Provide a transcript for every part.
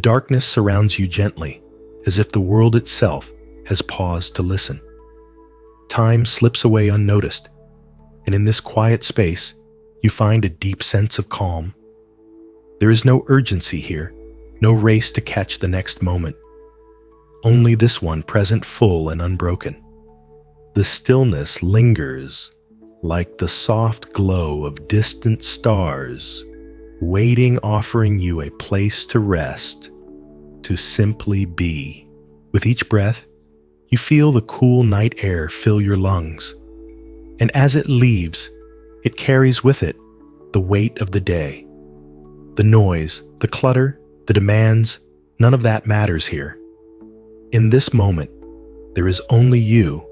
darkness surrounds you gently, as if the world itself has paused to listen. Time slips away unnoticed, and in this quiet space, you find a deep sense of calm. There is no urgency here, no race to catch the next moment. Only this one present full and unbroken. The stillness lingers like the soft glow of distant stars, waiting, offering you a place to rest, to simply be. With each breath, you feel the cool night air fill your lungs, and as it leaves, it carries with it the weight of the day. The noise, the clutter, the demands, none of that matters here. In this moment, there is only you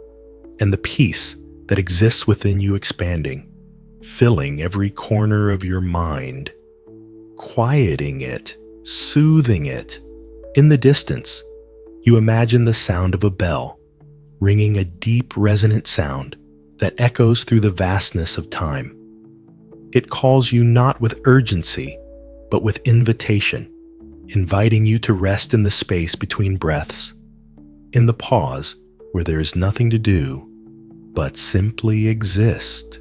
and the peace that exists within you expanding, filling every corner of your mind, quieting it, soothing it. In the distance, you imagine the sound of a bell, ringing a deep resonant sound that echoes through the vastness of time. It calls you not with urgency, but with invitation, inviting you to rest in the space between breaths, in the pause where there is nothing to do but simply exist.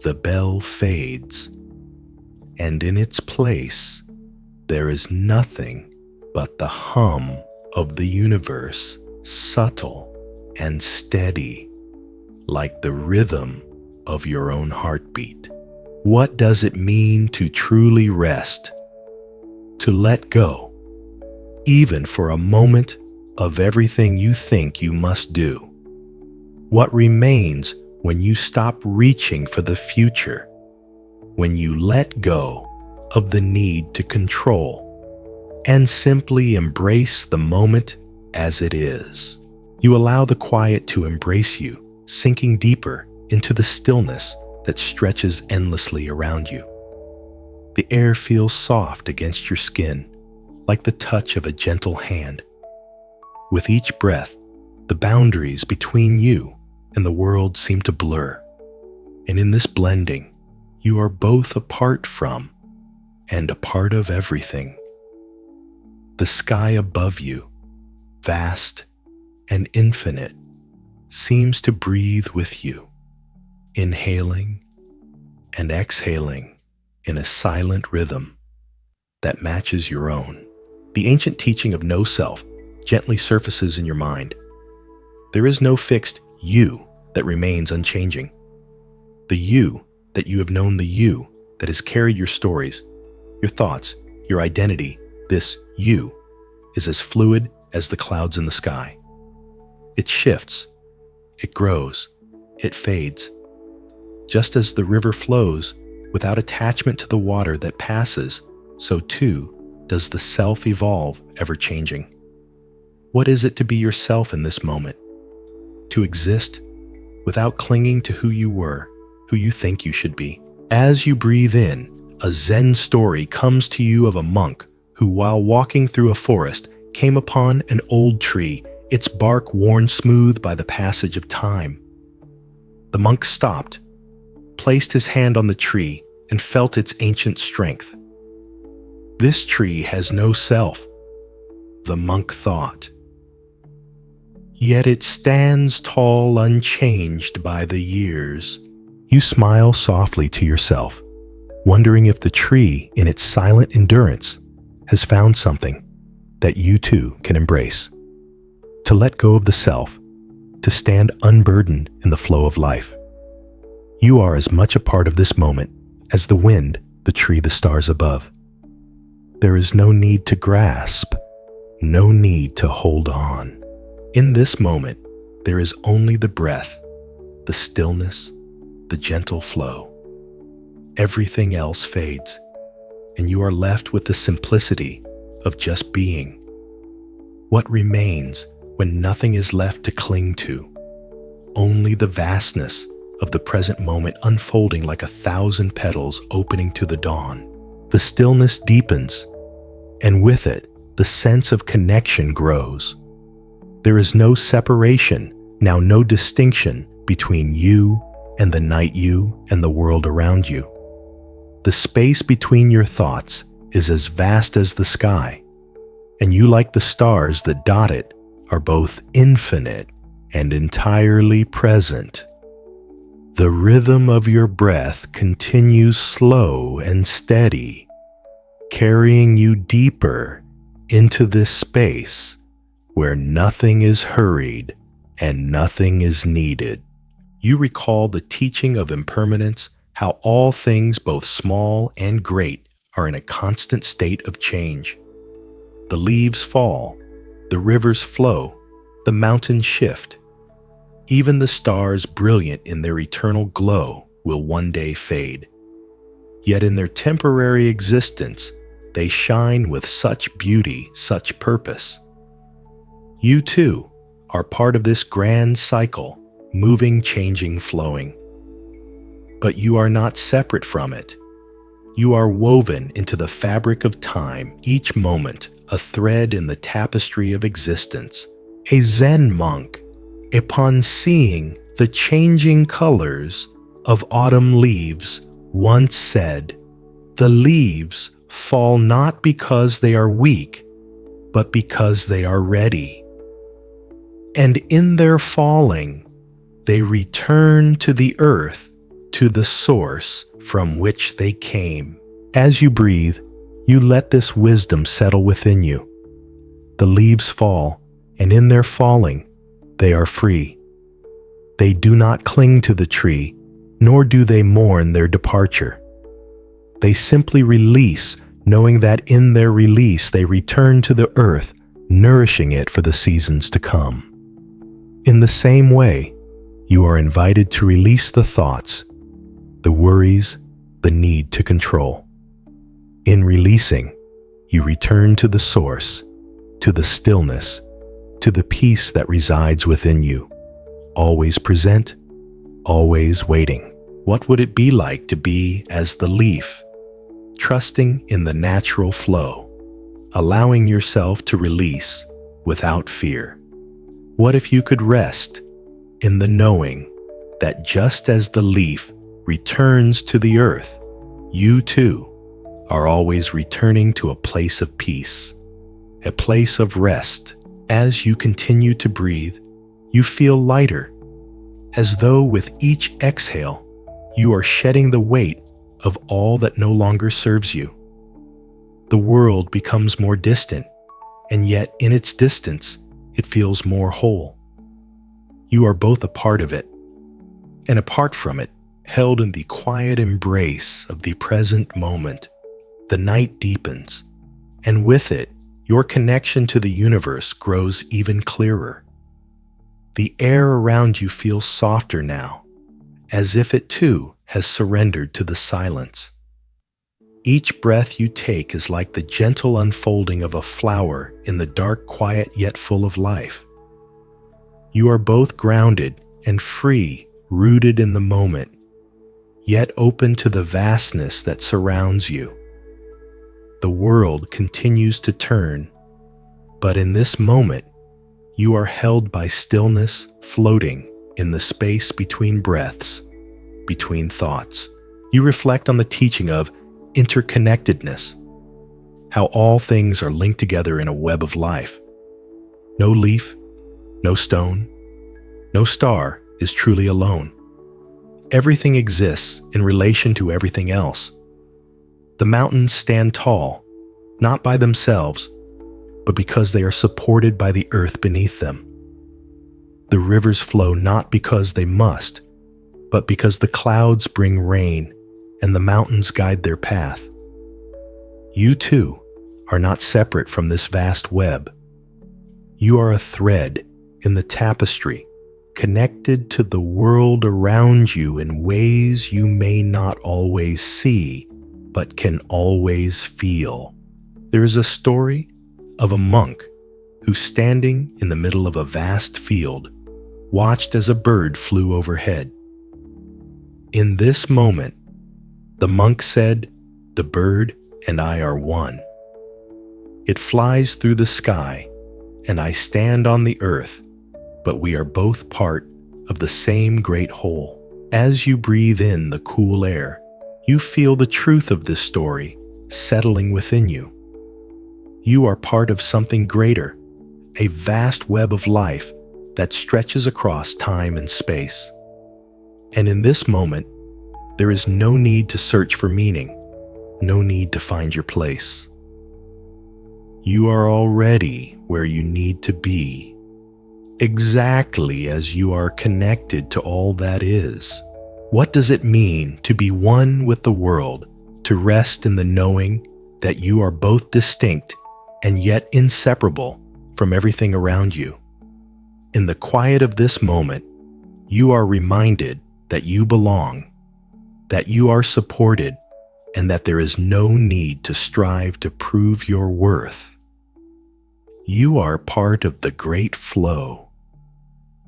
The bell fades, and in its place, there is nothing but the hum of the universe, subtle and steady, like the rhythm of your own heartbeat. What does it mean to truly rest? To let go, even for a moment, of everything you think you must do. What remains when you stop reaching for the future, when you let go of the need to control and simply embrace the moment as it is. You allow the quiet to embrace you, sinking deeper into the stillness that stretches endlessly around you. The air feels soft against your skin, like the touch of a gentle hand. With each breath, the boundaries between you and the world seem to blur. And in this blending, you are both apart from and a part of everything. The sky above you, vast and infinite, seems to breathe with you, inhaling and exhaling in a silent rhythm that matches your own. The ancient teaching of no self gently surfaces in your mind. There is no fixed you that remains unchanging. The you that you have known, the you that has carried your stories, your thoughts, your identity, this you is as fluid as the clouds in the sky. It shifts, it grows, it fades. Just as the river flows without attachment to the water that passes, so too does the self evolve, ever changing. What is it to be yourself in this moment? To exist without clinging to who you were, who you think you should be. As you breathe in, a Zen story comes to you of a monk who, while walking through a forest, came upon an old tree, its bark worn smooth by the passage of time. The monk stopped, placed his hand on the tree, and felt its ancient strength. This tree has no self, the monk thought. Yet it stands tall, unchanged by the years. You smile softly to yourself, wondering if the tree, in its silent endurance, has found something that you too can embrace. To let go of the self, to stand unburdened in the flow of life. You are as much a part of this moment as the wind, the tree, the stars above. There is no need to grasp, no need to hold on. In this moment, there is only the breath, the stillness, the gentle flow. Everything else fades, and you are left with the simplicity of just being. What remains when nothing is left to cling to? Only the vastness of the present moment unfolding like 1,000 petals opening to the dawn. The stillness deepens, and with it, the sense of connection grows. There is no separation, now no distinction between you and the night you and the world around you. The space between your thoughts is as vast as the sky, and you, like the stars that dot it, are both infinite and entirely present. The rhythm of your breath continues slow and steady, carrying you deeper into this space where nothing is hurried and nothing is needed. You recall the teaching of impermanence, how all things, both small and great, are in a constant state of change. The leaves fall, the rivers flow, the mountains shift. Even the stars, brilliant in their eternal glow, will one day fade. Yet in their temporary existence, they shine with such beauty, such purpose. You too are part of this grand cycle, moving, changing, flowing. But you are not separate from it. You are woven into the fabric of time, each moment a thread in the tapestry of existence. A Zen monk, upon seeing the changing colors of autumn leaves, once said, "The leaves fall not because they are weak, but because they are ready. And in their falling, they return to the earth, to the source from which they came." As you breathe, you let this wisdom settle within you. The leaves fall, and in their falling, they are free. They do not cling to the tree, nor do they mourn their departure. They simply release, knowing that in their release they return to the earth, nourishing it for the seasons to come. In the same way, you are invited to release the thoughts, the worries, the need to control. In releasing, you return to the source, to the stillness, to the peace that resides within you, always present, always waiting. What would it be like to be as the leaf, trusting in the natural flow, allowing yourself to release without fear? What if you could rest in the knowing that just as the leaf returns to the earth, you too are always returning to a place of peace, a place of rest. As you continue to breathe, you feel lighter, as though with each exhale, you are shedding the weight of all that no longer serves you. The world becomes more distant, and yet in its distance, it feels more whole. You are both a part of it, and apart from it, held in the quiet embrace of the present moment. The night deepens, and with it, your connection to the universe grows even clearer. The air around you feels softer now, as if it too has surrendered to the silence. Each breath you take is like the gentle unfolding of a flower in the dark quiet yet full of life. You are both grounded and free, rooted in the moment, yet open to the vastness that surrounds you. The world continues to turn, but in this moment, you are held by stillness, floating in the space between breaths, between thoughts. You reflect on the teaching of interconnectedness, how all things are linked together in a web of life. No leaf, no stone, no star is truly alone. Everything exists in relation to everything else. The mountains stand tall, not by themselves, but because they are supported by the earth beneath them. The rivers flow not because they must, but because the clouds bring rain and the mountains guide their path. You too are not separate from this vast web. You are a thread in the tapestry, connected to the world around you in ways you may not always see, but can always feel. There is a story of a monk who, standing in the middle of a vast field, watched as a bird flew overhead. In this moment, the monk said, "The bird and I are one. It flies through the sky, and I stand on the earth, but we are both part of the same great whole." As you breathe in the cool air, you feel the truth of this story settling within you. You are part of something greater, a vast web of life that stretches across time and space. And in this moment, there is no need to search for meaning, no need to find your place. You are already where you need to be, exactly as you are connected to all that is. What does it mean to be one with the world, to rest in the knowing that you are both distinct and yet inseparable from everything around you? In the quiet of this moment, you are reminded that you belong, that you are supported, and that there is no need to strive to prove your worth. You are part of the great flow,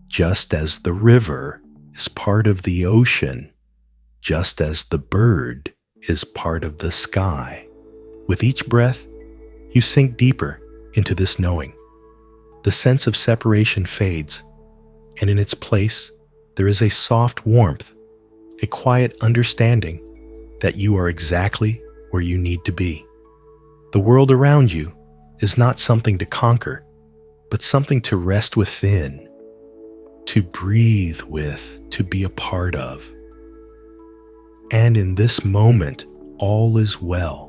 just as the river is part of the ocean, just as the bird is part of the sky. With each breath, you sink deeper into this knowing. The sense of separation fades, and in its place, there is a soft warmth, a quiet understanding that you are exactly where you need to be. The world around you is not something to conquer, but something to rest within, to breathe with, to be a part of. And in this moment, all is well.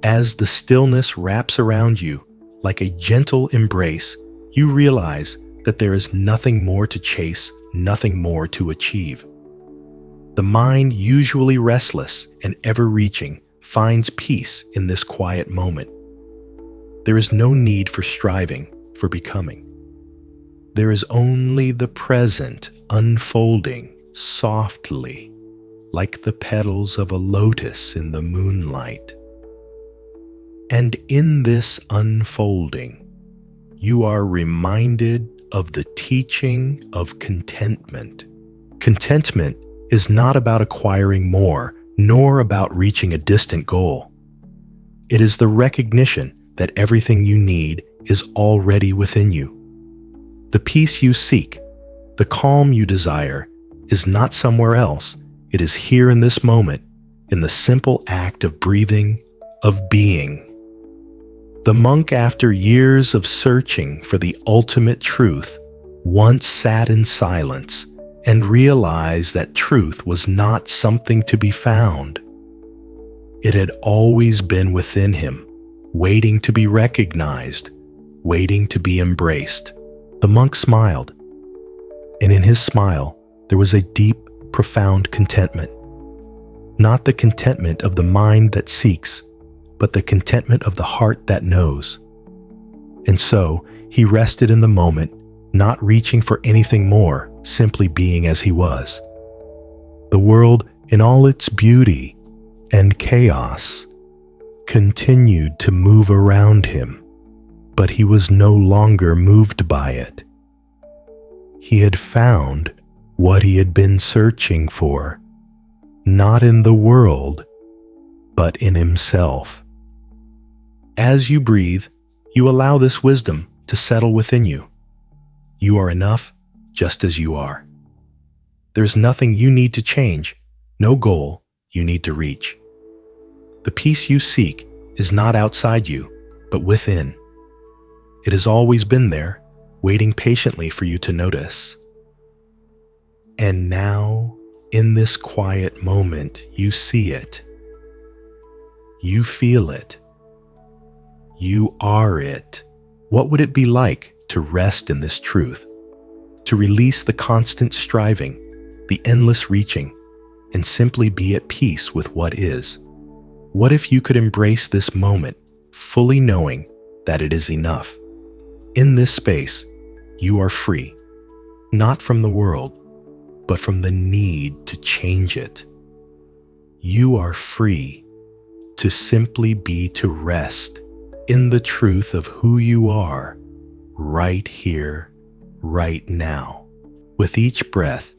As the stillness wraps around you like a gentle embrace, you realize that there is nothing more to chase, nothing more to achieve. The mind, usually restless and ever-reaching, finds peace in this quiet moment. There is no need for striving, for becoming. There is only the present unfolding softly, like the petals of a lotus in the moonlight. And in this unfolding, you are reminded of the teaching of contentment. Contentment is not about acquiring more, nor about reaching a distant goal. It is the recognition that everything you need is already within you. The peace you seek, the calm you desire, is not somewhere else. It is here in this moment, in the simple act of breathing, of being. The monk, after years of searching for the ultimate truth, once sat in silence and realized that truth was not something to be found. It had always been within him, waiting to be recognized, waiting to be embraced. The monk smiled, and in his smile there was a deep, profound contentment. Not the contentment of the mind that seeks, but the contentment of the heart that knows. And so he rested in the moment, not reaching for anything more, simply being as he was. The world, in all its beauty and chaos, continued to move around him, but he was no longer moved by it. He had found what he had been searching for, not in the world, but in himself. As you breathe, you allow this wisdom to settle within you. You are enough just as you are. There's nothing you need to change, no goal you need to reach. The peace you seek is not outside you, but within. It has always been there, waiting patiently for you to notice. And now, in this quiet moment, you see it. You feel it. You are it. What would it be like to rest in this truth? To release the constant striving, the endless reaching, and simply be at peace with what is? What if you could embrace this moment, fully knowing that it is enough? In this space, you are free, not from the world, but from the need to change it. You are free to simply be, to rest in the truth of who you are, right here, right now. With each breath,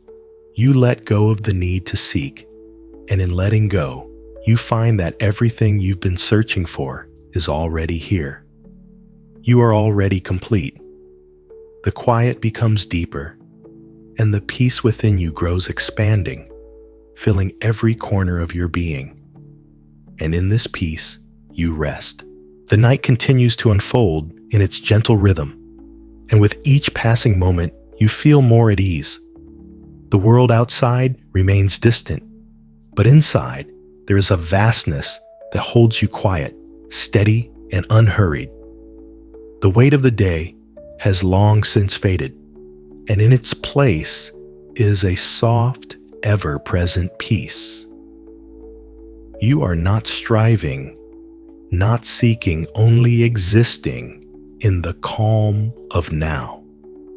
you let go of the need to seek, and in letting go, you find that everything you've been searching for is already here. You are already complete. The quiet becomes deeper, and the peace within you grows expanding, filling every corner of your being. And in this peace, you rest. The night continues to unfold in its gentle rhythm, and with each passing moment, you feel more at ease. The world outside remains distant, but inside, there is a vastness that holds you quiet, steady, and unhurried. The weight of the day has long since faded, and in its place is a soft, ever-present peace. You are not striving, not seeking, only existing in the calm of now.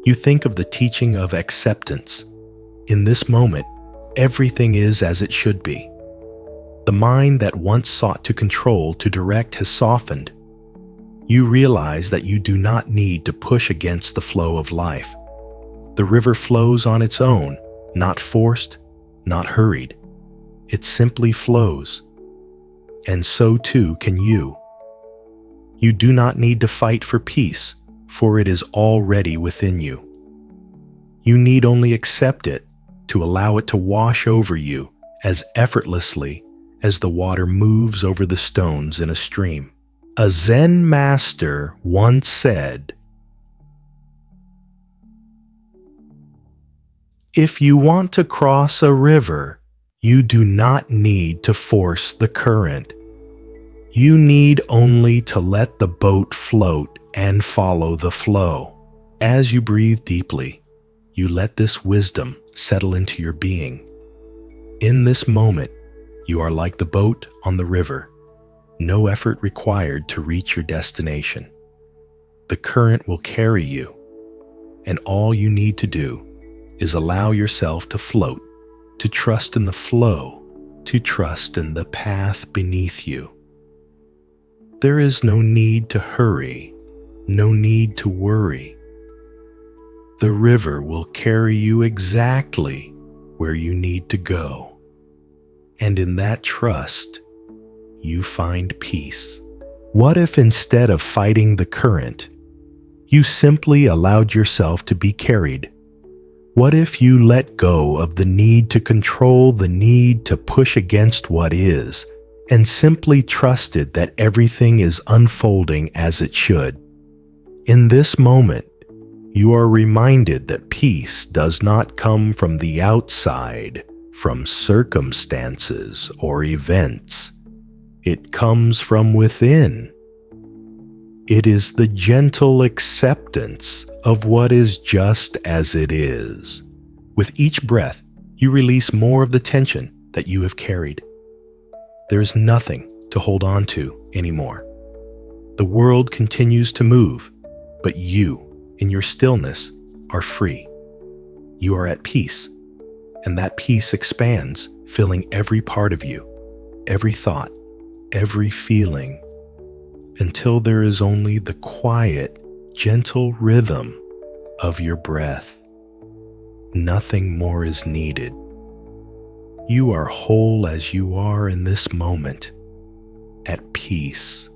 You think of the teaching of acceptance. In this moment, everything is as it should be. The mind that once sought to control, to direct, has softened. You realize that you do not need to push against the flow of life. The river flows on its own, not forced, not hurried. It simply flows. And so too can you. You do not need to fight for peace, for it is already within you. You need only accept it, to allow it to wash over you as effortlessly as the water moves over the stones in a stream. A Zen master once said, "If you want to cross a river, you do not need to force the current. You need only to let the boat float and follow the flow." As you breathe deeply, you let this wisdom settle into your being. In this moment, you are like the boat on the river, no effort required to reach your destination. The current will carry you, and all you need to do is allow yourself to float, to trust in the flow, to trust in the path beneath you. There is no need to hurry, no need to worry. The river will carry you exactly where you need to go. And in that trust, you find peace. What if instead of fighting the current, you simply allowed yourself to be carried? What if you let go of the need to control, the need to push against what is, and simply trusted that everything is unfolding as it should? In this moment, you are reminded that peace does not come from the outside, from circumstances or events. It comes from within. It is the gentle acceptance of what is just as it is. With each breath, you release more of the tension that you have carried. There is nothing to hold on to anymore. The world continues to move, but you, in your stillness, are free. You are at peace, and that peace expands, filling every part of you, every thought, every feeling, until there is only the quiet, gentle rhythm of your breath. Nothing more is needed. You are whole as you are in this moment, at peace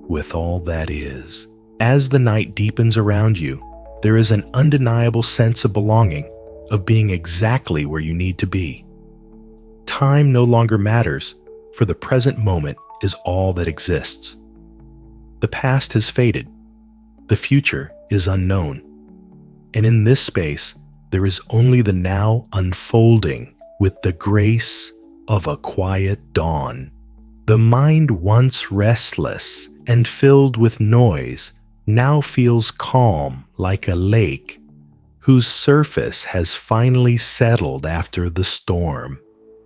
with all that is. As the night deepens around you, there is an undeniable sense of belonging, of being exactly where you need to be. Time no longer matters, for the present moment is all that exists. The past has faded. The future is unknown. And in this space, there is only the now unfolding with the grace of a quiet dawn. The mind once restless and filled with noise now feels calm like a lake whose surface has finally settled after the storm.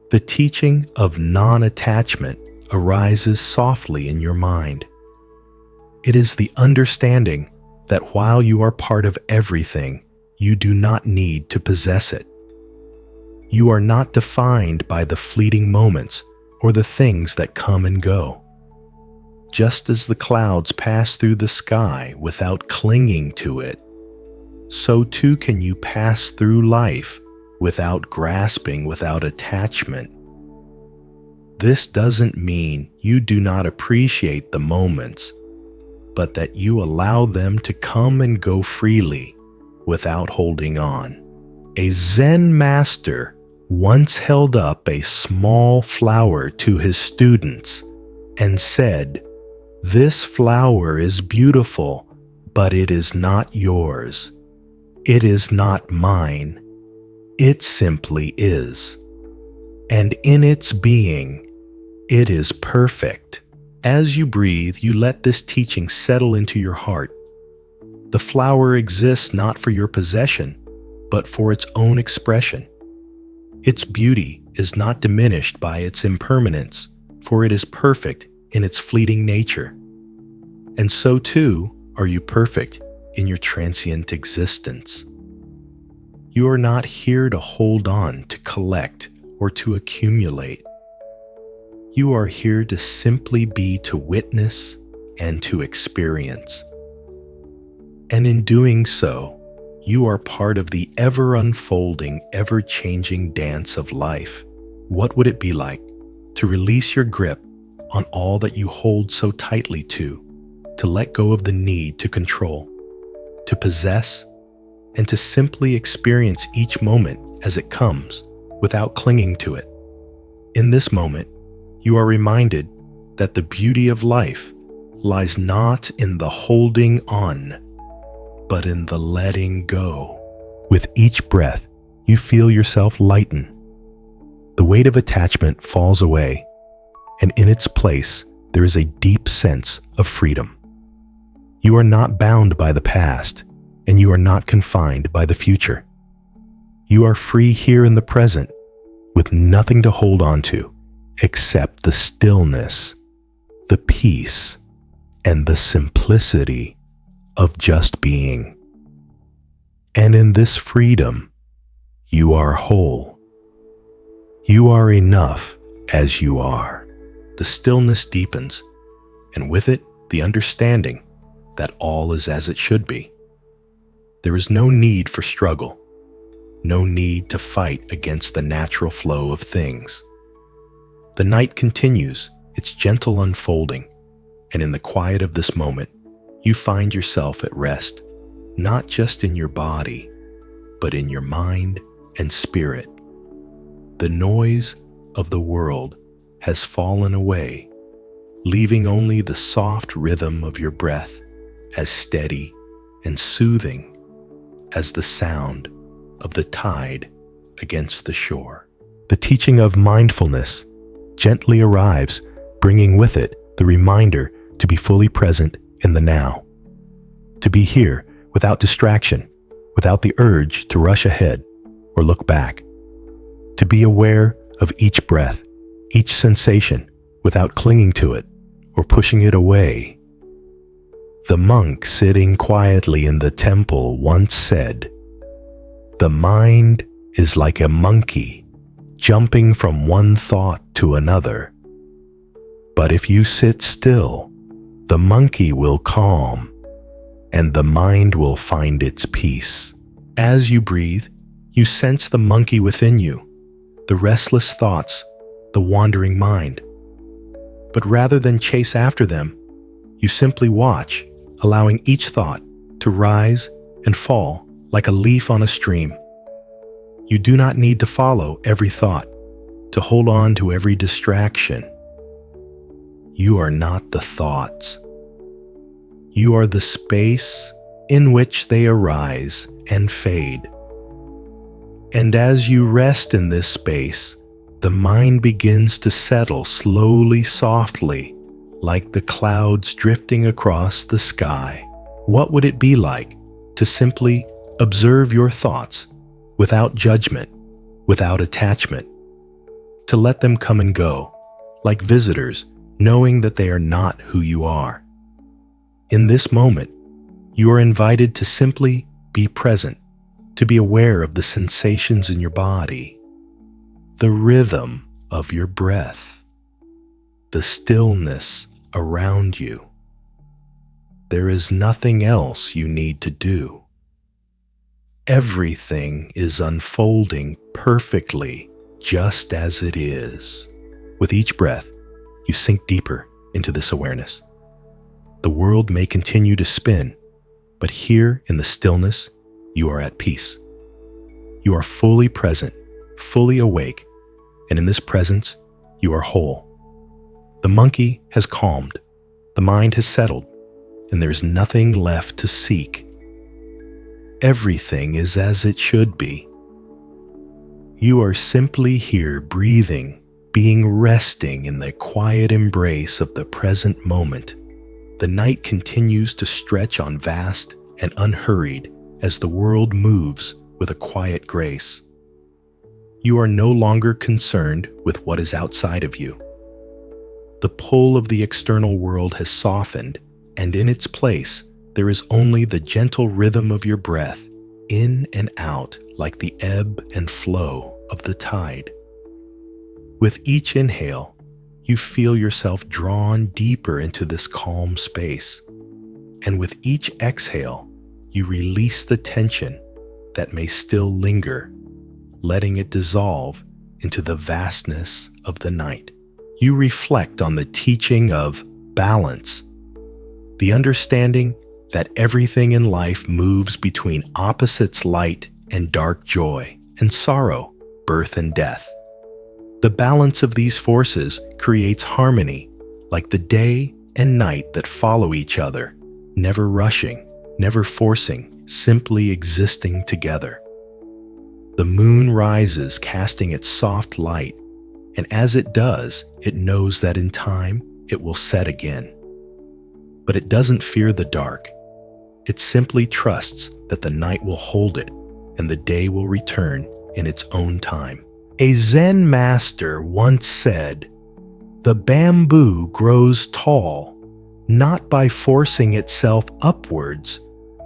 The teaching of non-attachment arises softly in your mind. It is the understanding that while you are part of everything, you do not need to possess it. You are not defined by the fleeting moments or the things that come and go. Just as the clouds pass through the sky without clinging to it, so too can you pass through life without grasping, without attachment. This doesn't mean you do not appreciate the moments, but that you allow them to come and go freely without holding on. A Zen master once held up a small flower to his students and said, This flower is beautiful, but it is not yours. It is not mine. It simply is. And in its being, it is perfect. As you breathe, you let this teaching settle into your heart. The flower exists not for your possession, but for its own expression. Its beauty is not diminished by its impermanence, for it is perfect in its fleeting nature. And so too are you perfect in your transient existence. You are not here to hold on, to collect, or to accumulate. You are here to simply be, to witness, and to experience. And in doing so, you are part of the ever-unfolding, ever-changing dance of life. What would it be like to release your grip on all that you hold so tightly to let go of the need to control, to possess, and to simply experience each moment as it comes without clinging to it? In this moment, you are reminded that the beauty of life lies not in the holding on, but in the letting go. With each breath, you feel yourself lighten. The weight of attachment falls away, and in its place, there is a deep sense of freedom. You are not bound by the past, and you are not confined by the future. You are free here in the present, with nothing to hold on to except the stillness, the peace, and the simplicity of just being. And in this freedom, you are whole. You are enough as you are. The stillness deepens, and with it, the understanding that all is as it should be. There is no need for struggle, no need to fight against the natural flow of things. The night continues its gentle unfolding, and in the quiet of this moment, you find yourself at rest, not just in your body, but in your mind and spirit. The noise of the world has fallen away, leaving only the soft rhythm of your breath, as steady and soothing as the sound of the tide against the shore. The teaching of mindfulness gently arrives, bringing with it the reminder to be fully present in the now, to be here without distraction, without the urge to rush ahead or look back, to be aware of each breath, each sensation, without clinging to it or pushing it away. The monk sitting quietly in the temple once said, "The mind is like a monkey jumping from one thought to another. But if you sit still, the monkey will calm, and the mind will find its peace." As you breathe, you sense the monkey within you, the restless thoughts, the wandering mind. But rather than chase after them, you simply watch, allowing each thought to rise and fall like a leaf on a stream. You do not need to follow every thought, to hold on to every distraction. You are not the thoughts. You are the space in which they arise and fade. And as you rest in this space, the mind begins to settle slowly, softly, like the clouds drifting across the sky. What would it be like to simply observe your thoughts without judgment, without attachment, to let them come and go, like visitors, knowing that they are not who you are? In this moment, you are invited to simply be present, to be aware of the sensations in your body, the rhythm of your breath, the stillness around you. There is nothing else you need to do. Everything is unfolding perfectly just as it is. With each breath, you sink deeper into this awareness. The world may continue to spin, but here in the stillness, you are at peace. You are fully present, fully awake, and in this presence, you are whole. The monkey has calmed, The mind has settled, and there is nothing left to seek. Everything is as it should be. You are simply here breathing, being resting in the quiet embrace of the present moment. The night continues to stretch on vast and unhurried as the world moves with a quiet grace. You are no longer concerned with what is outside of you. The pull of the external world has softened, and in its place, there is only the gentle rhythm of your breath, in and out like the ebb and flow of the tide. With each inhale, you feel yourself drawn deeper into this calm space, and with each exhale, you release the tension that may still linger, letting it dissolve into the vastness of the night. You reflect on the teaching of balance, the understanding that everything in life moves between opposites, light and dark, joy and sorrow, birth and death. The balance of these forces creates harmony, like the day and night that follow each other, never rushing, never forcing, simply existing together. The moon rises, casting its soft light, and as it does, it knows that in time it will set again. But it doesn't fear the dark. It simply trusts that the night will hold it and the day will return in its own time. A Zen master once said, "The bamboo grows tall, not by forcing itself upwards,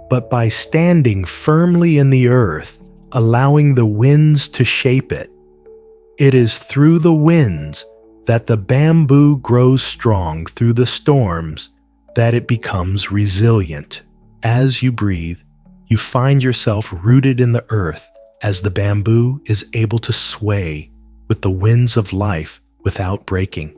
but by standing firmly in the earth, allowing the winds to shape it. It is through the winds that the bamboo grows strong, through the storms that it becomes resilient." As you breathe, you find yourself rooted in the earth as the bamboo is able to sway with the winds of life without breaking.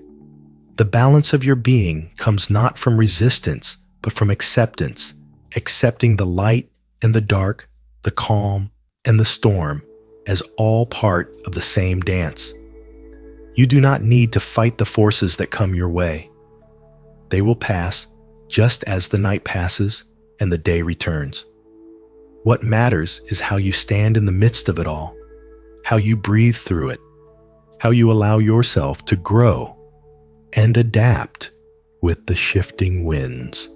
The balance of your being comes not from resistance, but from acceptance, accepting the light and the dark, the calm and the storm as all part of the same dance. You do not need to fight the forces that come your way. They will pass just as the night passes and the day returns. What matters is how you stand in the midst of it all, how you breathe through it, how you allow yourself to grow and adapt with the shifting winds.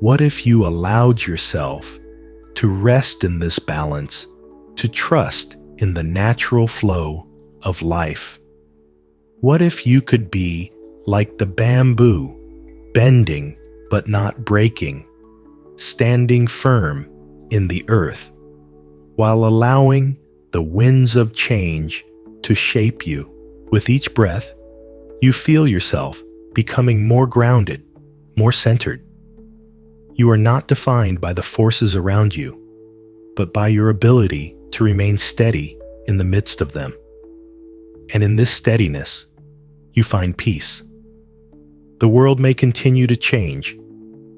What if you allowed yourself to rest in this balance, to trust in the natural flow of life? What if you could be like the bamboo, bending but not breaking, standing firm in the earth, while allowing the winds of change to shape you? With each breath, you feel yourself becoming more grounded, more centered. You are not defined by the forces around you, but by your ability to remain steady in the midst of them. And in this steadiness, you find peace. The world may continue to change,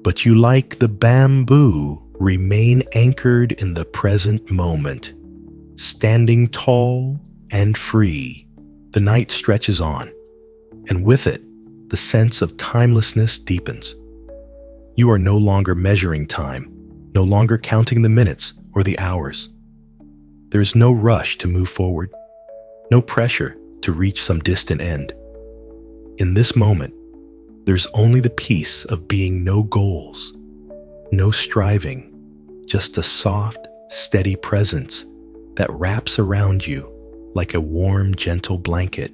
but you, like the bamboo, remain anchored in the present moment, standing tall and free. The night stretches on, and with it, the sense of timelessness deepens. You are no longer measuring time, no longer counting the minutes or the hours. There is no rush to move forward, no pressure to reach some distant end. In this moment, there's only the peace of being no goals, no striving, just a soft, steady presence that wraps around you like a warm, gentle blanket.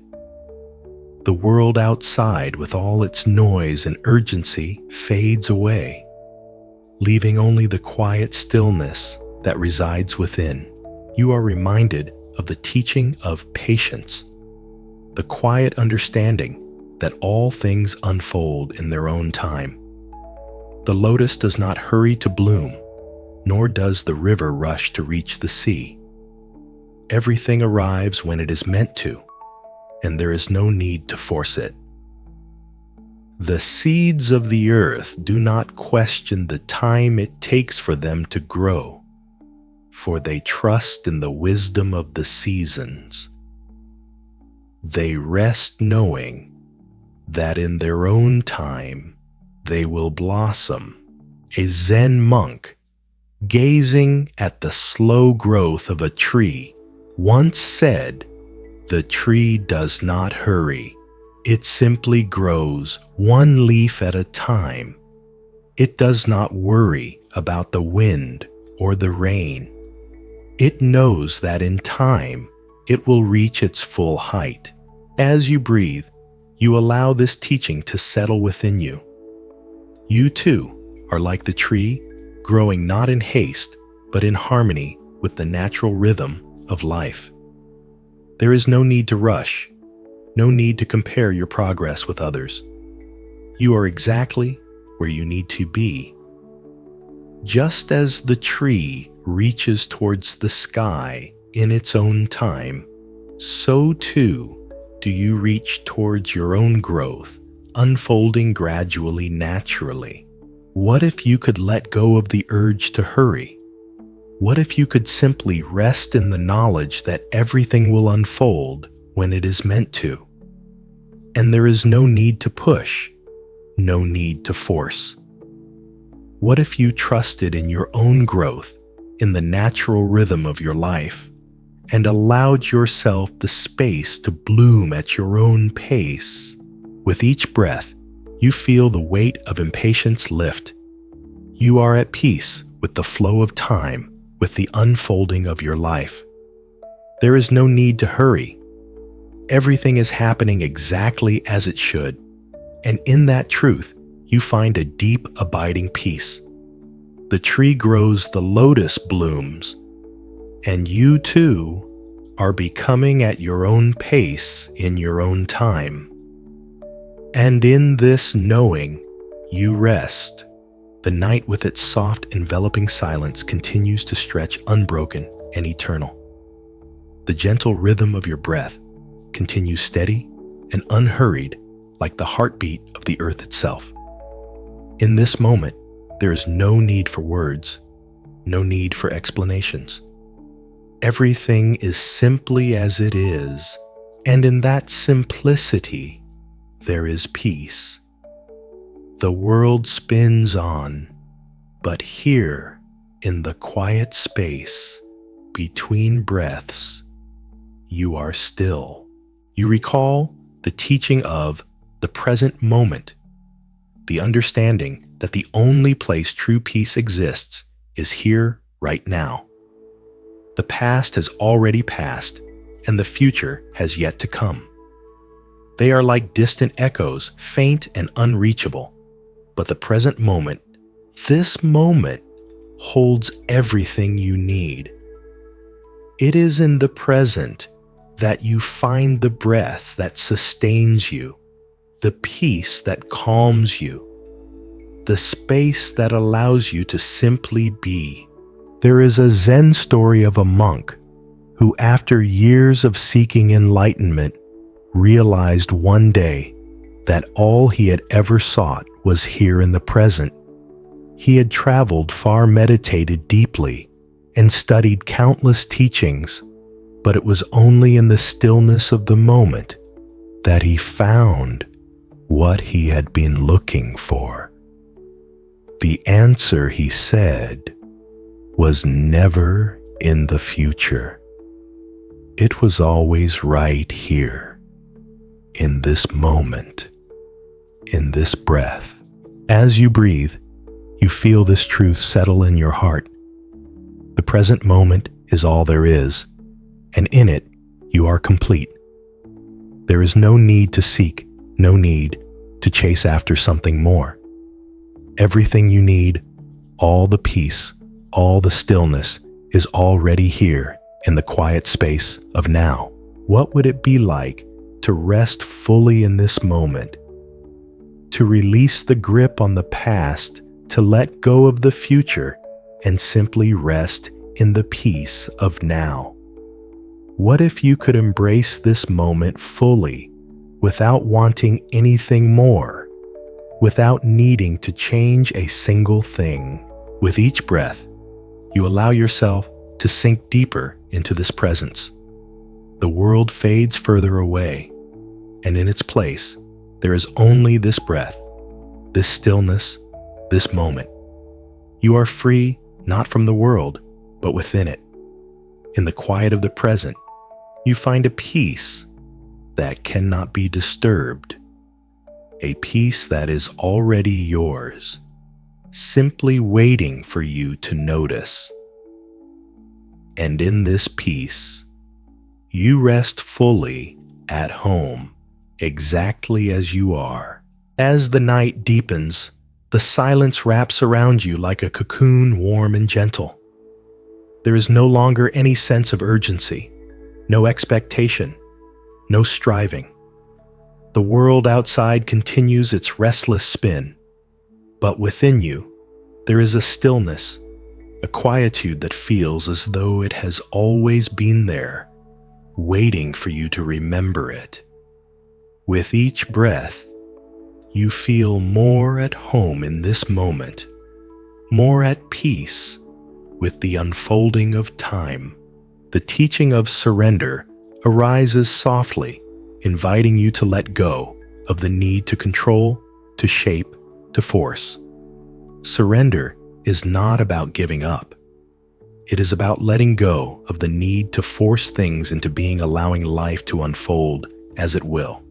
The world outside, with all its noise and urgency, fades away, leaving only the quiet stillness that resides within. You are reminded of the teaching of patience, the quiet understanding that all things unfold in their own time. The lotus does not hurry to bloom, nor does the river rush to reach the sea. Everything arrives when it is meant to, and there is no need to force it. The seeds of the earth do not question the time it takes for them to grow, for they trust in the wisdom of the seasons. They rest knowing that in their own time they will blossom. A Zen monk, gazing at the slow growth of a tree, once said, "The tree does not hurry. It simply grows one leaf at a time. It does not worry about the wind or the rain. It knows that in time it will reach its full height." As you breathe, you allow this teaching to settle within you. You too are like the tree, growing not in haste, but in harmony with the natural rhythm of life. There is no need to rush, no need to compare your progress with others. You are exactly where you need to be. Just as the tree reaches towards the sky in its own time, so too do you reach towards your own growth, unfolding gradually, naturally. What if you could let go of the urge to hurry? What if you could simply rest in the knowledge that everything will unfold when it is meant to? And there is no need to push, no need to force. What if you trusted in your own growth, in the natural rhythm of your life, and allowed yourself the space to bloom at your own pace? With each breath, you feel the weight of impatience lift. You are at peace with the flow of time, with the unfolding of your life. There is no need to hurry. Everything is happening exactly as it should, and in that truth, you find a deep, abiding peace. The tree grows, the lotus blooms, and you too are becoming at your own pace in your own time. And in this knowing, you rest. The night with its soft, enveloping silence continues to stretch unbroken and eternal. The gentle rhythm of your breath continues steady and unhurried, like the heartbeat of the earth itself. In this moment, there is no need for words, no need for explanations. Everything is simply as it is, and in that simplicity, there is peace. The world spins on, but here, in the quiet space between breaths, you are still. You recall the teaching of the present moment, the understanding that the only place true peace exists is here, right now. The past has already passed, and the future has yet to come. They are like distant echoes, faint and unreachable. But the present moment, this moment, holds everything you need. It is in the present that you find the breath that sustains you, the peace that calms you, the space that allows you to simply be. There is a Zen story of a monk who, after years of seeking enlightenment, realized one day that all he had ever sought was here in the present. He had traveled far, meditated deeply, and studied countless teachings, but it was only in the stillness of the moment that he found what he had been looking for. The answer, he said, was never in the future. It was always right here, in this moment, in this breath. As you breathe, you feel this truth settle in your heart. The present moment is all there is, and in it, you are complete. There is no need to seek, no need to chase after something more. Everything you need, all the peace, all the stillness is already here in the quiet space of now. What would it be like to rest fully in this moment, to release the grip on the past, to let go of the future, and simply rest in the peace of now? What if you could embrace this moment fully, without wanting anything more, without needing to change a single thing? With each breath, you allow yourself to sink deeper into this presence. The world fades further away, and in its place, there is only this breath, this stillness, this moment. You are free not from the world, but within it. In the quiet of the present, you find a peace that cannot be disturbed, a peace that is already yours, simply waiting for you to notice. And in this peace, you rest fully at home, exactly as you are. As the night deepens, the silence wraps around you like a cocoon, warm and gentle. There is no longer any sense of urgency, no expectation, no striving. The world outside continues its restless spin, but within you, there is a stillness, a quietude that feels as though it has always been there, waiting for you to remember it. With each breath, you feel more at home in this moment, more at peace with the unfolding of time. The teaching of surrender arises softly, inviting you to let go of the need to control, to shape, to force. Surrender is not about giving up. It is about letting go of the need to force things into being, allowing life to unfold as it will.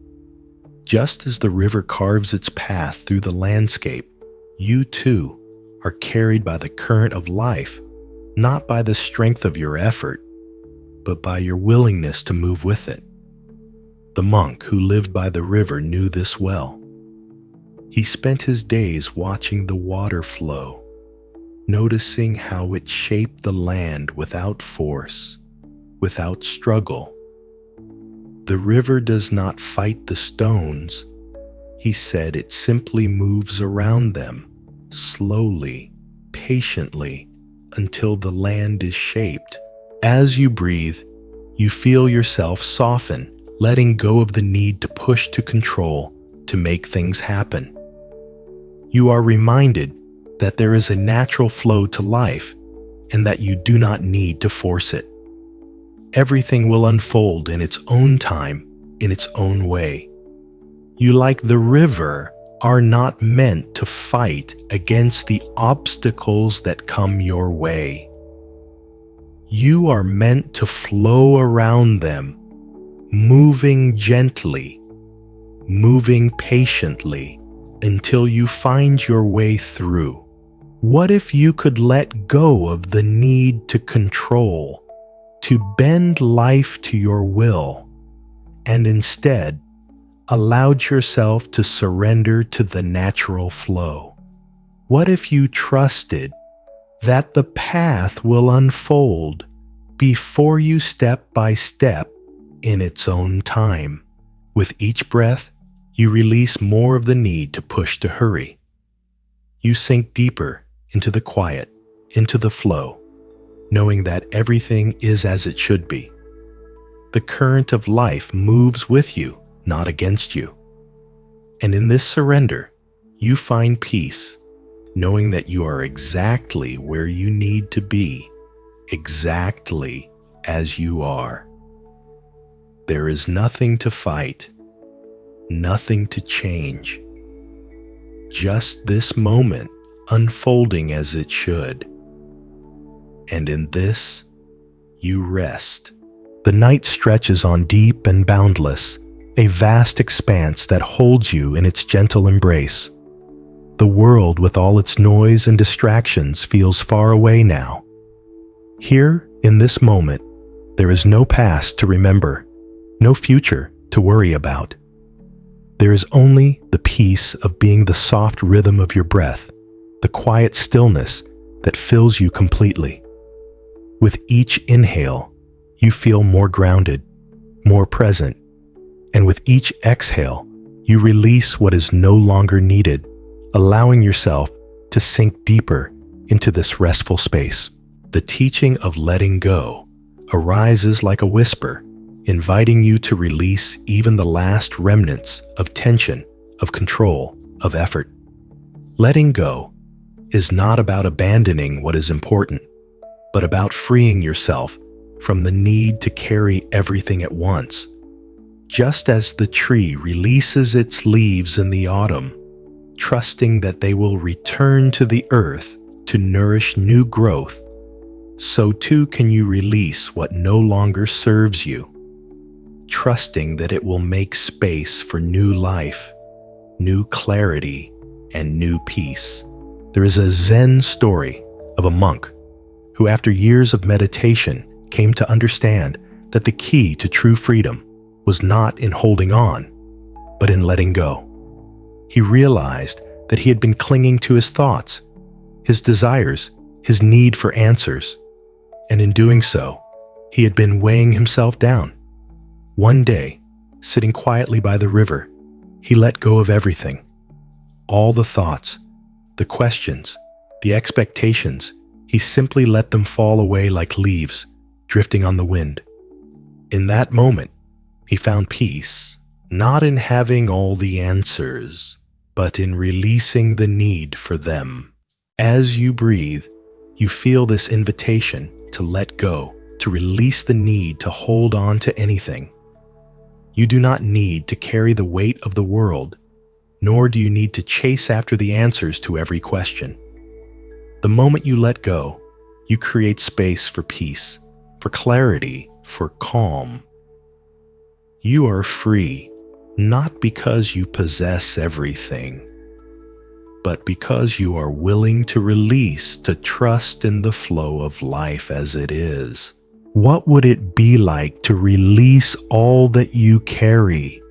Just as the river carves its path through the landscape, you too are carried by the current of life, not by the strength of your effort, but by your willingness to move with it. The monk who lived by the river knew this well. He spent his days watching the water flow, noticing how it shaped the land without force, without struggle. The river does not fight the stones, he said. It simply moves around them, slowly, patiently, until the land is shaped. As you breathe, you feel yourself soften, letting go of the need to push, to control, to make things happen. You are reminded that there is a natural flow to life and that you do not need to force it. Everything will unfold in its own time, in its own way. You, like the river, are not meant to fight against the obstacles that come your way. You are meant to flow around them, moving gently, moving patiently, until you find your way through. What if you could let go of the need to control, to bend life to your will, and instead allowed yourself to surrender to the natural flow? What if you trusted that the path will unfold before you, step by step, in its own time? With each breath, you release more of the need to push, to hurry. You sink deeper into the quiet, into the flow, knowing that everything is as it should be. The current of life moves with you, not against you. And in this surrender, you find peace, knowing that you are exactly where you need to be, exactly as you are. There is nothing to fight, nothing to change. Just this moment unfolding as it should. And in this, you rest. The night stretches on, deep and boundless, a vast expanse that holds you in its gentle embrace. The world, with all its noise and distractions, feels far away now. Here, in this moment, there is no past to remember, no future to worry about. There is only the peace of being, the soft rhythm of your breath, the quiet stillness that fills you completely. With each inhale, you feel more grounded, more present, and with each exhale, you release what is no longer needed, allowing yourself to sink deeper into this restful space. The teaching of letting go arises like a whisper, inviting you to release even the last remnants of tension, of control, of effort. Letting go is not about abandoning what is important, but about freeing yourself from the need to carry everything at once. Just as the tree releases its leaves in the autumn, trusting that they will return to the earth to nourish new growth, so too can you release what no longer serves you, trusting that it will make space for new life, new clarity, and new peace. There is a Zen story of a monk who, after years of meditation, came to understand that the key to true freedom was not in holding on, but in letting go. He realized that he had been clinging to his thoughts, his desires, his need for answers, and in doing so, he had been weighing himself down. One day, sitting quietly by the river, he let go of everything. All the thoughts, the questions, the expectations, he simply let them fall away like leaves drifting on the wind. In that moment, he found peace, not in having all the answers, but in releasing the need for them. As you breathe, you feel this invitation to let go, to release the need to hold on to anything. You do not need to carry the weight of the world, nor do you need to chase after the answers to every question. The moment you let go, you create space for peace, for clarity, for calm. You are free, not because you possess everything, but because you are willing to release, to trust in the flow of life as it is. What would it be like to release all that you carry,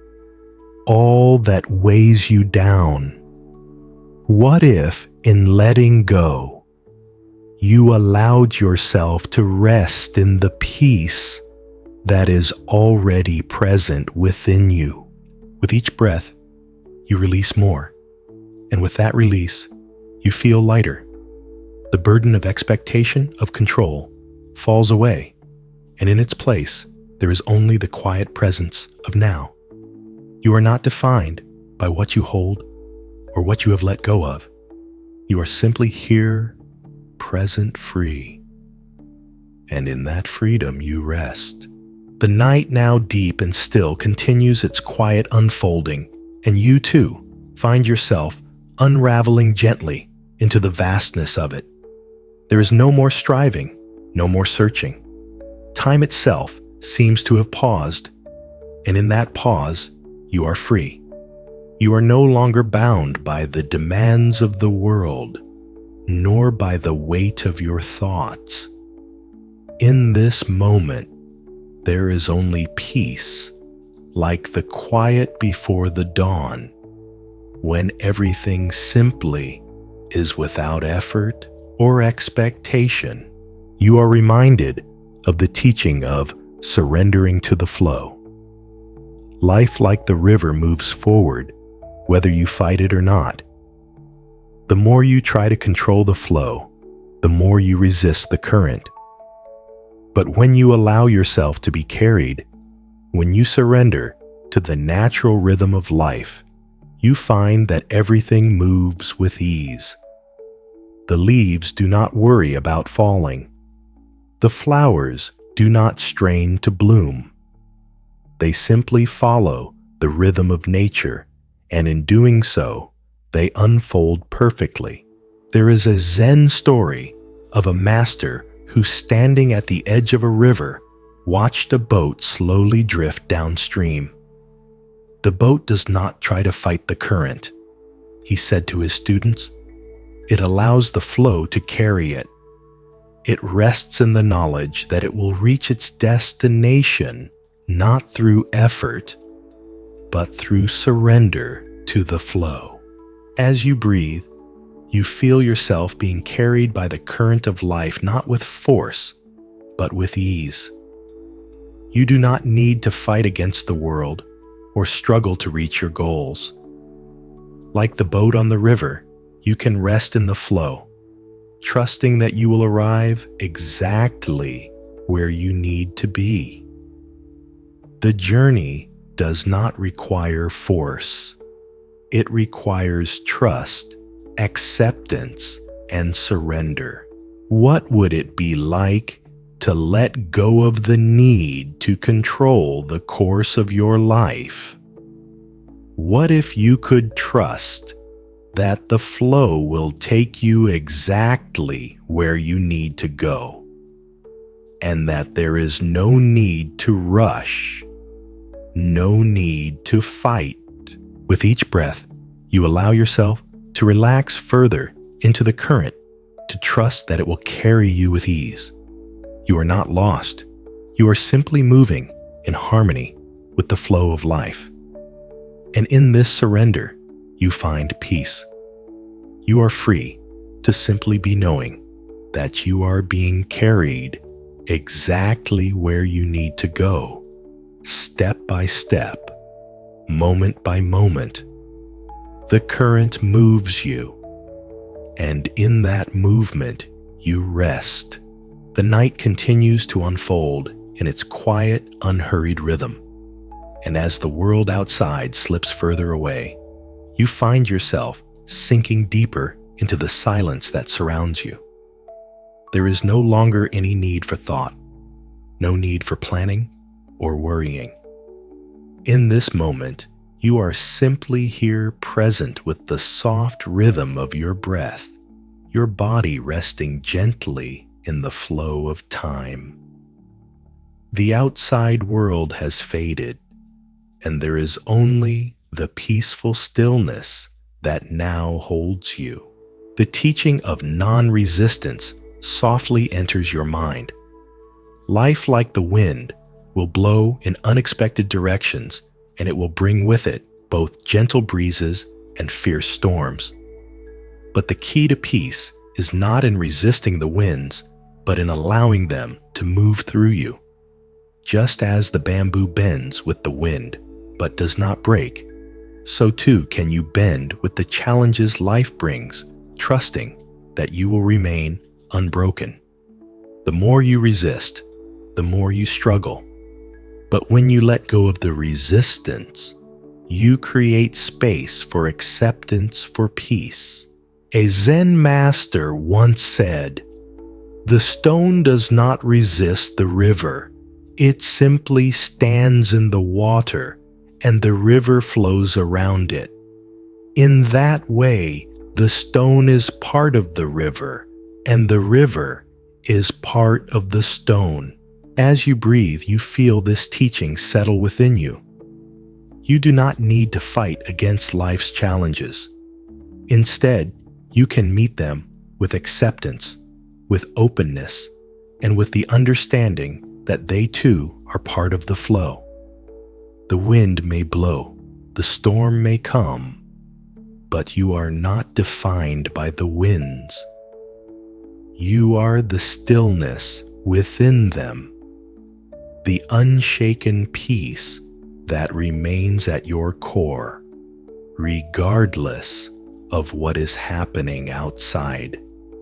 all that weighs you down? What if, in letting go, you allowed yourself to rest in the peace that is already present within you? With each breath, you release more, and with that release, you feel lighter. The burden of expectation, of control, falls away, and in its place, there is only the quiet presence of now. You are not defined by what you hold or what you have let go of. You are simply here, present, free. And in that freedom, you rest. The night, now deep and still, continues its quiet unfolding, and you too find yourself unraveling gently into the vastness of it. There is no more striving, no more searching. Time itself seems to have paused, and in that pause, you are free. You are no longer bound by the demands of the world, nor by the weight of your thoughts. In this moment, there is only peace, like the quiet before the dawn, when everything simply is without effort or expectation. You are reminded of the teaching of surrendering to the flow. Life, like the river, moves forward, whether you fight it or not. The more you try to control the flow, the more you resist the current. But when you allow yourself to be carried, when you surrender to the natural rhythm of life, you find that everything moves with ease. The leaves do not worry about falling. The flowers do not strain to bloom. They simply follow the rhythm of nature, and in doing so, they unfold perfectly. There is a Zen story of a master who, standing at the edge of a river, watched a boat slowly drift downstream. The boat does not try to fight the current, he said to his students. It allows the flow to carry it. It rests in the knowledge that it will reach its destination not through effort, but through surrender to the flow. As you breathe, you feel yourself being carried by the current of life, not with force, but with ease. You do not need to fight against the world or struggle to reach your goals. Like the boat on the river, you can rest in the flow, trusting that you will arrive exactly where you need to be. The journey does not require force. It requires trust, acceptance, and surrender. What would it be like to let go of the need to control the course of your life? What if you could trust that the flow will take you exactly where you need to go, and that there is no need to rush, no need to fight. With each breath, you allow yourself to relax further into the current, to trust that it will carry you with ease. You are not lost. You are simply moving in harmony with the flow of life. And in this surrender, you find peace. You are free to simply be knowing that you are being carried exactly where you need to go, step by step, moment by moment. The current moves you, and in that movement, you rest. The night continues to unfold in its quiet, unhurried rhythm. And as the world outside slips further away, you find yourself sinking deeper into the silence that surrounds you. There is no longer any need for thought, no need for planning or worrying. In this moment, you are simply here present with the soft rhythm of your breath, your body resting gently in the flow of time. The outside world has faded, and there is only the peaceful stillness that now holds you. The teaching of non-resistance softly enters your mind. Life, like the wind, will blow in unexpected directions, and it will bring with it both gentle breezes and fierce storms. But the key to peace is not in resisting the winds, but in allowing them to move through you. Just as the bamboo bends with the wind, but does not break, so too can you bend with the challenges life brings, trusting that you will remain unbroken. The more you resist, the more you struggle. But when you let go of the resistance, you create space for acceptance, for peace. A Zen master once said, "The stone does not resist the river. It simply stands in the water, and the river flows around it. In that way, the stone is part of the river, and the river is part of the stone." As you breathe, you feel this teaching settle within you. You do not need to fight against life's challenges. Instead, you can meet them with acceptance, with openness, and with the understanding that they too are part of the flow. The wind may blow, the storm may come, but you are not defined by the winds. You are the stillness within them, the unshaken peace that remains at your core, regardless of what is happening outside.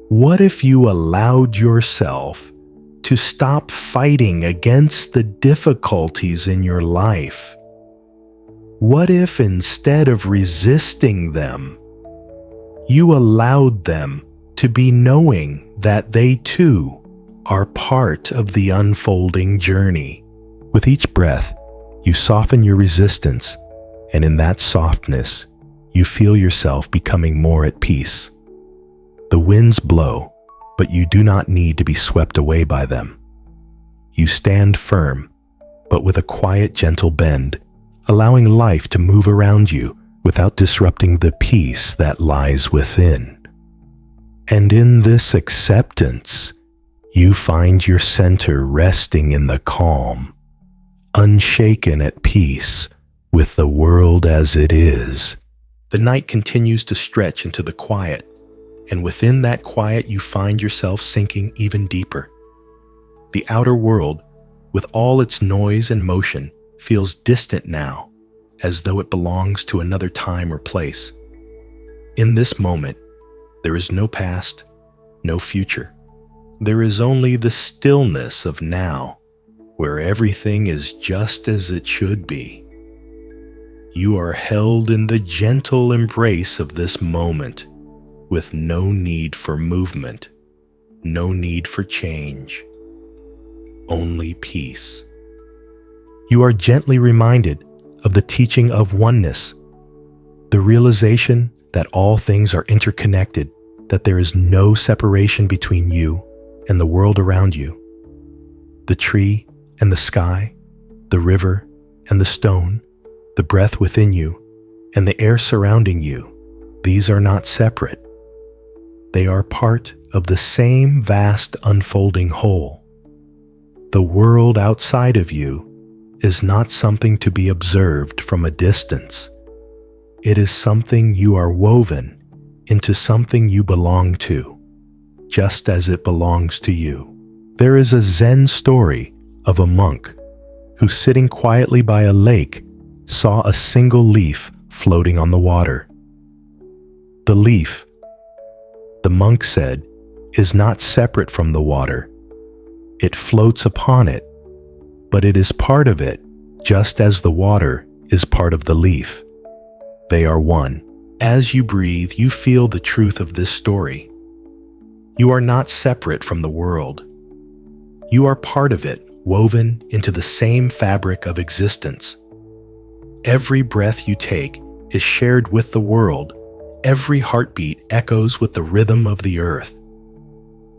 What if you allowed yourself to stop fighting against the difficulties in your life? What if instead of resisting them, you allowed them to be, knowing that they too are part of the unfolding journey? With each breath, you soften your resistance, and in that softness, you feel yourself becoming more at peace. The winds blow, but you do not need to be swept away by them. You stand firm, but with a quiet, gentle bend, allowing life to move around you without disrupting the peace that lies within. And in this acceptance, you find your center resting in the calm, unshaken at peace with the world as it is. The night continues to stretch into the quiet, and within that quiet you find yourself sinking even deeper. The outer world, with all its noise and motion, feels distant now, as though it belongs to another time or place. In this moment, there is no past, no future. There is only the stillness of now, where everything is just as it should be. You are held in the gentle embrace of this moment, with no need for movement, no need for change, only peace. You are gently reminded of the teaching of oneness, the realization that all things are interconnected, that there is no separation between you and the world around you. The tree and the sky, the river and the stone, the breath within you, and the air surrounding you, these are not separate. They are part of the same vast unfolding whole. The world outside of you is not something to be observed from a distance. It is something you are woven into, something you belong to, just as it belongs to you. There is a Zen story of a monk who, sitting quietly by a lake, saw a single leaf floating on the water. The leaf, the monk said, is not separate from the water. It floats upon it, but it is part of it, just as the water is part of the leaf. They are one. As you breathe, you feel the truth of this story. You are not separate from the world. You are part of it, woven into the same fabric of existence. Every breath you take is shared with the world. Every heartbeat echoes with the rhythm of the earth.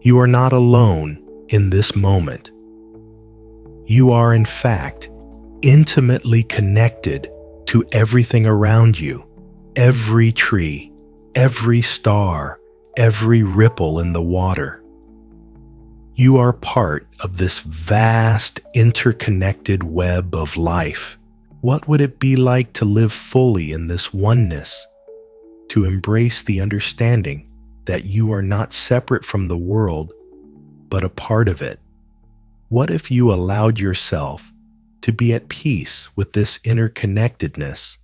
You are not alone in this moment. You are, in fact, intimately connected to everything around you, every tree, every star, every ripple in the water. You are part of this vast, interconnected web of life. What would it be like to live fully in this oneness, to embrace the understanding that you are not separate from the world, but a part of it? What if you allowed yourself to be at peace with this interconnectedness,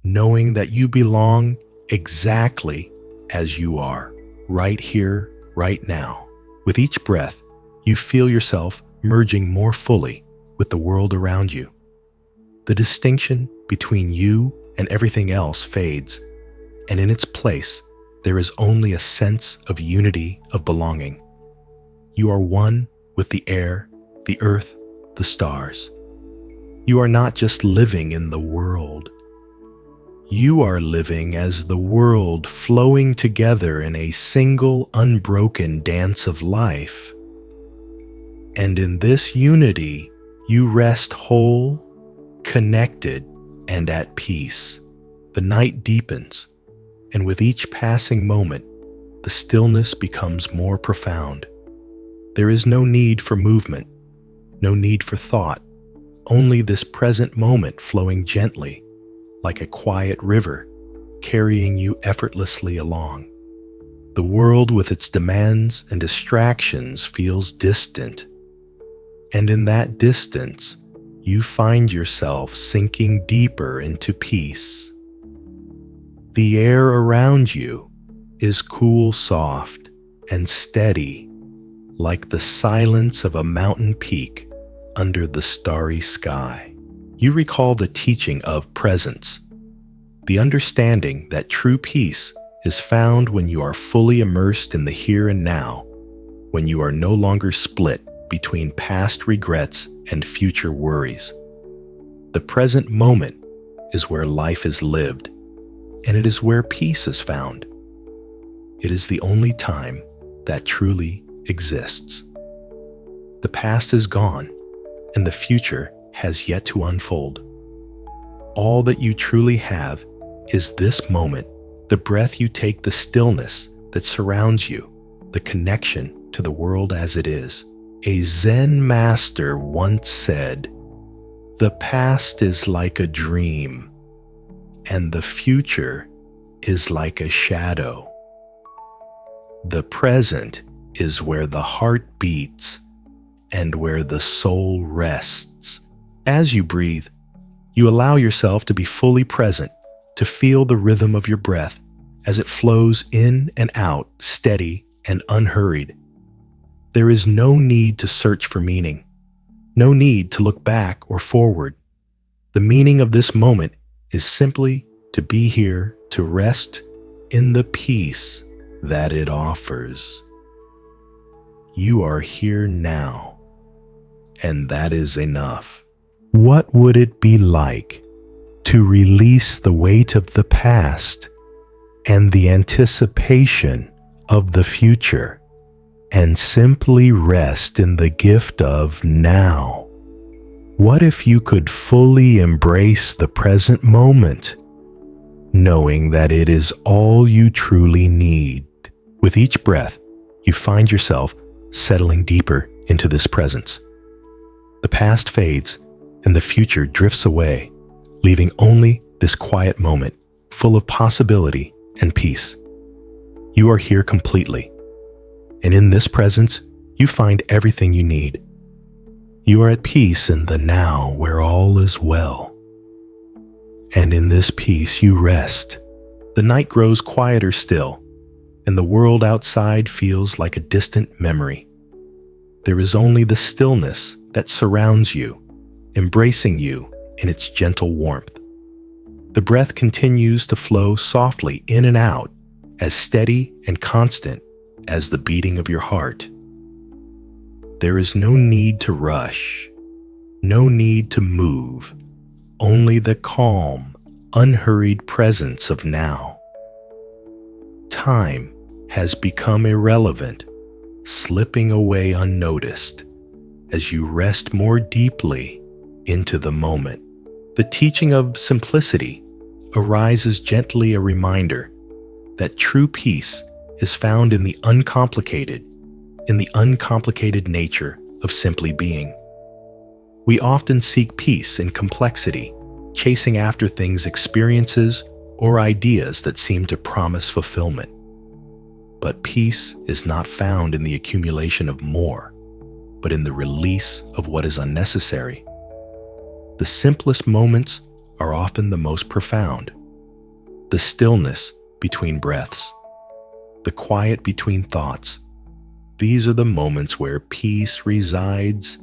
knowing that you belong exactly as you are, right here, right now? With each breath, you feel yourself merging more fully with the world around you. The distinction between you and everything else fades, and in its place, there is only a sense of unity, of belonging. You are one with the air, the earth, the stars. You are not just living in the world. You are living as the world, flowing together in a single, unbroken dance of life. And in this unity, you rest whole, connected, and at peace. The night deepens, and with each passing moment, the stillness becomes more profound. There is no need for movement, no need for thought, only this present moment flowing gently, like a quiet river, carrying you effortlessly along. The world with its demands and distractions feels distant, and in that distance, you find yourself sinking deeper into peace. The air around you is cool, soft, and steady, like the silence of a mountain peak under the starry sky. You recall the teaching of presence, the understanding that true peace is found when you are fully immersed in the here and now, when you are no longer split between past regrets and future worries. The present moment is where life is lived, and it is where peace is found. It is the only time that truly exists. The past is gone, and the future has yet to unfold. All that you truly have is this moment, the breath you take, the stillness that surrounds you, the connection to the world as it is. A Zen master once said, "The past is like a dream, and the future is like a shadow. The present is where the heart beats and where the soul rests." As you breathe, you allow yourself to be fully present, to feel the rhythm of your breath as it flows in and out, steady and unhurried. There is no need to search for meaning, no need to look back or forward. The meaning of this moment is simply to be here, to rest in the peace that it offers. You are here now, and that is enough. What would it be like to release the weight of the past and the anticipation of the future, and simply rest in the gift of now. What if you could fully embrace the present moment, knowing that it is all you truly need? With each breath, you find yourself settling deeper into this presence. The past fades and the future drifts away, leaving only this quiet moment full of possibility and peace. You are here completely, and in this presence, you find everything you need. You are at peace in the now where all is well. And in this peace you rest. The night grows quieter still, and the world outside feels like a distant memory. There is only the stillness that surrounds you, embracing you in its gentle warmth. The breath continues to flow softly in and out, as steady and constant as the beating of your heart. There is no need to rush, no need to move, only the calm, unhurried presence of now. Time has become irrelevant, slipping away unnoticed as you rest more deeply into the moment. The teaching of simplicity arises gently, a reminder that true peace is found in the uncomplicated nature of simply being. We often seek peace in complexity, chasing after things, experiences, or ideas that seem to promise fulfillment. But peace is not found in the accumulation of more, but in the release of what is unnecessary. The simplest moments are often the most profound. The stillness between breaths, the quiet between thoughts, these are the moments where peace resides,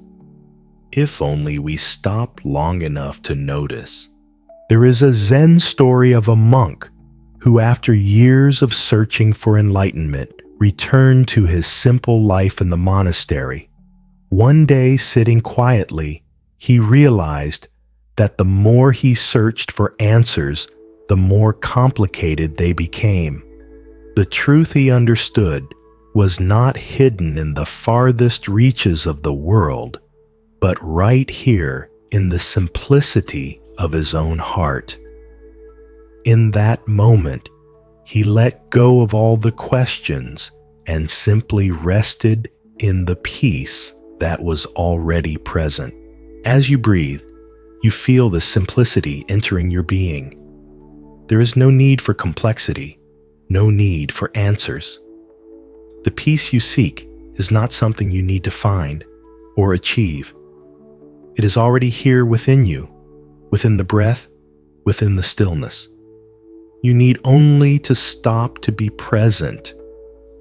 if only we stop long enough to notice. There is a Zen story of a monk who, after years of searching for enlightenment, returned to his simple life in the monastery. One day, sitting quietly, he realized that the more he searched for answers, the more complicated they became. The truth he understood was not hidden in the farthest reaches of the world, but right here in the simplicity of his own heart. In that moment, he let go of all the questions and simply rested in the peace that was already present. As you breathe, you feel the simplicity entering your being. There is no need for complexity, no need for answers. The peace you seek is not something you need to find or achieve. It is already here within you, within the breath, within the stillness. You need only to stop to be present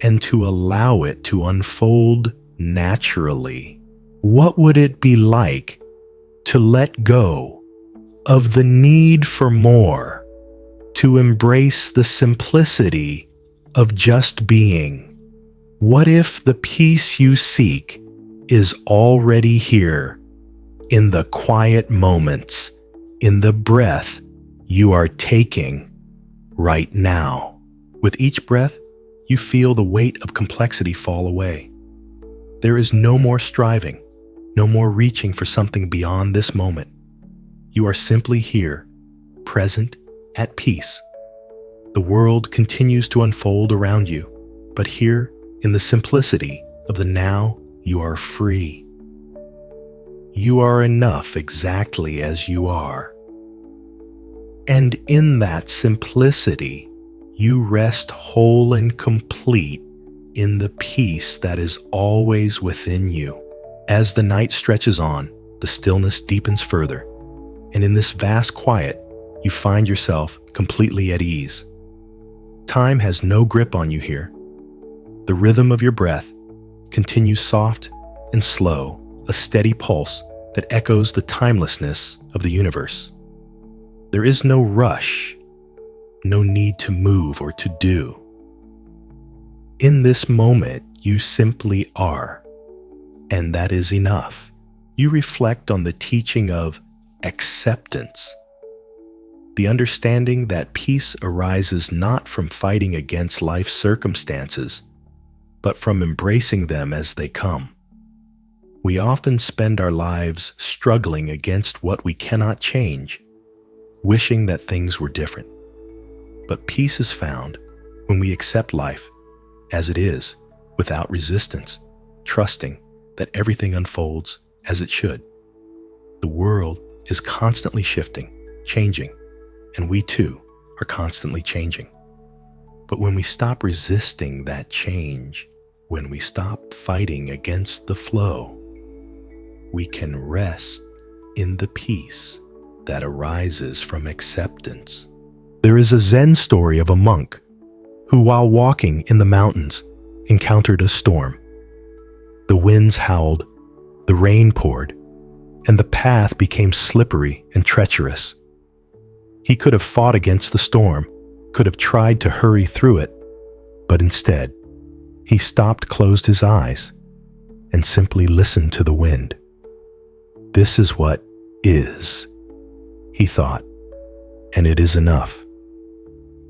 and to allow it to unfold naturally. What would it be like to let go of the need for more, to embrace the simplicity of just being? What if the peace you seek is already here, in the quiet moments, in the breath you are taking right now? With each breath, you feel the weight of complexity fall away. There is no more striving, no more reaching for something beyond this moment. You are simply here, present, at peace. The world continues to unfold around you, but here, in the simplicity of the now, you are free. You are enough exactly as you are. And in that simplicity, you rest whole and complete in the peace that is always within you. As the night stretches on, the stillness deepens further, and in this vast quiet, you find yourself completely at ease. Time has no grip on you here. The rhythm of your breath continues soft and slow, a steady pulse that echoes the timelessness of the universe. There is no rush, no need to move or to do. In this moment, you simply are, and that is enough. You reflect on the teaching of acceptance. the understanding that peace arises not from fighting against life's circumstances, but from embracing them as they come. We often spend our lives struggling against what we cannot change, wishing that things were different. But peace is found when we accept life as it is, without resistance, trusting that everything unfolds as it should. The world is constantly shifting, changing, and we too are constantly changing. But when we stop resisting that change, when we stop fighting against the flow, we can rest in the peace that arises from acceptance. There is a Zen story of a monk who, while walking in the mountains, encountered a storm. The winds howled, the rain poured, and the path became slippery and treacherous. He could have fought against the storm, could have tried to hurry through it, but instead, he stopped, closed his eyes, and simply listened to the wind. This is what is, he thought, and it is enough.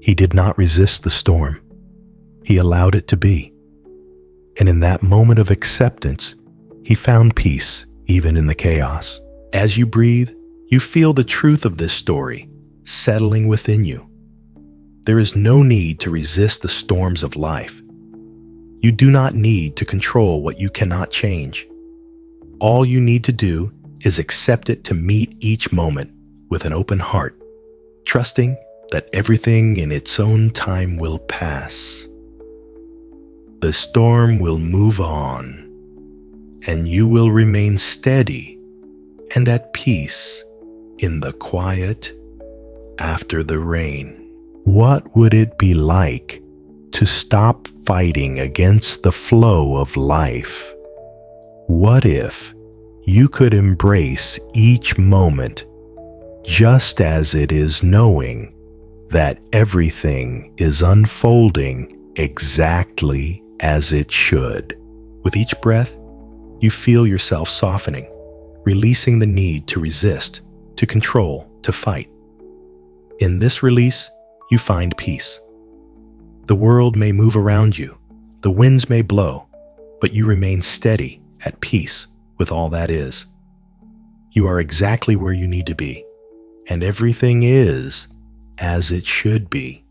He did not resist the storm. He allowed it to be. And in that moment of acceptance, he found peace even in the chaos. As you breathe, you feel the truth of this story settling within you. There is no need to resist the storms of life. You do not need to control what you cannot change. All you need to do is accept it, to meet each moment with an open heart, trusting that everything in its own time will pass. The storm will move on, and you will remain steady and at peace in the quiet after the rain. What would it be like to stop fighting against the flow of life? What if you could embrace each moment just as it is, knowing that everything is unfolding exactly as it should? With each breath, you feel yourself softening, releasing the need to resist, to control, to fight. In this release, you find peace. The world may move around you, the winds may blow, but you remain steady, at peace with all that is. You are exactly where you need to be, and everything is as it should be.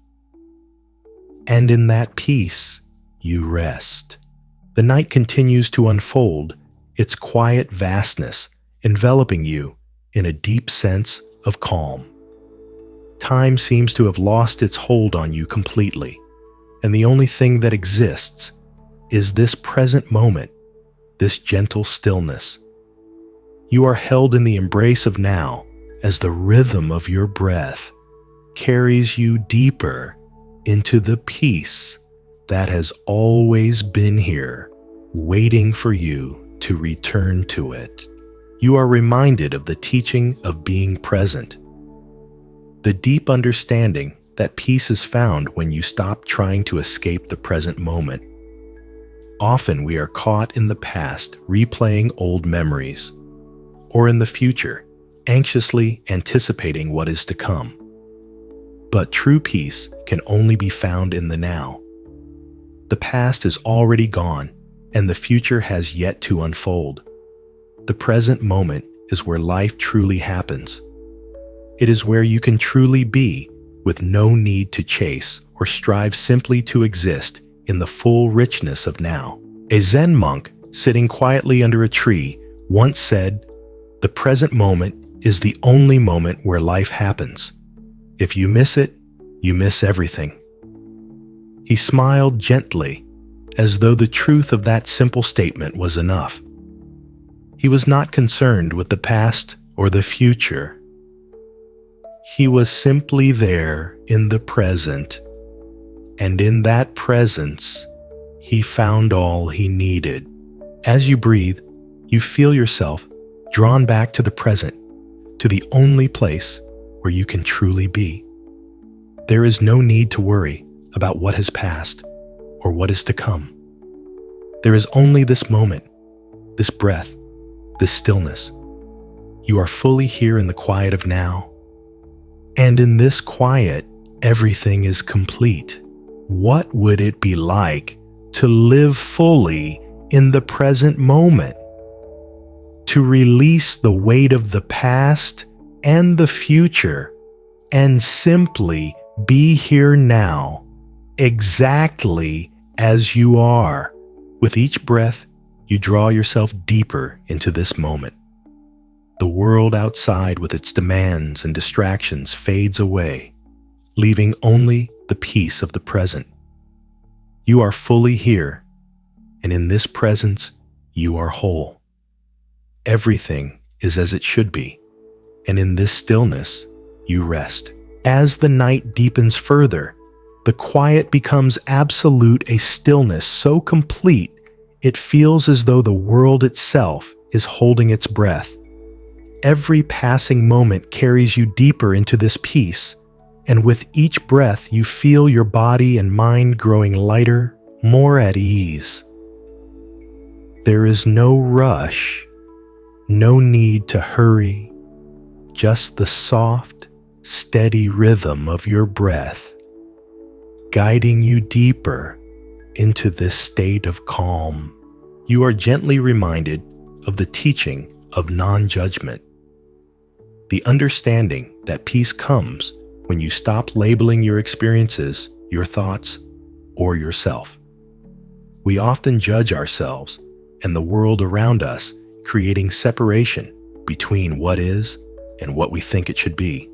And in that peace, you rest. The night continues to unfold, its quiet vastness enveloping you in a deep sense of calm. Time seems to have lost its hold on you completely, and the only thing that exists is this present moment, this gentle stillness. You are held in the embrace of now as the rhythm of your breath carries you deeper into the peace that has always been here, waiting for you to return to it. You are reminded of the teaching of being present, the deep understanding that peace is found when you stop trying to escape the present moment. Often we are caught in the past, replaying old memories, or in the future, anxiously anticipating what is to come. But true peace can only be found in the now. The past is already gone, and the future has yet to unfold. The present moment is where life truly happens. It is where you can truly be, with no need to chase or strive, simply to exist in the full richness of now. A Zen monk sitting quietly under a tree once said, "The present moment is the only moment where life happens. If you miss it, you miss everything." He smiled gently, as though the truth of that simple statement was enough. He was not concerned with the past or the future. He was simply there in the present, and in that presence, he found all he needed. As you breathe, you feel yourself drawn back to the present, to the only place where you can truly be. There is no need to worry about what has passed or what is to come. There is only this moment, this breath, this stillness. You are fully here in the quiet of now, And in this quiet, everything is complete. What would it be like to live fully in the present moment? To release the weight of the past and the future and simply be here now, exactly as you are. With each breath, you draw yourself deeper into this moment. The world outside with its demands and distractions fades away, leaving only the peace of the present. You are fully here, and in this presence, you are whole. Everything is as it should be, and in this stillness, you rest. As the night deepens further, the quiet becomes absolute, a stillness so complete it feels as though the world itself is holding its breath. Every passing moment carries you deeper into this peace, and with each breath you feel your body and mind growing lighter, more at ease. There is no rush, no need to hurry, just the soft, steady rhythm of your breath, guiding you deeper into this state of calm. You are gently reminded of the teaching of non-judgment, the understanding that peace comes when you stop labeling your experiences, your thoughts, or yourself. We often judge ourselves and the world around us, creating separation between what is and what we think it should be.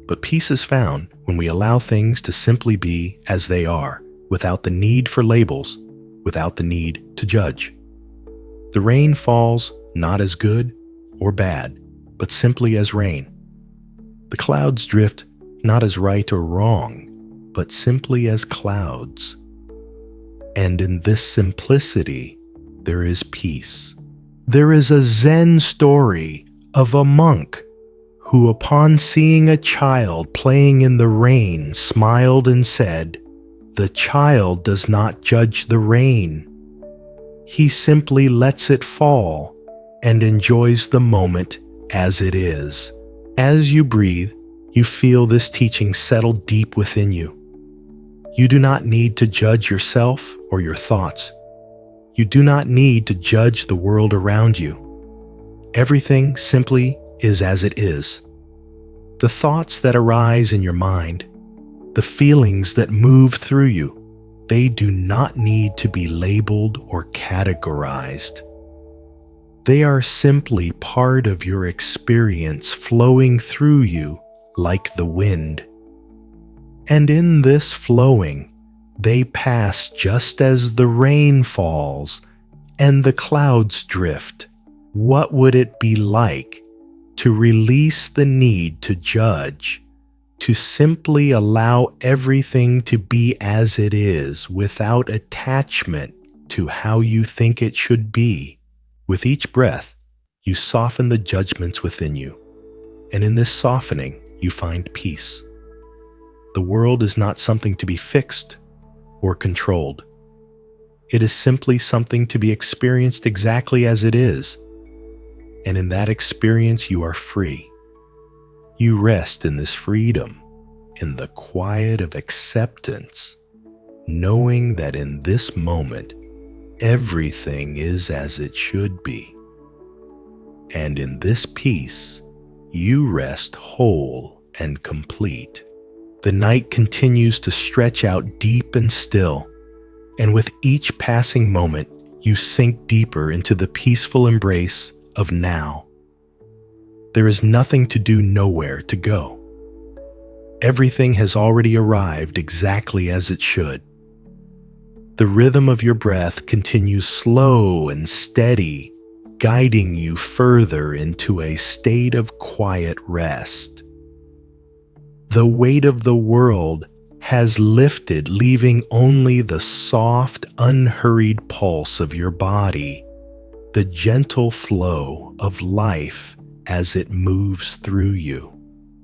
But peace is found when we allow things to simply be as they are, without the need for labels, without the need to judge. The rain falls not as good or bad, but simply as rain. The clouds drift not as right or wrong, but simply as clouds. And in this simplicity, there is peace. There is a Zen story of a monk who, upon seeing a child playing in the rain, smiled and said, "The child does not judge the rain. He simply lets it fall and enjoys the moment as it is." As you breathe, you feel this teaching settle deep within you. You do not need to judge yourself or your thoughts. You do not need to judge the world around you. Everything simply is as it is. The thoughts that arise in your mind, the feelings that move through you, they do not need to be labeled or categorized. They are simply part of your experience, flowing through you like the wind. And in this flowing, they pass just as the rain falls and the clouds drift. What would it be like to release the need to judge, to simply allow everything to be as it is without attachment to how you think it should be? With each breath, you soften the judgments within you, and in this softening, you find peace. The world is not something to be fixed or controlled. It is simply something to be experienced exactly as it is. And in that experience, you are free. You rest in this freedom, in the quiet of acceptance, knowing that in this moment, everything is as it should be. And in this peace, you rest whole and complete. The night continues to stretch out deep and still, and with each passing moment, you sink deeper into the peaceful embrace of now. There is nothing to do, nowhere to go. Everything has already arrived exactly as it should. The rhythm of your breath continues slow and steady, guiding you further into a state of quiet rest. The weight of the world has lifted, leaving only the soft, unhurried pulse of your body, the gentle flow of life as it moves through you.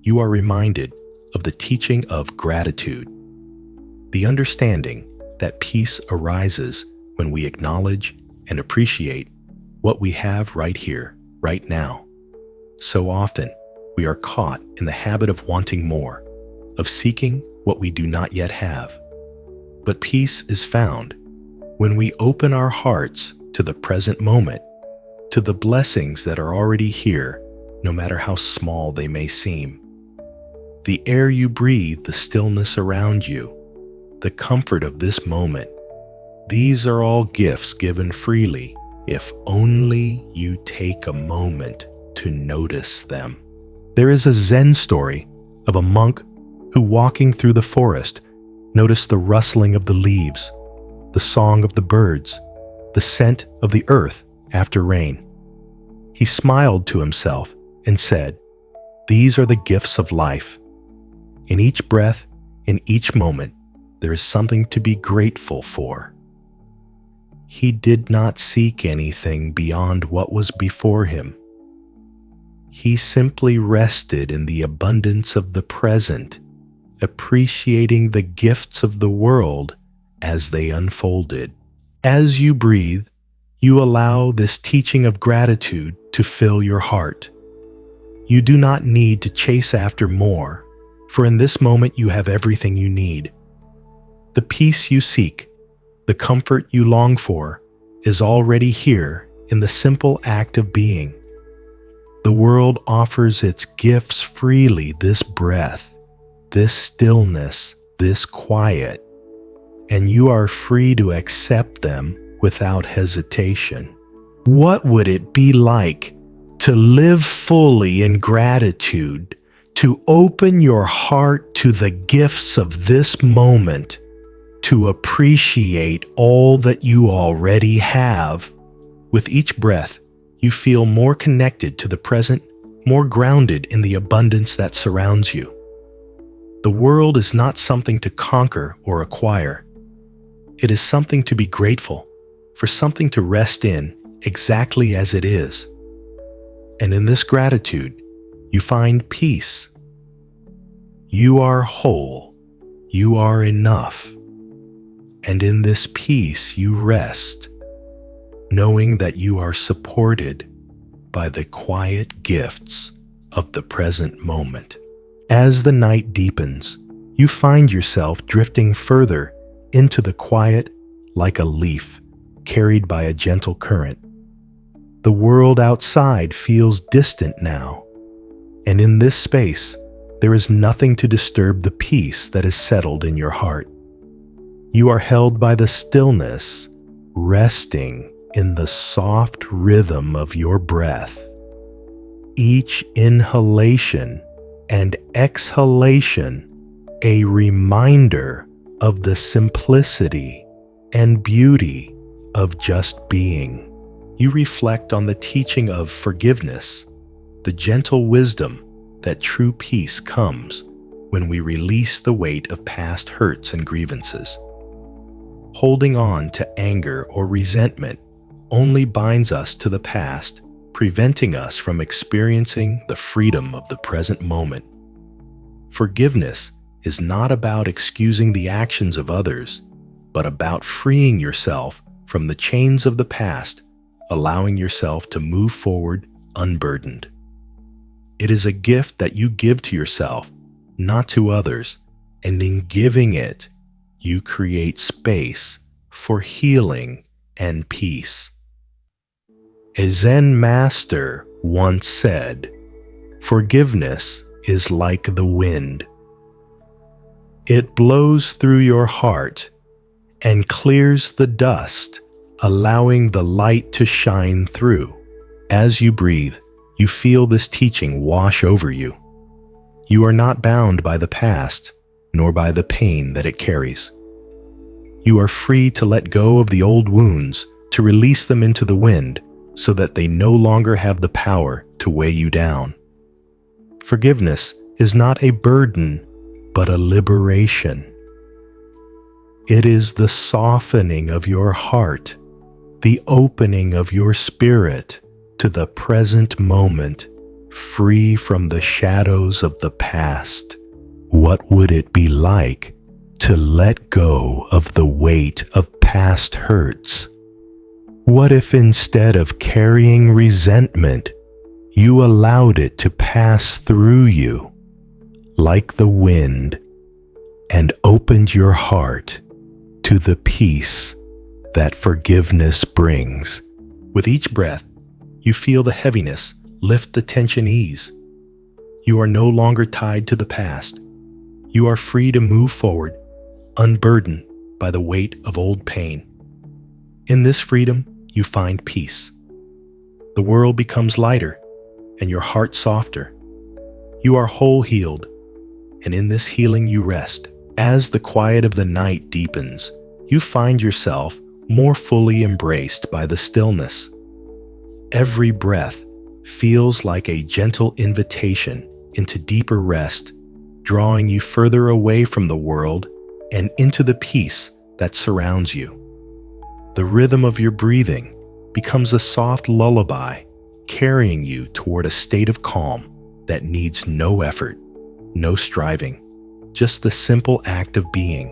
You are reminded of the teaching of gratitude, the understanding that peace arises when we acknowledge and appreciate what we have right here, right now. So often, we are caught in the habit of wanting more, of seeking what we do not yet have. But peace is found when we open our hearts to the present moment, to the blessings that are already here, no matter how small they may seem. The air you breathe, the stillness around you, the comfort of this moment, these are all gifts given freely if only you take a moment to notice them. There is a Zen story of a monk who, walking through the forest, noticed the rustling of the leaves, the song of the birds, the scent of the earth after rain. He smiled to himself and said, "These are the gifts of life. In each breath, in each moment, there is something to be grateful for." He did not seek anything beyond what was before him. He simply rested in the abundance of the present, appreciating the gifts of the world as they unfolded. As you breathe, you allow this teaching of gratitude to fill your heart. You do not need to chase after more, for in this moment you have everything you need. The peace you seek, the comfort you long for, is already here in the simple act of being. The world offers its gifts freely, this breath, this stillness, this quiet, and you are free to accept them without hesitation. What would it be like to live fully in gratitude, to open your heart to the gifts of this moment, to appreciate all that you already have? With each breath, you feel more connected to the present, more grounded in the abundance that surrounds you. The world is not something to conquer or acquire. It is something to be grateful for, something to rest in exactly as it is. And in this gratitude, you find peace. You are whole. You are enough. And in this peace you rest, knowing that you are supported by the quiet gifts of the present moment. As the night deepens, you find yourself drifting further into the quiet like a leaf carried by a gentle current. The world outside feels distant now, and in this space, there is nothing to disturb the peace that is settled in your heart. You are held by the stillness, resting in the soft rhythm of your breath. Each inhalation and exhalation a reminder of the simplicity and beauty of just being. You reflect on the teaching of forgiveness, the gentle wisdom that true peace comes when we release the weight of past hurts and grievances. Holding on to anger or resentment only binds us to the past, preventing us from experiencing the freedom of the present moment. Forgiveness is not about excusing the actions of others, but about freeing yourself from the chains of the past, allowing yourself to move forward unburdened. It is a gift that you give to yourself, not to others, and in giving it, you create space for healing and peace. A Zen master once said, "Forgiveness is like the wind. It blows through your heart and clears the dust, allowing the light to shine through." As you breathe, you feel this teaching wash over you. You are not bound by the past, nor by the pain that it carries. You are free to let go of the old wounds, to release them into the wind, so that they no longer have the power to weigh you down. Forgiveness is not a burden, but a liberation. It is the softening of your heart, the opening of your spirit to the present moment, free from the shadows of the past. What would it be like to let go of the weight of past hurts? What if instead of carrying resentment, You allowed it to pass through you like the wind and opened your heart to the peace that forgiveness brings. With each breath, you feel the heaviness lift, the tension ease. You are no longer tied to the past. You are free to move forward, unburdened by the weight of old pain. In this freedom, you find peace. The world becomes lighter and your heart softer. You are whole healed, and in this healing you rest. As the quiet of the night deepens, you find yourself more fully embraced by the stillness. Every breath feels like a gentle invitation into deeper rest, drawing you further away from the world and into the peace that surrounds you. The rhythm of your breathing becomes a soft lullaby, carrying you toward a state of calm that needs no effort, no striving, just the simple act of being.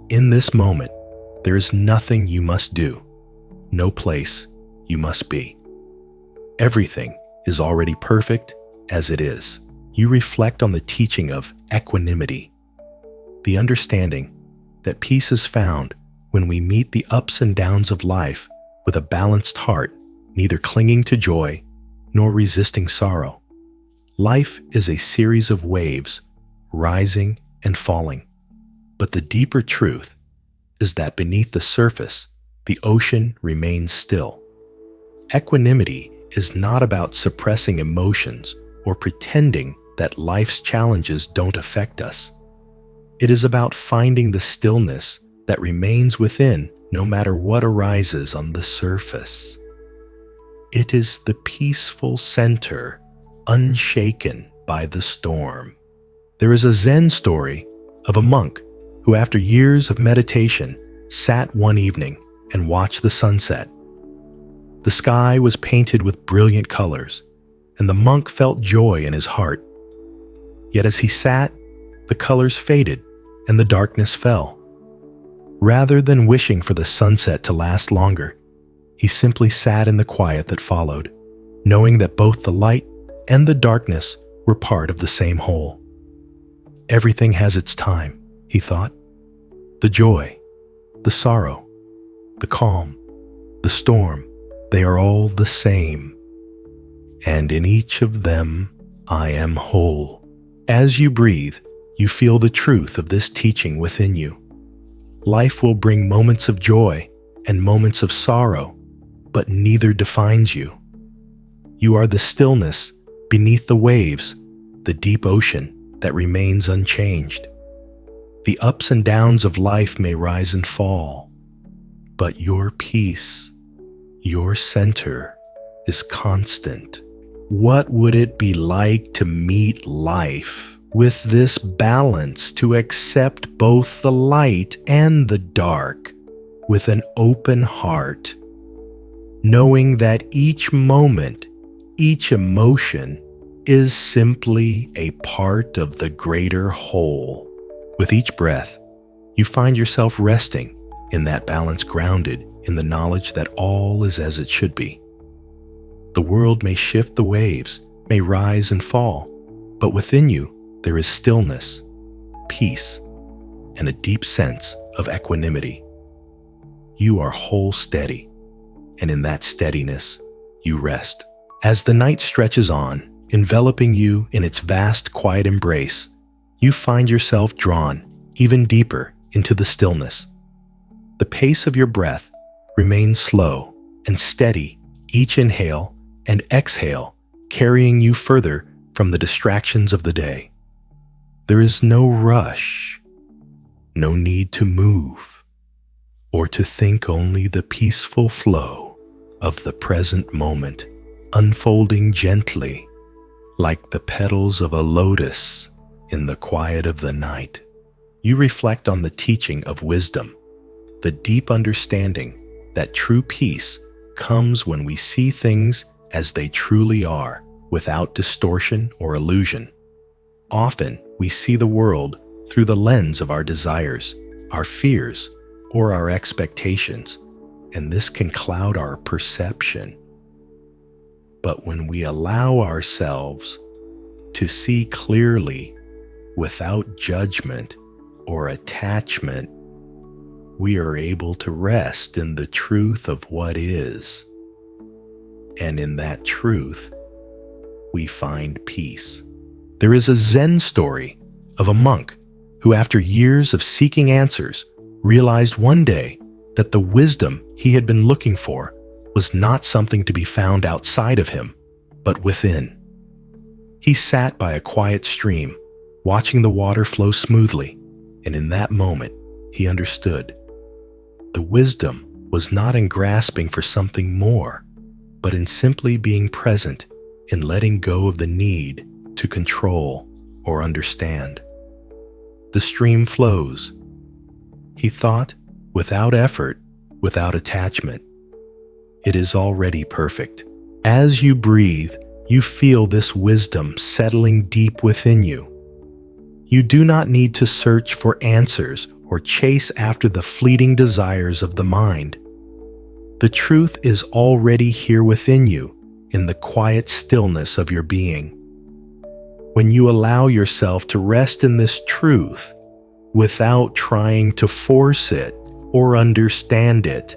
In this moment, there is nothing you must do, no place you must be. Everything is already perfect as it is. You reflect on the teaching of equanimity, the understanding that peace is found when we meet the ups and downs of life with a balanced heart, neither clinging to joy nor resisting sorrow. Life is a series of waves, rising and falling. But the deeper truth is that beneath the surface, the ocean remains still. Equanimity is not about suppressing emotions or pretending that life's challenges don't affect us. It is about finding the stillness that remains within no matter what arises on the surface. It is the peaceful center, unshaken by the storm. There is a Zen story of a monk who, after years of meditation, sat one evening and watched the sunset. The sky was painted with brilliant colors, and the monk felt joy in his heart. Yet as he sat, the colors faded and the darkness fell. Rather than wishing for the sunset to last longer, he simply sat in the quiet that followed, knowing that both the light and the darkness were part of the same whole. Everything has its time, he thought. The joy, the sorrow, the calm, the storm, they are all the same. And in each of them, I am whole. As you breathe, you feel the truth of this teaching within you. Life will bring moments of joy and moments of sorrow, but neither defines you. You are the stillness beneath the waves, the deep ocean that remains unchanged. The ups and downs of life may rise and fall, but your peace, your center, is constant. What would it be like to meet life with this balance, to accept both the light and the dark with an open heart, knowing that each moment, each emotion is simply a part of the greater whole? With each breath, you find yourself resting in that balance, grounded in the knowledge that all is as it should be. The world may shift, the waves may rise and fall, but within you there is stillness, peace, and a deep sense of equanimity. You are whole steady, and in that steadiness, you rest. As the night stretches on, enveloping you in its vast, quiet embrace, you find yourself drawn even deeper into the stillness. The pace of your breath remains slow and steady, each inhale and exhale carrying you further from the distractions of the day. There is no rush, no need to move, or to think, only the peaceful flow of the present moment, unfolding gently like the petals of a lotus in the quiet of the night. You reflect on the teaching of wisdom, the deep understanding that true peace comes when we see things as they truly are, without distortion or illusion. Often, we see the world through the lens of our desires, our fears, or our expectations, and this can cloud our perception. But when we allow ourselves to see clearly without judgment or attachment, we are able to rest in the truth of what is. And in that truth, we find peace. There is a Zen story of a monk who, after years of seeking answers, realized one day that the wisdom he had been looking for was not something to be found outside of him, but within. He sat by a quiet stream, watching the water flow smoothly, and in that moment, he understood. The wisdom was not in grasping for something more, but in simply being present and letting go of the need to control or understand. The stream flows. He thought, without effort, without attachment. It is already perfect. As you breathe, you feel this wisdom settling deep within you. You do not need to search for answers or chase after the fleeting desires of the mind. The truth is already here within you, in the quiet stillness of your being. When you allow yourself to rest in this truth without trying to force it or understand it,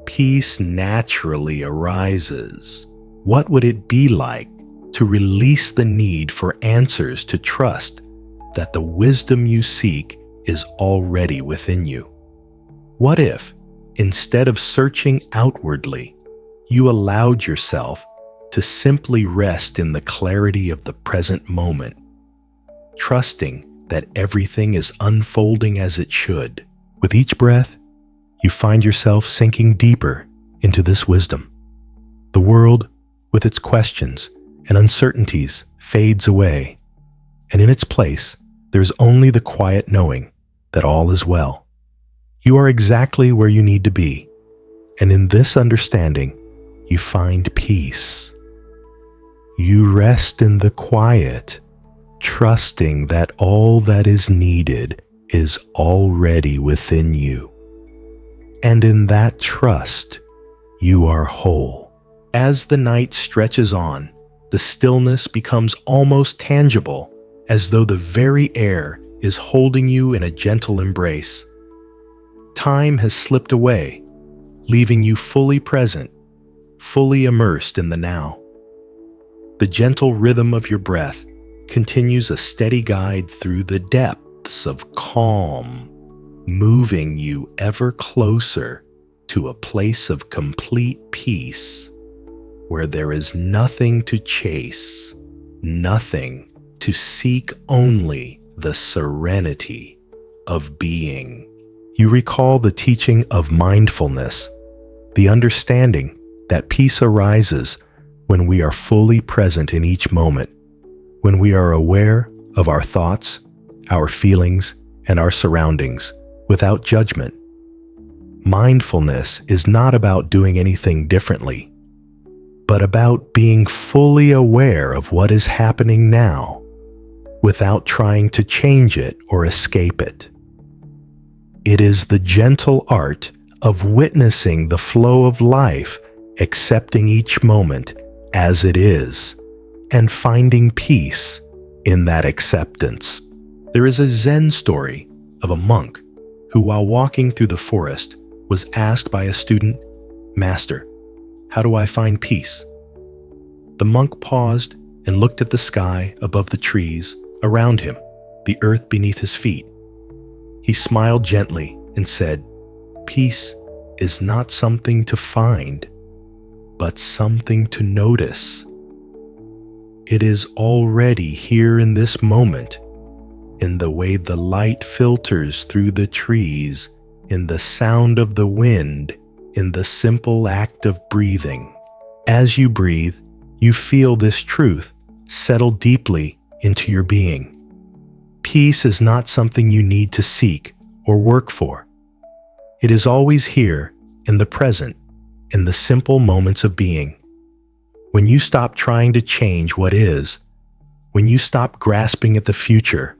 peace naturally arises. What would it be like to release the need for answers, to trust that the wisdom you seek is already within you? What if, instead of searching outwardly, you allowed yourself to simply rest in the clarity of the present moment, trusting that everything is unfolding as it should? With each breath, you find yourself sinking deeper into this wisdom. The world, with its questions and uncertainties, fades away, and in its place, there's only the quiet knowing that all is well. You are exactly where you need to be, and in this understanding, you find peace. You rest in the quiet, trusting that all that is needed is already within you. And in that trust, you are whole. As the night stretches on, the stillness becomes almost tangible, as though the very air is holding you in a gentle embrace. Time has slipped away, leaving you fully present, fully immersed in the now. The gentle rhythm of your breath continues a steady guide through the depths of calm, moving you ever closer to a place of complete peace, where there is nothing to chase, nothing to seek, only the serenity of being. You recall the teaching of mindfulness, the understanding that peace arises when we are fully present in each moment, when we are aware of our thoughts, our feelings, and our surroundings without judgment. Mindfulness is not about doing anything differently, but about being fully aware of what is happening now, without trying to change it or escape it. It is the gentle art of witnessing the flow of life, accepting each moment as it is, and finding peace in that acceptance. There is a Zen story of a monk who, while walking through the forest, was asked by a student, "Master, how do I find peace?" The monk paused and looked at the sky above the trees around him, the earth beneath his feet. He smiled gently and said, "Peace is not something to find, but something to notice. It is already here in this moment, in the way the light filters through the trees, in the sound of the wind, in the simple act of breathing." As you breathe, you feel this truth settle deeply into your being. Peace is not something you need to seek or work for. It is always here, in the present, in the simple moments of being. When you stop trying to change what is, when you stop grasping at the future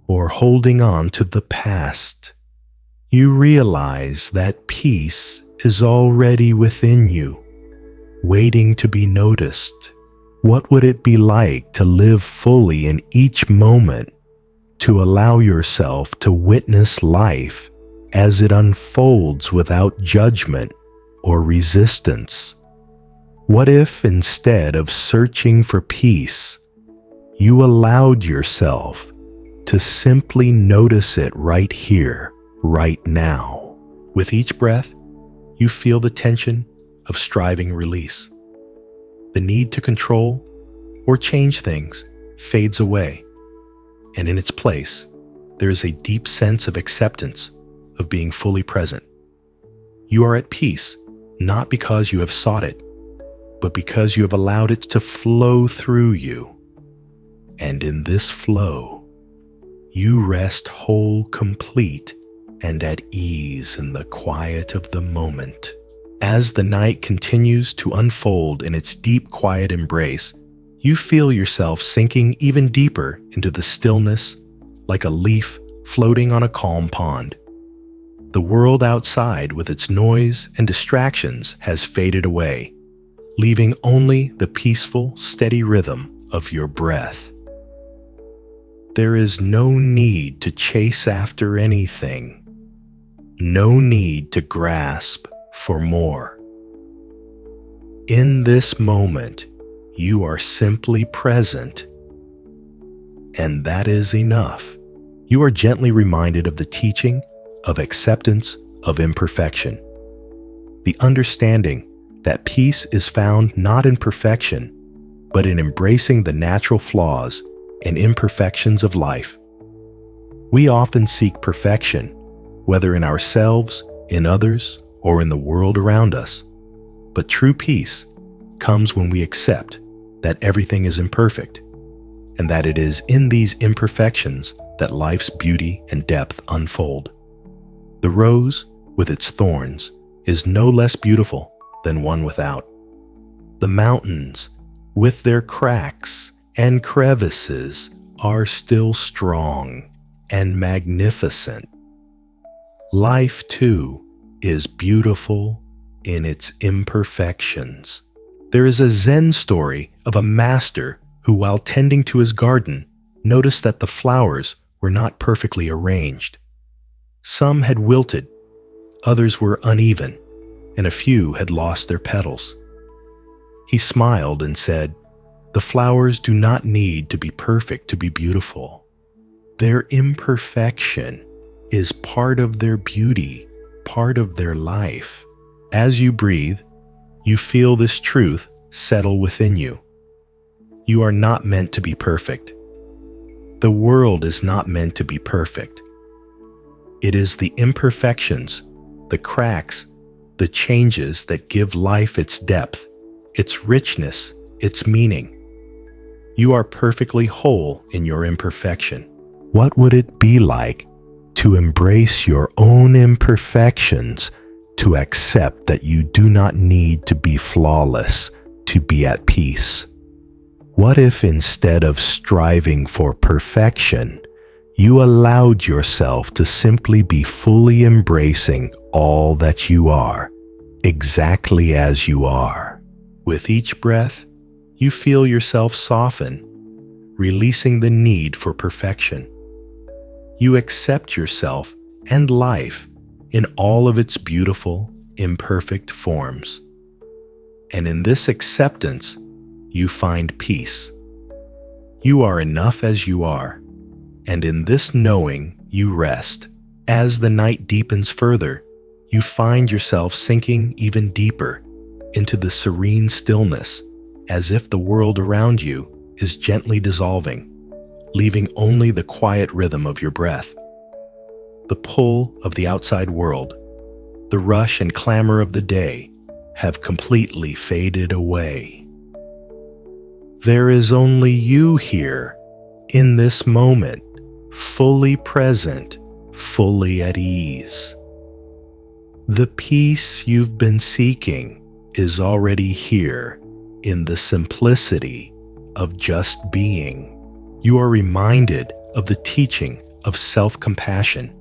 or holding on to the past, you realize that peace is already within you, waiting to be noticed What would it be like to live fully in each moment, to allow yourself to witness life as it unfolds without judgment or resistance? What if, instead of searching for peace, you allowed yourself to simply notice it right here, right now? With each breath, you feel the tension of striving release. The need to control or change things fades away, and in its place, there is a deep sense of acceptance of being fully present. You are at peace, not because you have sought it, but because you have allowed it to flow through you. And in this flow, you rest whole, complete, and at ease in the quiet of the moment. As the night continues to unfold in its deep, quiet embrace, you feel yourself sinking even deeper into the stillness, like a leaf floating on a calm pond. The world outside, with its noise and distractions, has faded away, leaving only the peaceful, steady rhythm of your breath. There is no need to chase after anything, no need to grasp for more. In this moment, you are simply present, and that is enough. You are gently reminded of the teaching of acceptance of imperfection, the understanding that peace is found not in perfection, but in embracing the natural flaws and imperfections of life. We often seek perfection, whether in ourselves, in others, or in the world around us. But true peace comes when we accept that everything is imperfect, and that it is in these imperfections that life's beauty and depth unfold. The rose, with its thorns, is no less beautiful than one without. The mountains, with their cracks and crevices, are still strong and magnificent. Life, too, is beautiful in its imperfections. There is a Zen story of a master who, while tending to his garden, noticed that the flowers were not perfectly arranged. Some had wilted, others were uneven, and a few had lost their petals. He smiled and said, "The flowers do not need to be perfect to be beautiful. Their imperfection is part of their beauty, part of their life." As you breathe, you feel this truth settle within you. You are not meant to be perfect. The world is not meant to be perfect. It is the imperfections, the cracks, the changes that give life its depth, its richness, its meaning. You are perfectly whole in your imperfection. What would it be like to embrace your own imperfections, to accept that you do not need to be flawless to be at peace? What if, instead of striving for perfection, you allowed yourself to simply be fully embracing all that you are, exactly as you are? With each breath, you feel yourself soften, releasing the need for perfection. You accept yourself and life in all of its beautiful, imperfect forms. And in this acceptance, you find peace. You are enough as you are, and in this knowing, you rest. As the night deepens further, you find yourself sinking even deeper into the serene stillness, as if the world around you is gently dissolving, leaving only the quiet rhythm of your breath. The pull of the outside world, the rush and clamor of the day have completely faded away. There is only you here, in this moment, fully present, fully at ease. The peace you've been seeking is already here in the simplicity of just being. You are reminded of the teaching of self-compassion,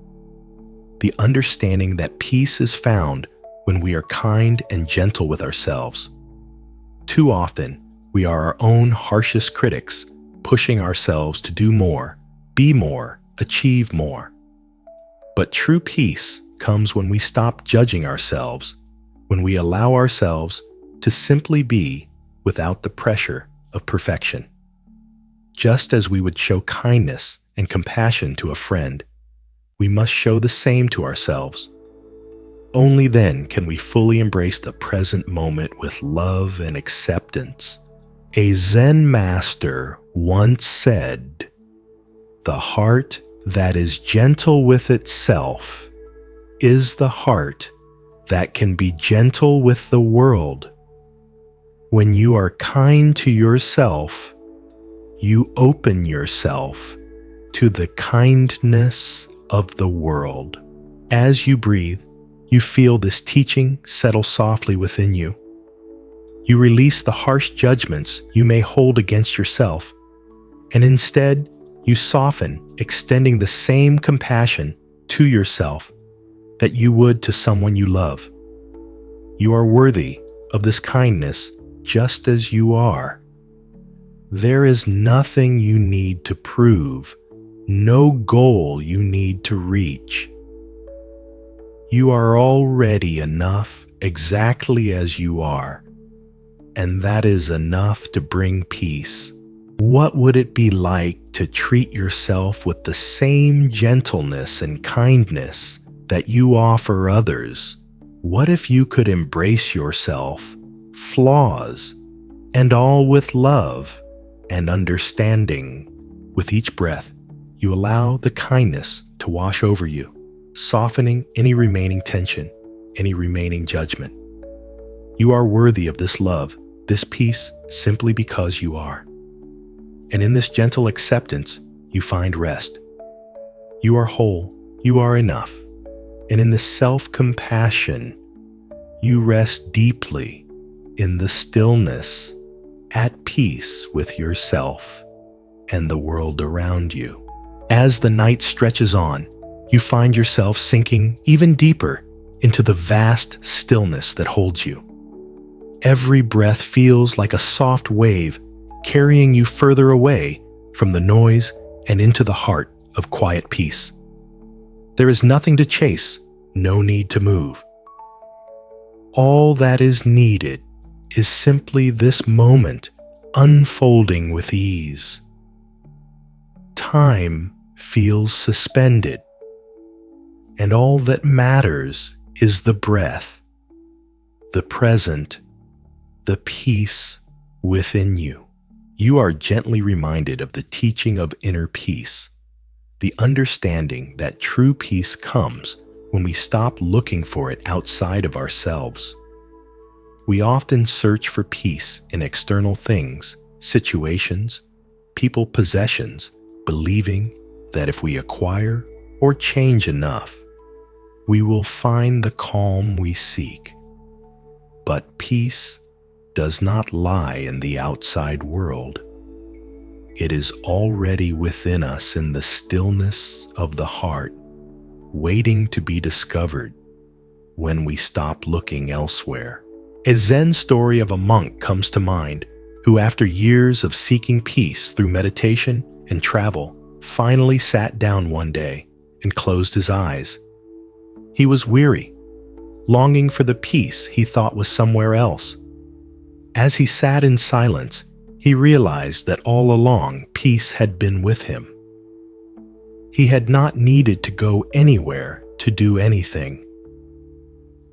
the understanding that peace is found when we are kind and gentle with ourselves. Too often, We are our own harshest critics, pushing ourselves to do more, be more, achieve more. But true peace comes when we stop judging ourselves, when we allow ourselves to simply be without the pressure of perfection. Just as we would show kindness and compassion to a friend, we must show the same to ourselves. Only then can we fully embrace the present moment with love and acceptance. A Zen master once said, "The heart that is gentle with itself is the heart that can be gentle with the world. When you are kind to yourself, you open yourself to the kindness of the world." As you breathe, you feel this teaching settle softly within you. You release the harsh judgments you may hold against yourself, and instead, you soften, extending the same compassion to yourself that you would to someone you love. You are worthy of this kindness just as you are. There is nothing you need to prove, no goal you need to reach. You are already enough exactly as you are, and that is enough to bring peace. What would it be like to treat yourself with the same gentleness and kindness that you offer others? What if you could embrace yourself, flaws, and all with love and understanding? With each breath, you allow the kindness to wash over you, softening any remaining tension, any remaining judgment. You are worthy of this love, this peace, simply because you are. And in this gentle acceptance, you find rest. You are whole, you are enough. And in this self-compassion, you rest deeply in the stillness, at peace with yourself and the world around you. As the night stretches on, you find yourself sinking even deeper into the vast stillness that holds you. Every breath feels like a soft wave carrying you further away from the noise and into the heart of quiet peace. There is nothing to chase, no need to move. All that is needed is simply this moment unfolding with ease. Time feels suspended, and all that matters is the breath, the present, the peace within you. You are gently reminded of the teaching of inner peace, the understanding that true peace comes when we stop looking for it outside of ourselves. We often search for peace in external things, situations, people, possessions, believing that if we acquire or change enough, we will find the calm we seek. But peace does not lie in the outside world. It is already within us in the stillness of the heart, waiting to be discovered when we stop looking elsewhere. A Zen story of a monk comes to mind who, after years of seeking peace through meditation and travel, finally sat down one day and closed his eyes. He was weary, longing for the peace he thought was somewhere else. As he sat in silence, he realized that all along peace had been with him. He had not needed to go anywhere to do anything.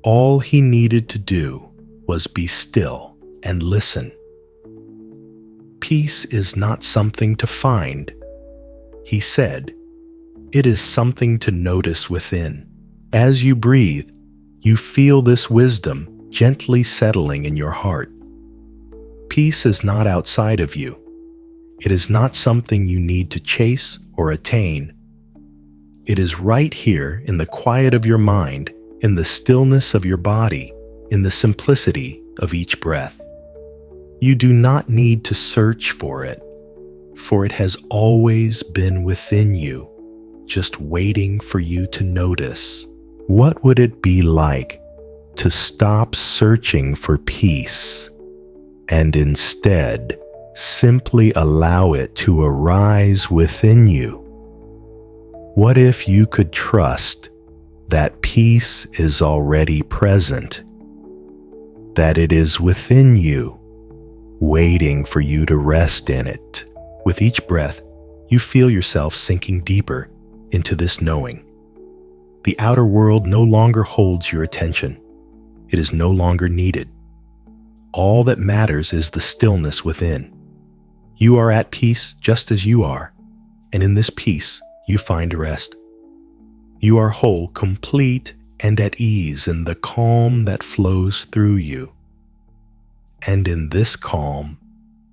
All he needed to do was be still and listen. Peace is not something to find, he said. It is something to notice within. As you breathe, you feel this wisdom gently settling in your heart. Peace is not outside of you. It is not something you need to chase or attain. It is right here in the quiet of your mind, in the stillness of your body, in the simplicity of each breath. You do not need to search for it has always been within you, just waiting for you to notice. What would it be like to stop searching for peace and instead simply allow it to arise within you. What if you could trust that peace is already present, that it is within you, waiting for you to rest in it? With each breath, you feel yourself sinking deeper into this knowing. The outer world no longer holds your attention. It is no longer needed. All that matters is the stillness within. You are at peace just as you are, and in this peace you find rest. You are whole, complete, and at ease in the calm that flows through you. And in this calm,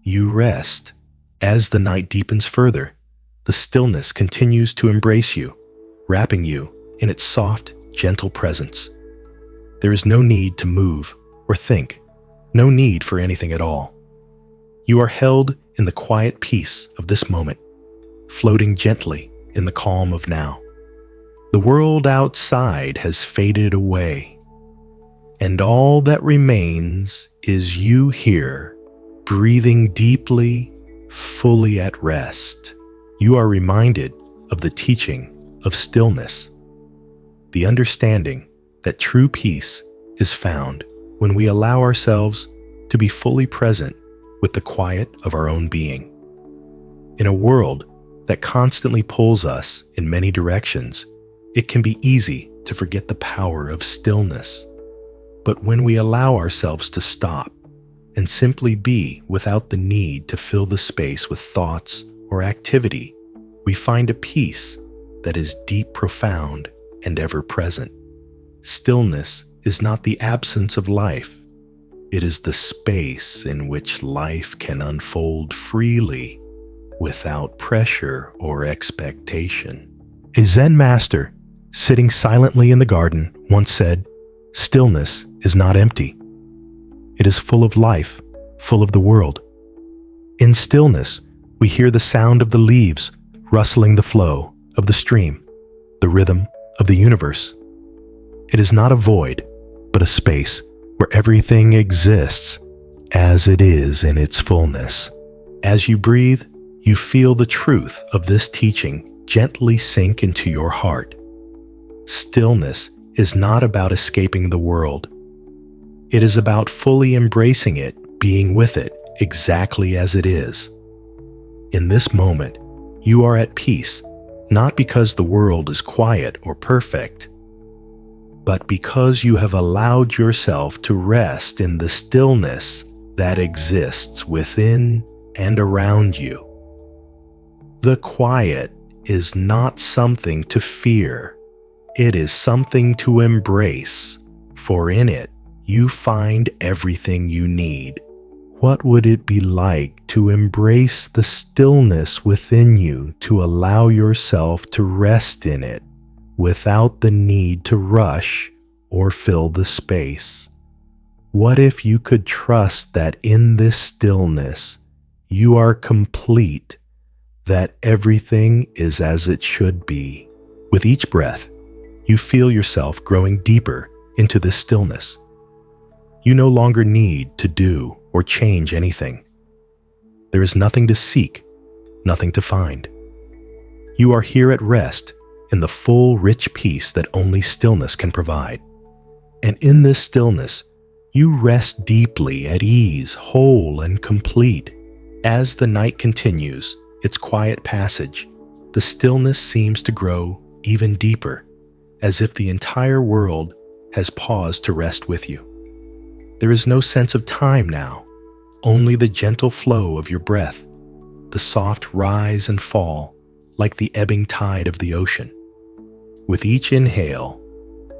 you rest. As the night deepens further, the stillness continues to embrace you, wrapping you in its soft, gentle presence. There is no need to move or think, no need for anything at all. You are held in the quiet peace of this moment, floating gently in the calm of now. The world outside has faded away, and all that remains is you here, breathing deeply, fully at rest. You are reminded of the teaching of stillness, the understanding that true peace is found when we allow ourselves to be fully present with the quiet of our own being. In a world that constantly pulls us in many directions, it can be easy to forget the power of stillness. But when we allow ourselves to stop and simply be without the need to fill the space with thoughts or activity, we find a peace that is deep, profound, and ever present. Stillness is not the absence of life. It is the space in which life can unfold freely without pressure or expectation. A Zen master, sitting silently in the garden, once said, "Stillness is not empty. It is full of life, full of the world. In stillness, we hear the sound of the leaves rustling, the flow of the stream, the rhythm of the universe. It is not a void, but a space where everything exists as it is in its fullness." As you breathe, you feel the truth of this teaching gently sink into your heart. Stillness is not about escaping the world. It is about fully embracing it, being with it exactly as it is. In this moment, you are at peace, not because the world is quiet or perfect, but because you have allowed yourself to rest in the stillness that exists within and around you. The quiet is not something to fear. It is something to embrace, for in it you find everything you need. What would it be like to embrace the stillness within you, to allow yourself to rest in it without the need to rush or fill the space? What if you could trust that in this stillness you are complete, that everything is as it should be? With each breath, you feel yourself growing deeper into this stillness. You no longer need to do or change anything. There is nothing to seek, nothing to find. You are here at rest in the full, rich peace that only stillness can provide. And in this stillness, you rest deeply at ease, whole and complete. As the night continues its quiet passage, the stillness seems to grow even deeper, as if the entire world has paused to rest with you. There is no sense of time now, only the gentle flow of your breath, the soft rise and fall like the ebbing tide of the ocean. With each inhale,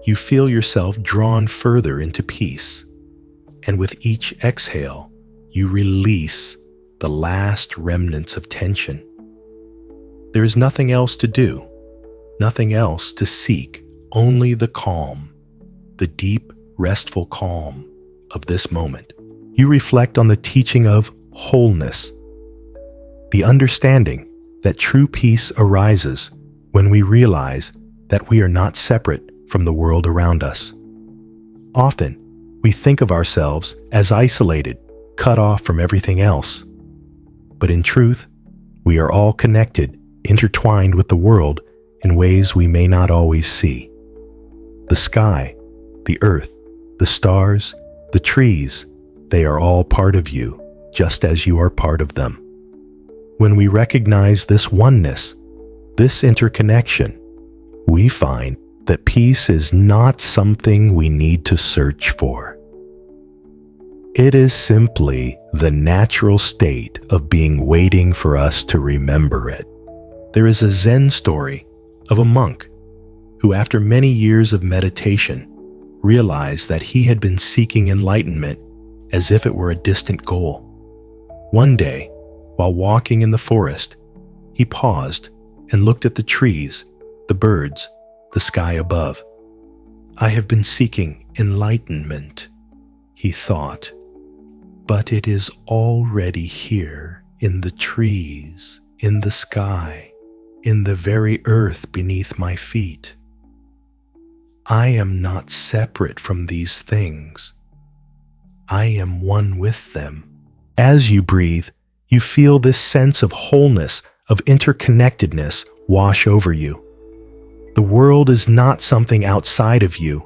you feel yourself drawn further into peace, and with each exhale, you release the last remnants of tension. There is nothing else to do, nothing else to seek, only the calm, the deep, restful calm of this moment. You reflect on the teaching of wholeness, the understanding that true peace arises when we realize that we are not separate from the world around us. Often, we think of ourselves as isolated, cut off from everything else. But in truth, we are all connected, intertwined with the world in ways we may not always see. The sky, the earth, the stars, the trees, they are all part of you, just as you are part of them. When we recognize this oneness, this interconnection, we find that peace is not something we need to search for. It is simply the natural state of being waiting for us to remember it. There is a Zen story of a monk who, after many years of meditation, realized that he had been seeking enlightenment as if it were a distant goal. One day, while walking in the forest, he paused and looked at the trees, the birds, the sky above. "I have been seeking enlightenment," he thought, "but it is already here in the trees, in the sky, in the very earth beneath my feet. I am not separate from these things. I am one with them." As you breathe, you feel this sense of wholeness, of interconnectedness wash over you. The world is not something outside of you.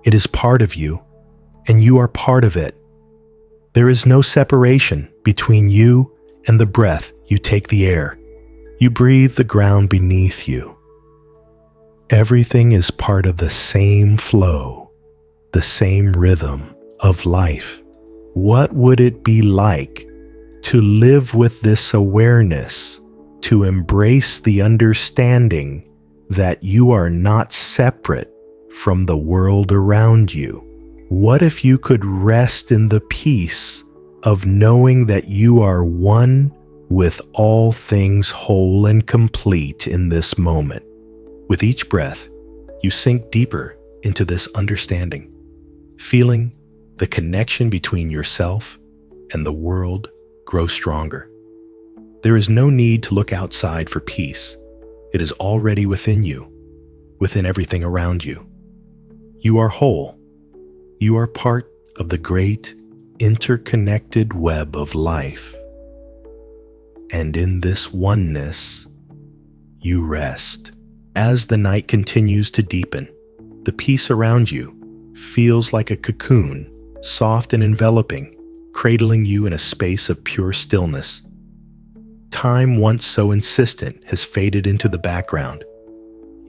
It is part of you, and you are part of it. There is no separation between you and the breath you take the air. You breathe the ground beneath you. Everything is part of the same flow, the same rhythm of life. What would it be like to live with this awareness, to embrace the understanding that you are not separate from the world around you? What if you could rest in the peace of knowing that you are one with all things whole and complete in this moment? With each breath, you sink deeper into this understanding, feeling the connection between yourself and the world grow stronger. There is no need to look outside for peace. It is already within you, within everything around you. You are whole. You are part of the great interconnected web of life. And in this oneness, you rest. As the night continues to deepen, the peace around you feels like a cocoon, soft and enveloping, cradling you in a space of pure stillness. Time once so insistent has faded into the background,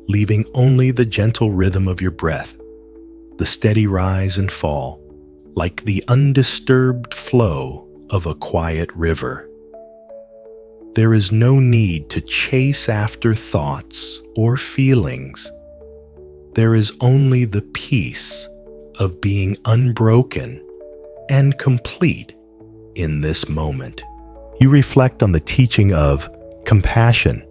leaving only the gentle rhythm of your breath, the steady rise and fall, like the undisturbed flow of a quiet river. There is no need to chase after thoughts or feelings. There is only the peace of being unbroken and complete in this moment. You reflect on the teaching of compassion,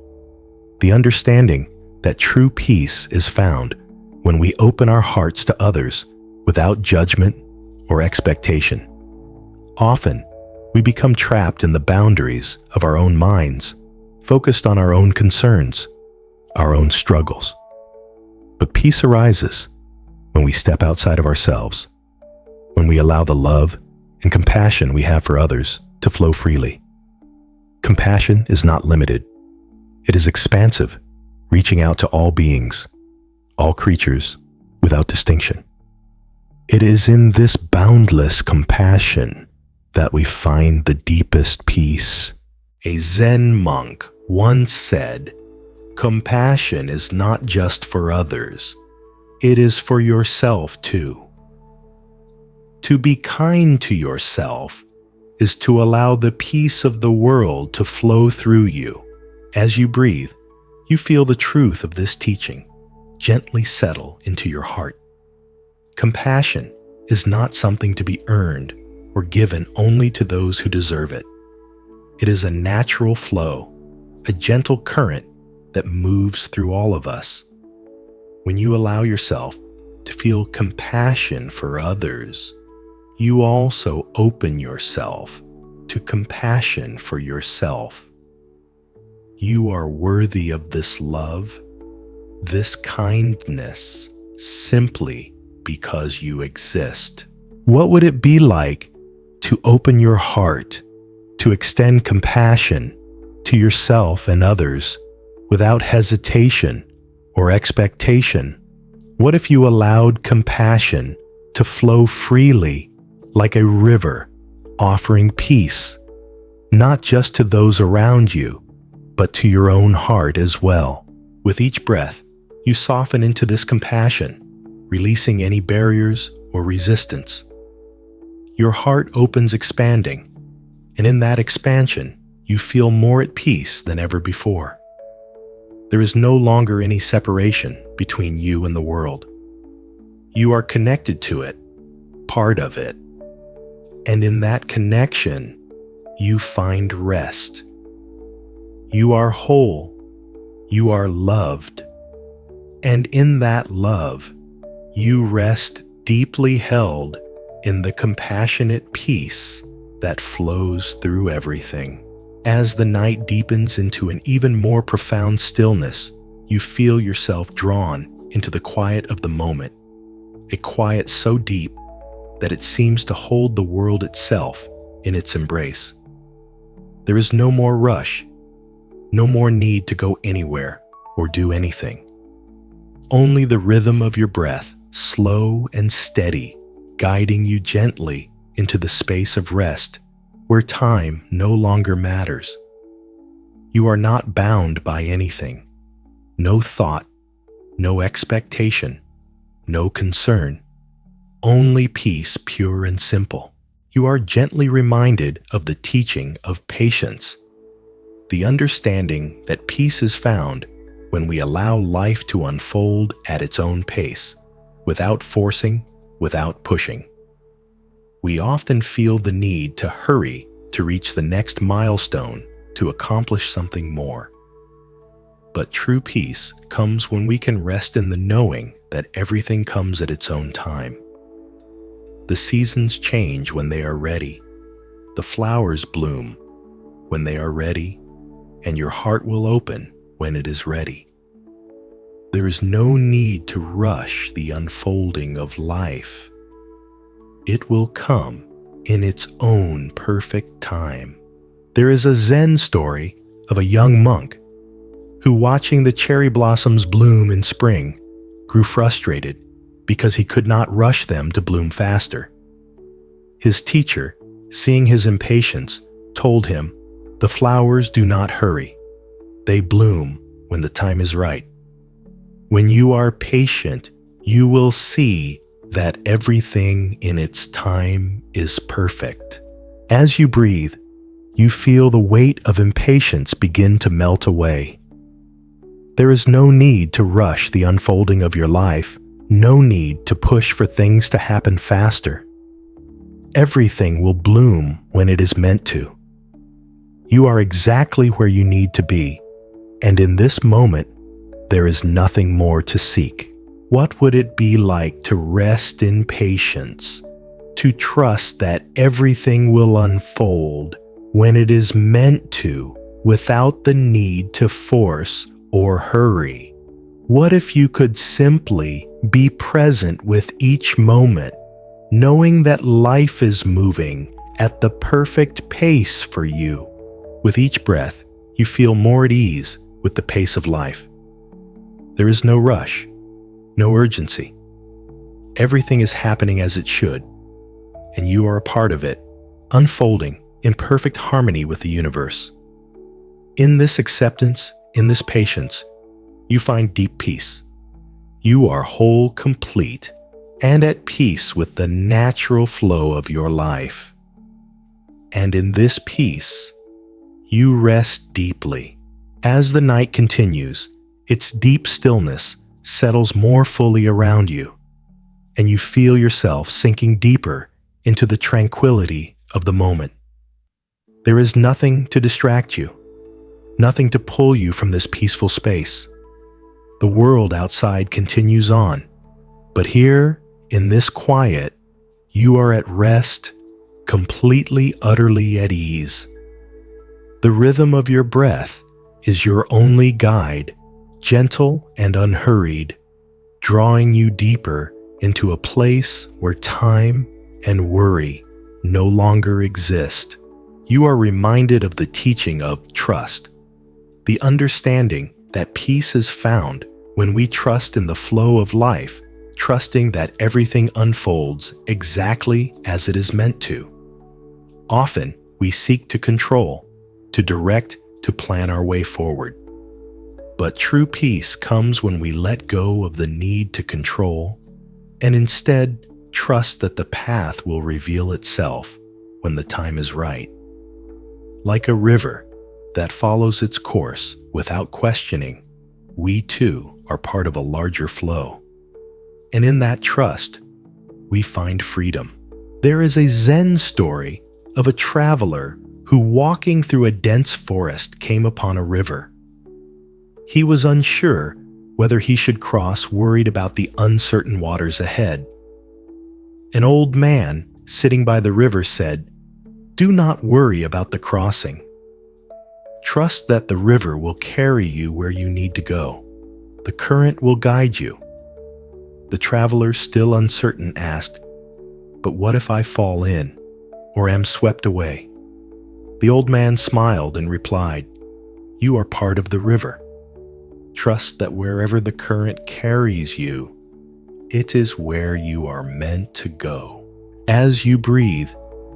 the understanding that true peace is found when we open our hearts to others without judgment or expectation. Often, we become trapped in the boundaries of our own minds, focused on our own concerns, our own struggles. But peace arises when we step outside of ourselves, when we allow the love and compassion we have for others to flow freely. Compassion is not limited. It is expansive, reaching out to all beings, all creatures, without distinction. It is in this boundless compassion that we find the deepest peace. A Zen monk once said, "Compassion is not just for others, it is for yourself too." To be kind to yourself is to allow the peace of the world to flow through you. As you breathe, you feel the truth of this teaching gently settle into your heart. Compassion is not something to be earned or given only to those who deserve it. It is a natural flow, a gentle current that moves through all of us. When you allow yourself to feel compassion for others, you also open yourself to compassion for yourself. You are worthy of this love, this kindness, simply because you exist. What would it be like to open your heart, to extend compassion to yourself and others without hesitation or expectation? What if you allowed compassion to flow freely like a river, offering peace, not just to those around you, but to your own heart as well? With each breath, you soften into this compassion, releasing any barriers or resistance. Your heart opens, expanding, and in that expansion, you feel more at peace than ever before. There is no longer any separation between you and the world. You are connected to it, part of it, and in that connection, you find rest. You are whole, you are loved, and in that love, you rest deeply held in the compassionate peace that flows through everything. As the night deepens into an even more profound stillness, you feel yourself drawn into the quiet of the moment, a quiet so deep that it seems to hold the world itself in its embrace. There is no more rush, no more need to go anywhere or do anything. Only the rhythm of your breath, slow and steady, guiding you gently into the space of rest where time no longer matters. You are not bound by anything, no thought, no expectation, no concern, only peace pure and simple. You are gently reminded of the teaching of patience, the understanding that peace is found when we allow life to unfold at its own pace, without forcing, without pushing. We often feel the need to hurry to reach the next milestone to accomplish something more. But true peace comes when we can rest in the knowing that everything comes at its own time. The seasons change when they are ready. The flowers bloom when they are ready, and your heart will open when it is ready. There is no need to rush the unfolding of life. It will come in its own perfect time. There is a Zen story of a young monk who, watching the cherry blossoms bloom in spring, grew frustrated because he could not rush them to bloom faster. His teacher, seeing his impatience, told him, "The flowers do not hurry. They bloom when the time is right. When you are patient, you will see that everything in its time is perfect." As you breathe, you feel the weight of impatience begin to melt away. There is no need to rush the unfolding of your life, no need to push for things to happen faster. Everything will bloom when it is meant to. You are exactly where you need to be, and in this moment, there is nothing more to seek. What would it be like to rest in patience, to trust that everything will unfold when it is meant to, without the need to force or hurry? What if you could simply be present with each moment, knowing that life is moving at the perfect pace for you? With each breath, you feel more at ease with the pace of life. There is no rush, no urgency. Everything is happening as it should, and you are a part of it, unfolding in perfect harmony with the universe. In this acceptance, in this patience, you find deep peace. You are whole, complete, and at peace with the natural flow of your life. And in this peace, you rest deeply. As the night continues, its deep stillness settles more fully around you, and you feel yourself sinking deeper into the tranquility of the moment. There is nothing to distract you, nothing to pull you from this peaceful space. The world outside continues on, but here, in this quiet, you are at rest, completely, utterly at ease. The rhythm of your breath is your only guide, gentle and unhurried, drawing you deeper into a place where time and worry no longer exist. You are reminded of the teaching of trust, the understanding that peace is found when we trust in the flow of life, trusting that everything unfolds exactly as it is meant to. Often, we seek to control, to direct, to plan our way forward. But true peace comes when we let go of the need to control and instead trust that the path will reveal itself when the time is right. Like a river that follows its course without questioning, we too are part of a larger flow. And in that trust, we find freedom. There is a Zen story of a traveler who, walking through a dense forest, came upon a river. He was unsure whether he should cross, worried about the uncertain waters ahead. An old man sitting by the river said, "Do not worry about the crossing. Trust that the river will carry you where you need to go. The current will guide you." The traveler, still uncertain, asked, "But what if I fall in or am swept away?" The old man smiled and replied, "You are part of the river. Trust that wherever the current carries you, it is where you are meant to go." As you breathe,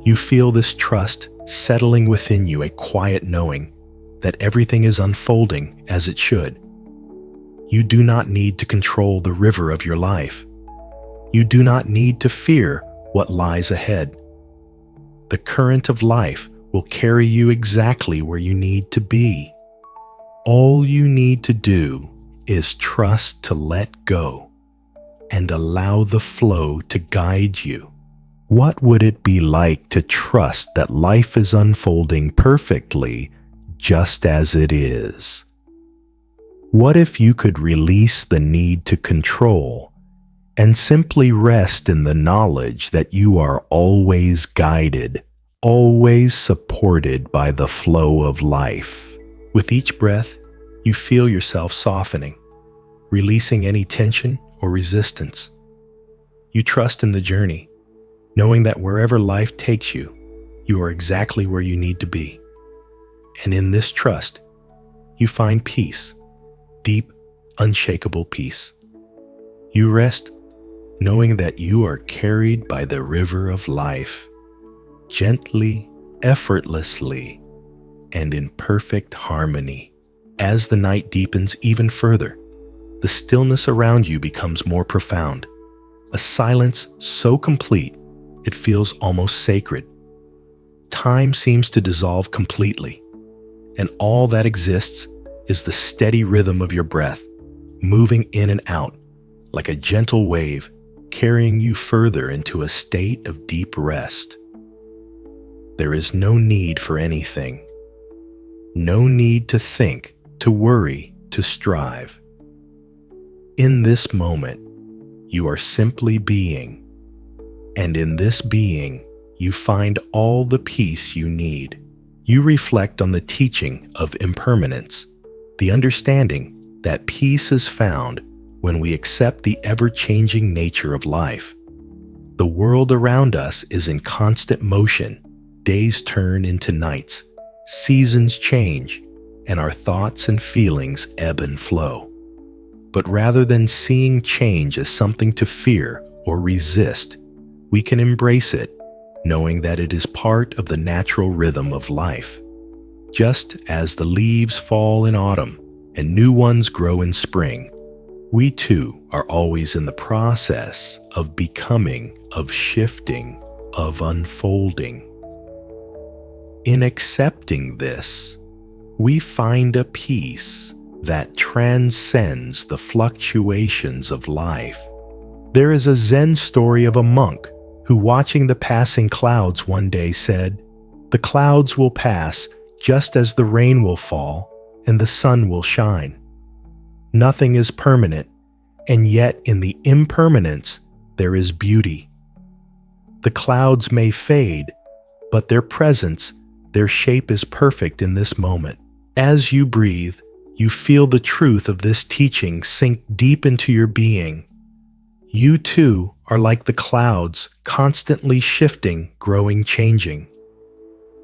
you feel this trust settling within you, a quiet knowing that everything is unfolding as it should. You do not need to control the river of your life. You do not need to fear what lies ahead. The current of life will carry you exactly where you need to be. All you need to do is trust to let go and allow the flow to guide you. What would it be like to trust that life is unfolding perfectly just as it is? What if you could release the need to control and simply rest in the knowledge that you are always guided, always supported by the flow of life? With each breath, you feel yourself softening, releasing any tension or resistance. You trust in the journey, knowing that wherever life takes you, you are exactly where you need to be. And in this trust, you find peace, deep, unshakable peace. You rest knowing that you are carried by the river of life, gently, effortlessly, and in perfect harmony. As the night deepens even further, the stillness around you becomes more profound, a silence so complete it feels almost sacred. Time seems to dissolve completely, and all that exists is the steady rhythm of your breath, moving in and out like a gentle wave, carrying you further into a state of deep rest. There is no need for anything. No need to think, to worry, to strive. In this moment, you are simply being, and in this being, you find all the peace you need. You reflect on the teaching of impermanence, the understanding that peace is found when we accept the ever-changing nature of life. The world around us is in constant motion. Days turn into nights. Seasons change, and our thoughts and feelings ebb and flow. But rather than seeing change as something to fear or resist, we can embrace it, knowing that it is part of the natural rhythm of life. Just as the leaves fall in autumn and new ones grow in spring, we too are always in the process of becoming, of shifting, of unfolding. In accepting this, we find a peace that transcends the fluctuations of life. There is a Zen story of a monk who, watching the passing clouds one day, said, "The clouds will pass just as the rain will fall and the sun will shine. Nothing is permanent, and yet in the impermanence there is beauty. The clouds may fade, but their presence, their shape is perfect in this moment." As you breathe, you feel the truth of this teaching sink deep into your being. You too are like the clouds, constantly shifting, growing, changing.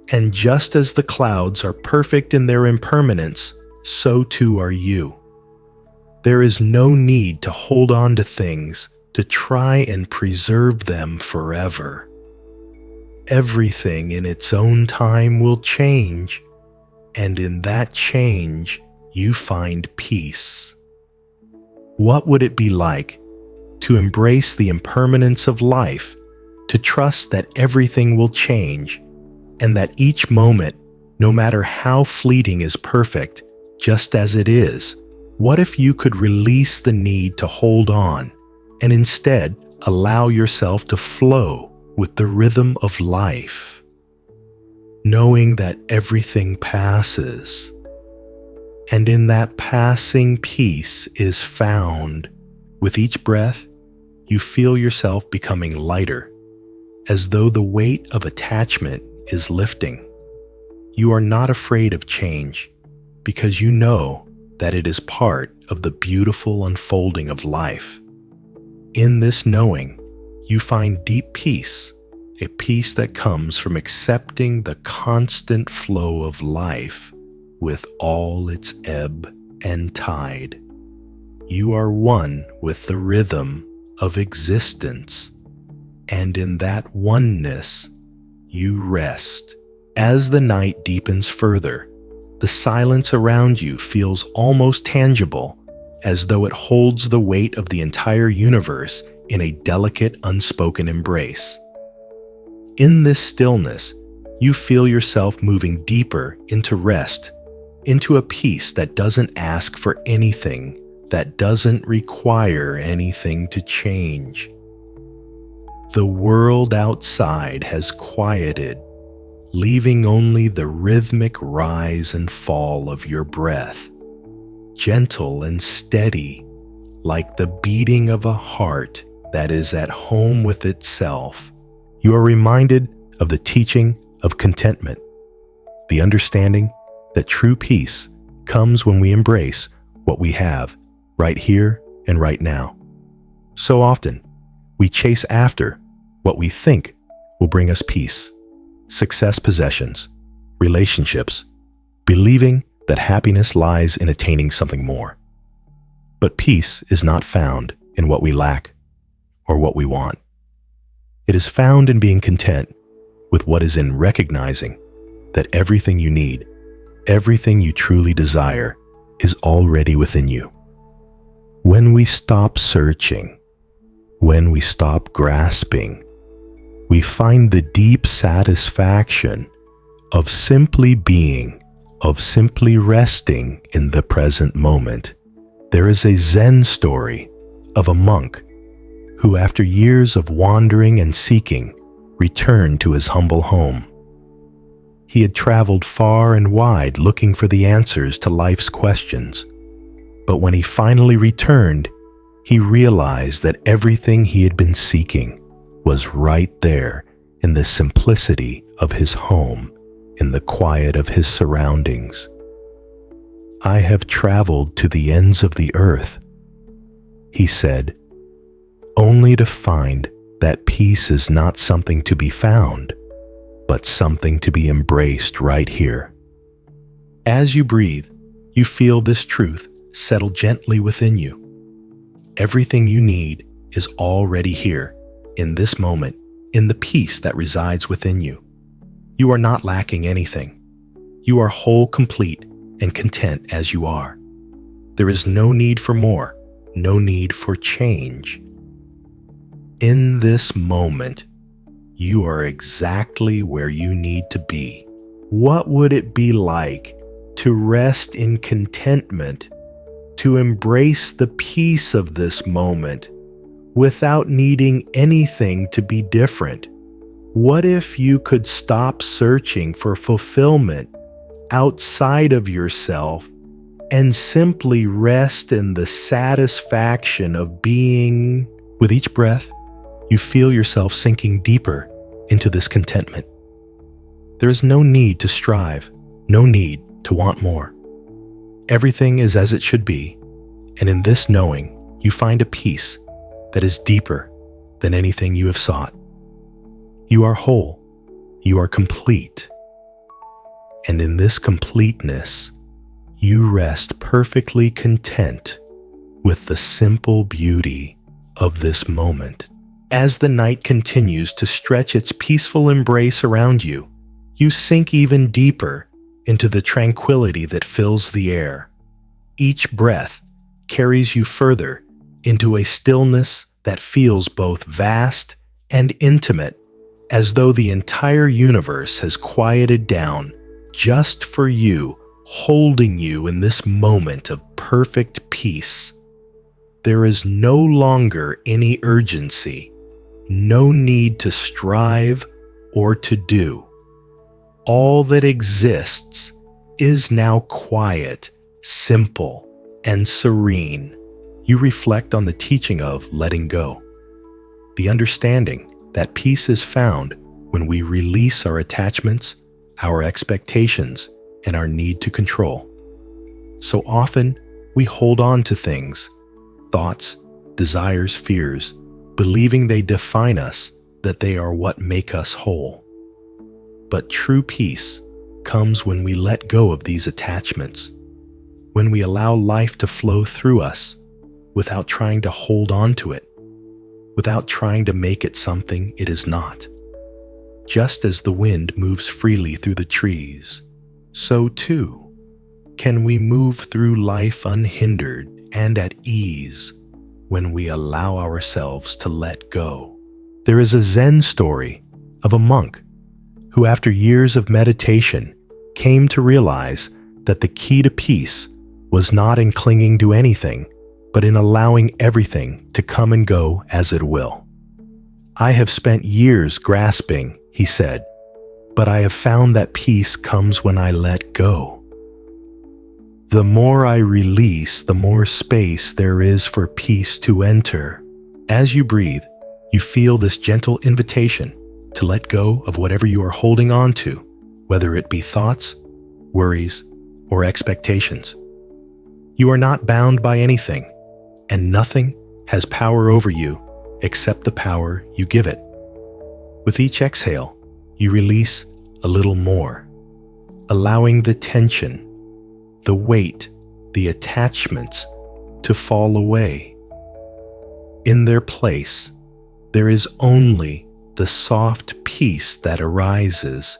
And just as the clouds are perfect in their impermanence, so too are you. There is no need to hold on to things, to try and preserve them forever. Everything in its own time will change, and in that change, you find peace. What would it be like to embrace the impermanence of life, to trust that everything will change, and that each moment, no matter how fleeting, is perfect, just as it is? What if you could release the need to hold on, and instead allow yourself to flow with the rhythm of life, knowing that everything passes, and in that passing peace is found. With each breath, you feel yourself becoming lighter, as though the weight of attachment is lifting. You are not afraid of change, because you know that it is part of the beautiful unfolding of life. In this knowing, you find deep peace, a peace that comes from accepting the constant flow of life with all its ebb and tide. You are one with the rhythm of existence, and in that oneness, you rest. As the night deepens further, the silence around you feels almost tangible, as though it holds the weight of the entire universe in a delicate, unspoken embrace. In this stillness, you feel yourself moving deeper into rest, into a peace that doesn't ask for anything, that doesn't require anything to change. The world outside has quieted, leaving only the rhythmic rise and fall of your breath, gentle and steady, like the beating of a heart that is at home with itself. You are reminded of the teaching of contentment, the understanding that true peace comes when we embrace what we have right here and right now. So often, we chase after what we think will bring us peace, success, possessions, relationships, believing that happiness lies in attaining something more. But peace is not found in what we lack or what we want. It is found in being content with what is in recognizing that everything you need, everything you truly desire, is already within you. When we stop searching, when we stop grasping, we find the deep satisfaction of simply being, of simply resting in the present moment. There is a Zen story of a monk who, after years of wandering and seeking, returned to his humble home. He had traveled far and wide looking for the answers to life's questions, but when he finally returned, he realized that everything he had been seeking was right there in the simplicity of his home, in the quiet of his surroundings. "I have traveled to the ends of the earth," he said, "only to find that peace is not something to be found, but something to be embraced right here." As you breathe, you feel this truth settle gently within you. Everything you need is already here, in this moment, in the peace that resides within you. You are not lacking anything. You are whole, complete, and content as you are. There is no need for more, no need for change. In this moment, you are exactly where you need to be. What would it be like to rest in contentment, to embrace the peace of this moment without needing anything to be different? What if you could stop searching for fulfillment outside of yourself and simply rest in the satisfaction of being? With each breath, you feel yourself sinking deeper into this contentment. There is no need to strive, no need to want more. Everything is as it should be, and in this knowing, you find a peace that is deeper than anything you have sought. You are whole. You are complete. And in this completeness, you rest perfectly content with the simple beauty of this moment. As the night continues to stretch its peaceful embrace around you, you sink even deeper into the tranquility that fills the air. Each breath carries you further into a stillness that feels both vast and intimate, as though the entire universe has quieted down just for you, holding you in this moment of perfect peace. There is no longer any urgency, no need to strive or to do. All that exists is now quiet, simple, and serene. You reflect on the teaching of letting go, the understanding that peace is found when we release our attachments, our expectations, and our need to control. So often, we hold on to things, thoughts, desires, fears, believing they define us, that they are what make us whole. But true peace comes when we let go of these attachments, when we allow life to flow through us without trying to hold on to it, without trying to make it something it is not. Just as the wind moves freely through the trees, so too can we move through life unhindered and at ease when we allow ourselves to let go. There is a Zen story of a monk who, after years of meditation, came to realize that the key to peace was not in clinging to anything, but in allowing everything to come and go as it will. I have spent years grasping, he said, but I have found that peace comes when I let go. The more I release, the more space there is for peace to enter. As you breathe, you feel this gentle invitation to let go of whatever you are holding on to, whether it be thoughts, worries, or expectations. You are not bound by anything, and nothing has power over you except the power you give it. With each exhale, you release a little more, allowing the tension, the weight, the attachments to fall away. In their place, there is only the soft peace that arises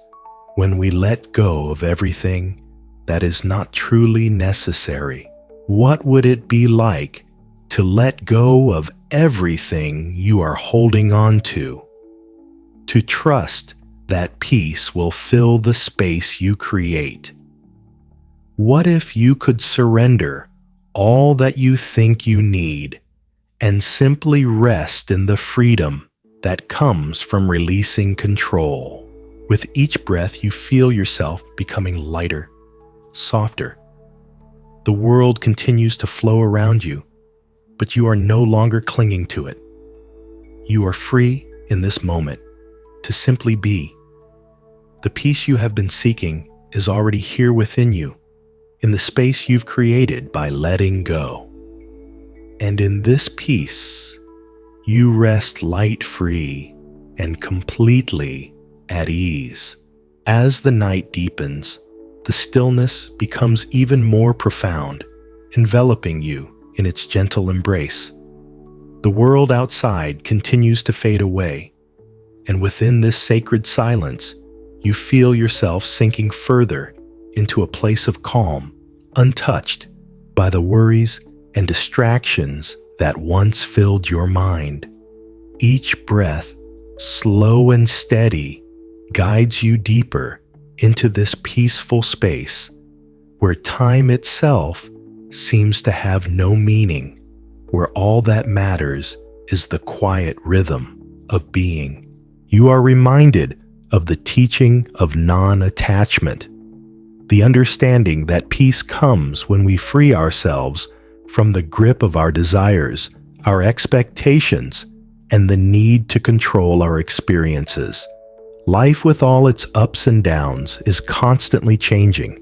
when we let go of everything that is not truly necessary. What would it be like to let go of everything you are holding on to? To trust that peace will fill the space you create. What if you could surrender all that you think you need and simply rest in the freedom that comes from releasing control? With each breath, you feel yourself becoming lighter, softer. The world continues to flow around you, but you are no longer clinging to it. You are free in this moment to simply be. The peace you have been seeking is already here within you, in the space you've created by letting go. And in this peace, you rest light-free and completely at ease. As the night deepens, the stillness becomes even more profound, enveloping you in its gentle embrace. The world outside continues to fade away, and within this sacred silence, you feel yourself sinking further into a place of calm, untouched by the worries and distractions that once filled your mind. Each breath, slow and steady, guides you deeper into this peaceful space where time itself seems to have no meaning, where all that matters is the quiet rhythm of being. You are reminded of the teaching of non-attachment, the understanding that peace comes when we free ourselves from the grip of our desires, our expectations, and the need to control our experiences. Life, with all its ups and downs, is constantly changing,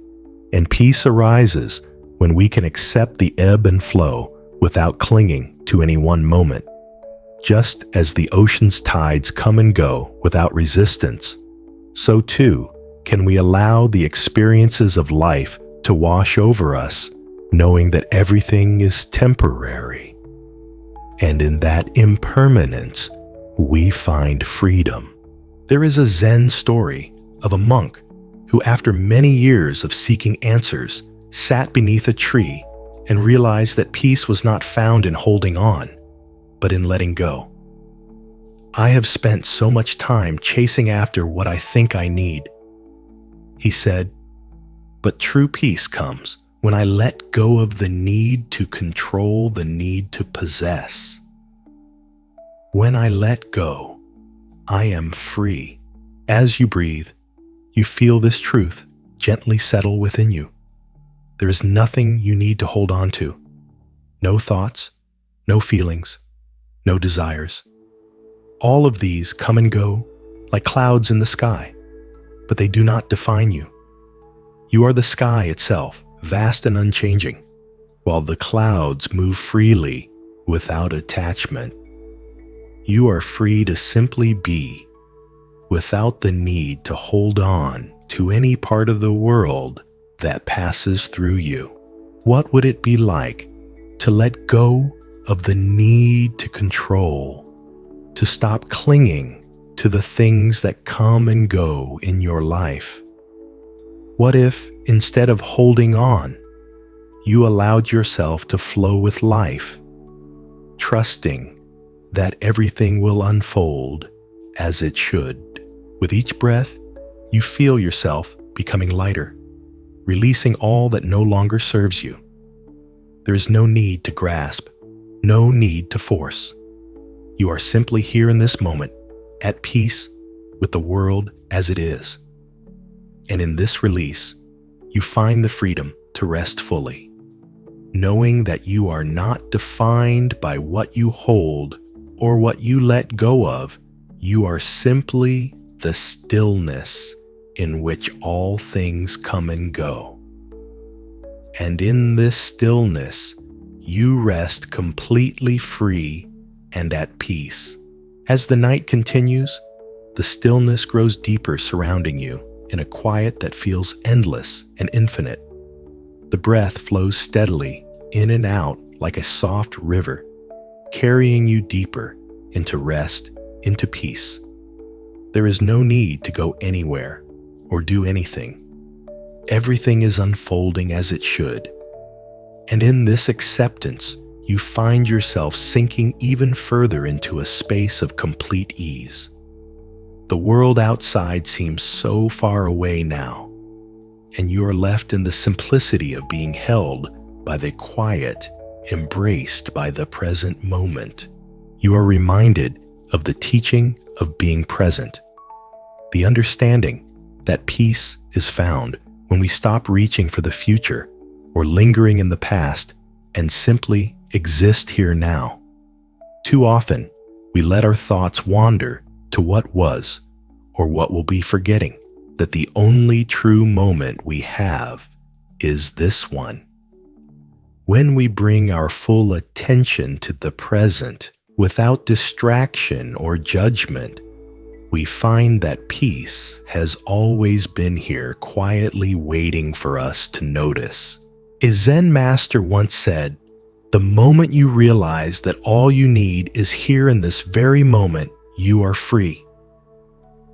and peace arises when we can accept the ebb and flow without clinging to any one moment. Just as the ocean's tides come and go without resistance, so too can we allow the experiences of life to wash over us, knowing that everything is temporary. And in that impermanence, we find freedom. There is a Zen story of a monk who, after many years of seeking answers, sat beneath a tree and realized that peace was not found in holding on, but in letting go. "I have spent so much time chasing after what I think I need," he said, "but true peace comes when I let go of the need to control the need to possess. When I let go, I am free." As you breathe, you feel this truth gently settle within you. There is nothing you need to hold on to. No thoughts, no feelings, no desires. All of these come and go like clouds in the sky, but they do not define you. You are the sky itself, vast and unchanging, while the clouds move freely without attachment. You are free to simply be, without the need to hold on to any part of the world that passes through you. What would it be like to let go of the need to control, to stop clinging to the things that come and go in your life? What if, instead of holding on, you allowed yourself to flow with life, trusting that everything will unfold as it should? With each breath, you feel yourself becoming lighter, releasing all that no longer serves you. There is no need to grasp, no need to force. You are simply here in this moment, at peace with the world as it is. And in this release, you find the freedom to rest fully, knowing that you are not defined by what you hold or what you let go of. You are simply the stillness in which all things come and go. And in this stillness, you rest completely free and at peace. As the night continues, the stillness grows deeper surrounding you in a quiet that feels endless and infinite. The breath flows steadily in and out like a soft river, carrying you deeper into rest, into peace. There is no need to go anywhere or do anything. Everything is unfolding as it should. And in this acceptance, you find yourself sinking even further into a space of complete ease. The world outside seems so far away now, and you are left in the simplicity of being held by the quiet, embraced by the present moment. You are reminded of the teaching of being present, the understanding that peace is found when we stop reaching for the future or lingering in the past and simply exist here now. Too often, we let our thoughts wander to what was or what will be, forgetting that the only true moment we have is this one. When we bring our full attention to the present without distraction or judgment, we find that peace has always been here, quietly waiting for us to notice. A Zen master once said, "The moment you realize that all you need is here in this very moment, you are free."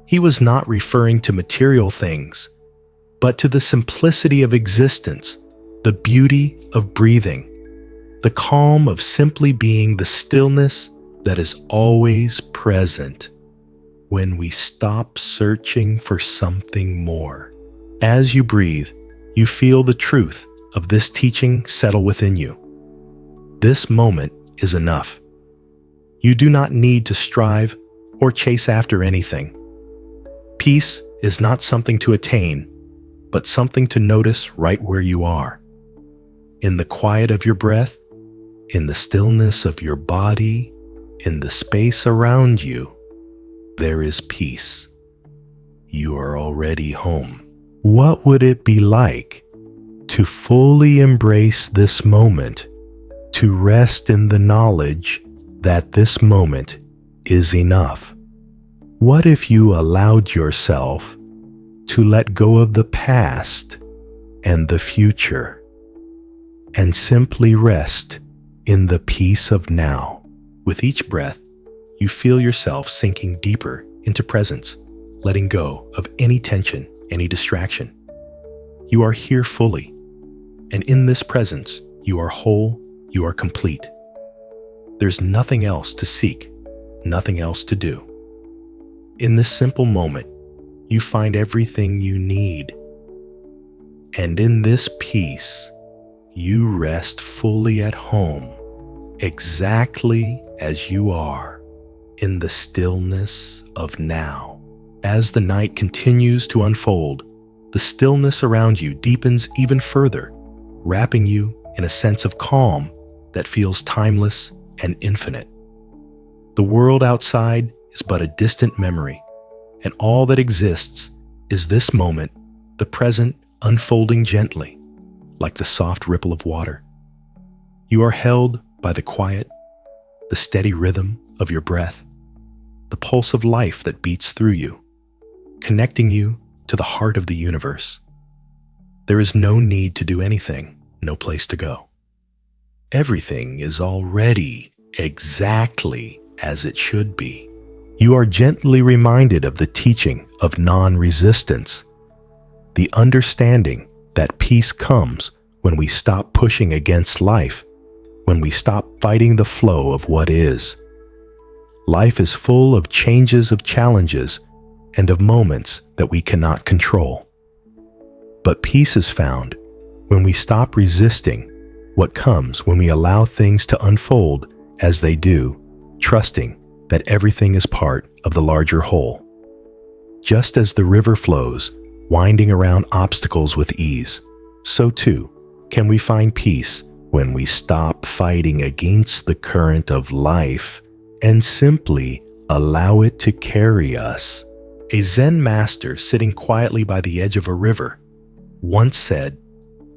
He was not referring to material things, but to the simplicity of existence, the beauty of breathing, the calm of simply being, the stillness that is always present when we stop searching for something more. As you breathe, you feel the truth of this teaching settle within you. This moment is enough. You do not need to strive or chase after anything. Peace is not something to attain, but something to notice right where you are. In the quiet of your breath, in the stillness of your body, in the space around you, there is peace. You are already home. What would it be like to fully embrace this moment, to rest in the knowledge that this moment is enough? What if you allowed yourself to let go of the past and the future and simply rest in the peace of now? With each breath, you feel yourself sinking deeper into presence, letting go of any tension, any distraction. You are here fully, and in this presence, you are whole, you are complete. There's nothing else to seek, nothing else to do. In this simple moment, you find everything you need. And in this peace, you rest fully at home, exactly as you are, in the stillness of now. As the night continues to unfold, the stillness around you deepens even further, wrapping you in a sense of calm that feels timeless and infinite. The world outside is but a distant memory, and all that exists is this moment, the present unfolding gently, like the soft ripple of water. You are held by the quiet, the steady rhythm of your breath, the pulse of life that beats through you, connecting you to the heart of the universe. There is no need to do anything, no place to go. Everything is already exactly as it should be. You are gently reminded of the teaching of non-resistance, the understanding that peace comes when we stop pushing against life, when we stop fighting the flow of what is. Life is full of changes, of challenges, and of moments that we cannot control. But peace is found when we stop resisting what comes, when we allow things to unfold as they do, trusting that everything is part of the larger whole. Just as the river flows, winding around obstacles with ease, so too can we find peace when we stop fighting against the current of life and simply allow it to carry us. A Zen master sitting quietly by the edge of a river once said,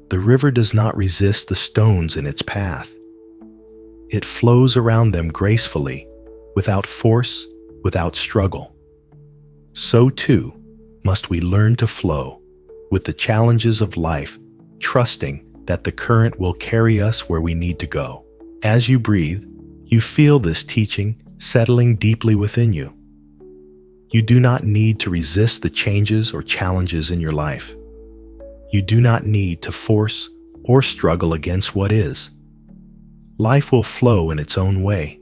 "The river does not resist the stones in its path. It flows around them gracefully, without force, without struggle." So too must we learn to flow with the challenges of life, trusting that the current will carry us where we need to go. As you breathe, you feel this teaching settling deeply within you. You do not need to resist the changes or challenges in your life. You do not need to force or struggle against what is. Life will flow in its own way,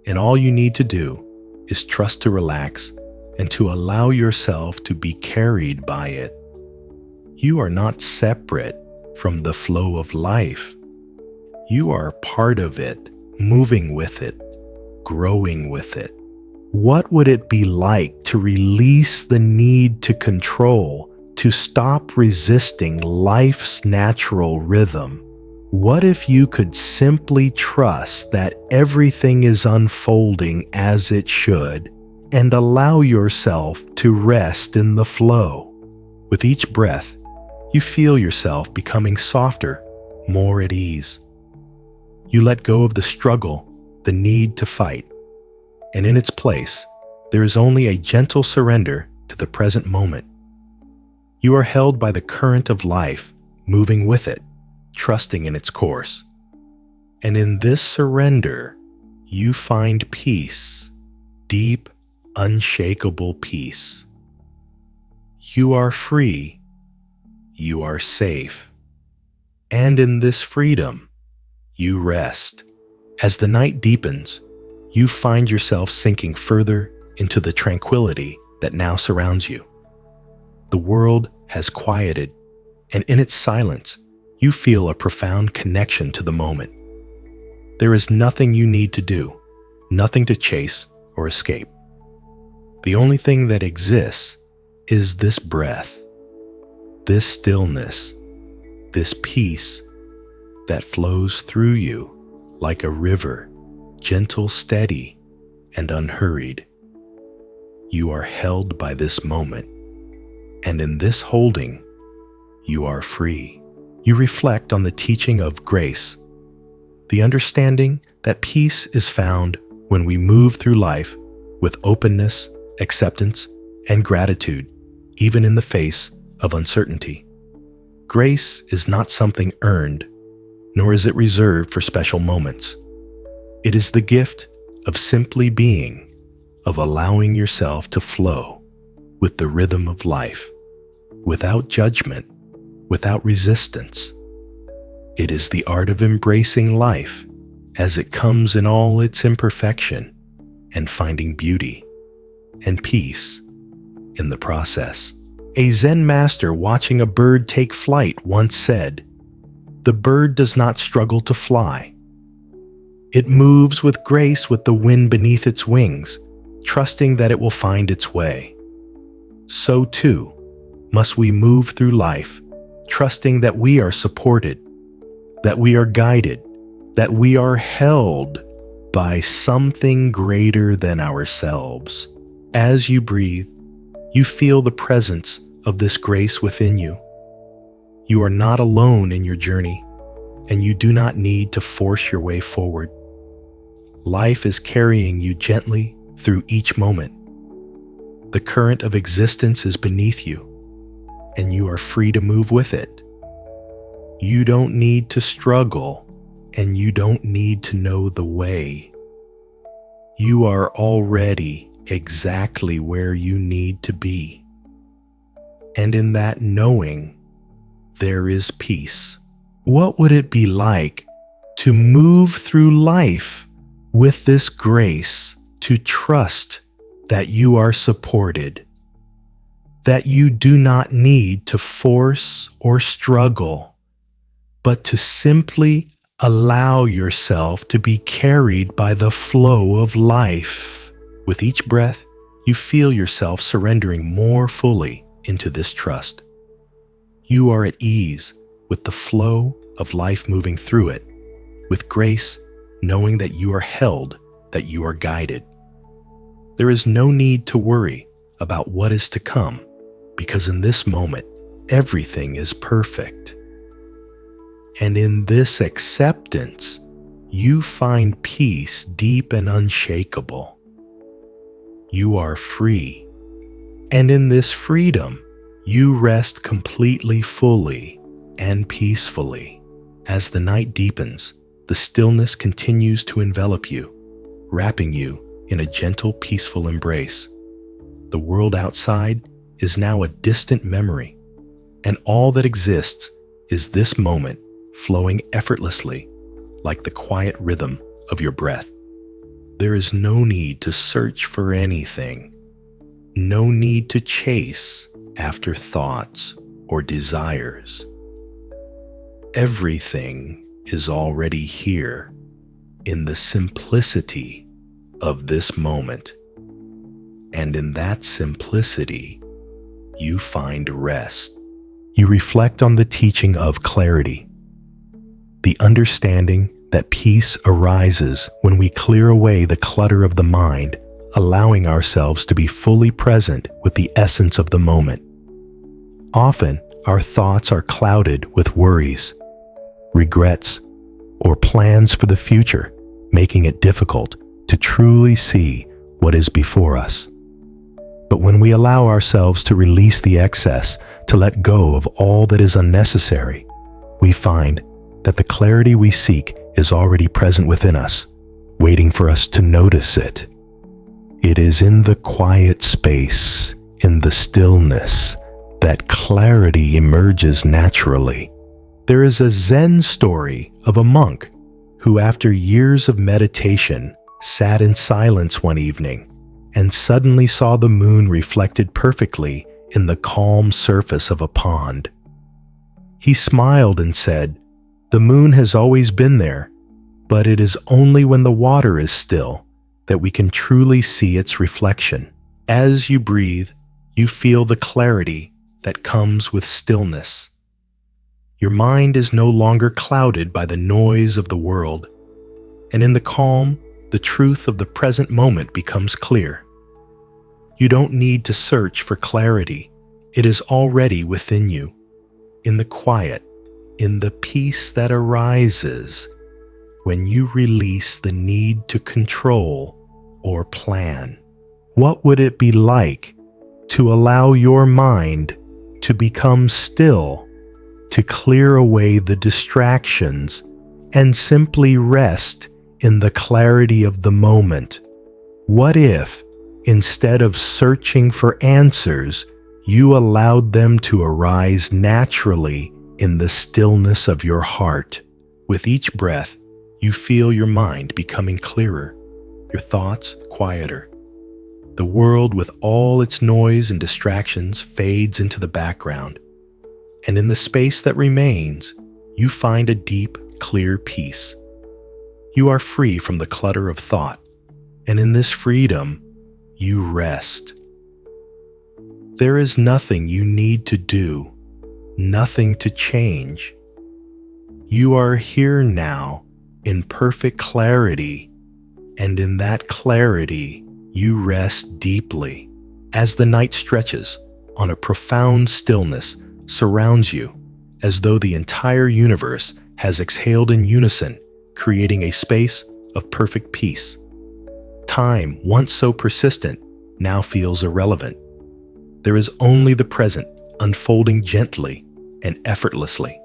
and all you need to do is trust to relax and to allow yourself to be carried by it. You are not separate from the flow of life. You are part of it, moving with it, growing with it. What would it be like to release the need to control, to stop resisting life's natural rhythm? What if you could simply trust that everything is unfolding as it should and allow yourself to rest in the flow? With each breath, you feel yourself becoming softer, more at ease. You let go of the struggle, the need to fight, and in its place, there is only a gentle surrender to the present moment. You are held by the current of life, moving with it, trusting in its course. And in this surrender, you find peace, deep, unshakable peace. You are free. You are safe. And in this freedom, you rest. As the night deepens, you find yourself sinking further into the tranquility that now surrounds you. The world has quieted, and in its silence, you feel a profound connection to the moment. There is nothing you need to do, nothing to chase or escape. The only thing that exists is this breath, this stillness, this peace that flows through you like a river, gentle, steady, and unhurried. You are held by this moment, and in this holding, you are free. You reflect on the teaching of grace, The understanding that peace is found when we move through life with openness, acceptance, and gratitude, even in the face of uncertainty. Grace is not something earned, nor is it reserved for special moments. It is the gift of simply being, of allowing yourself to flow with the rhythm of life, without judgment, without resistance. It is the art of embracing life as it comes in all its imperfection and finding beauty and peace in the process. A Zen master watching a bird take flight once said, "The bird does not struggle to fly. It moves with grace with the wind beneath its wings, trusting that it will find its way. So too must we move through life, trusting that we are supported, that we are guided, that we are held by something greater than ourselves." As you breathe, you feel the presence of this grace within you. You are not alone in your journey, and you do not need to force your way forward. Life is carrying you gently through each moment. The current of existence is beneath you, and you are free to move with it. You don't need to struggle, and you don't need to know the way. You are already exactly where you need to be. And in that knowing, there is peace. What would it be like to move through life with this grace, to trust that you are supported, that you do not need to force or struggle, but to simply allow yourself to be carried by the flow of life? With each breath, you feel yourself surrendering more fully into this trust. You are at ease with the flow of life moving through it, with grace, knowing that you are held, that you are guided. There is no need to worry about what is to come, because in this moment, everything is perfect. And in this acceptance, you find peace deep and unshakable. You are free. And in this freedom, you rest completely, fully, and peacefully. As the night deepens, the stillness continues to envelop you, wrapping you in a gentle, peaceful embrace. The world outside is now a distant memory, and all that exists is this moment flowing effortlessly, like the quiet rhythm of your breath. There is no need to search for anything, no need to chase after thoughts or desires. Everything is already here in the simplicity of this moment. And in that simplicity, you find rest. You reflect on the teaching of clarity, the understanding that peace arises when we clear away the clutter of the mind, allowing ourselves to be fully present with the essence of the moment. Often, our thoughts are clouded with worries, regrets, or plans for the future, making it difficult to truly see what is before us. But when we allow ourselves to release the excess, to let go of all that is unnecessary, we find that the clarity we seek is already present within us, waiting for us to notice it. It is in the quiet space, in the stillness, that clarity emerges naturally. There is a Zen story of a monk who, after years of meditation, sat in silence one evening and suddenly saw the moon reflected perfectly in the calm surface of a pond. He smiled and said, "The moon has always been there, but it is only when the water is still that we can truly see its reflection." As you breathe, you feel the clarity that comes with stillness. Your mind is no longer clouded by the noise of the world, and in the calm, the truth of the present moment becomes clear. You don't need to search for clarity. It is already within you, in the quiet, in the peace that arises when you release the need to control or plan? What would it be like to allow your mind to become still, to clear away the distractions, and simply rest in the clarity of the moment? What if, instead of searching for answers, you allowed them to arise naturally in the stillness of your heart? With each breath, you feel your mind becoming clearer, your thoughts quieter. The world with all its noise and distractions fades into the background, and in the space that remains, you find a deep, clear peace. You are free from the clutter of thought, and in this freedom, you rest. There is nothing you need to do, nothing to change. You are here now in perfect clarity, and in that clarity, you rest deeply. As the night stretches on a profound stillness surrounds you, as though the entire universe has exhaled in unison, creating a space of perfect peace. Time, once so persistent, now feels irrelevant. There is only the present unfolding gently and effortlessly.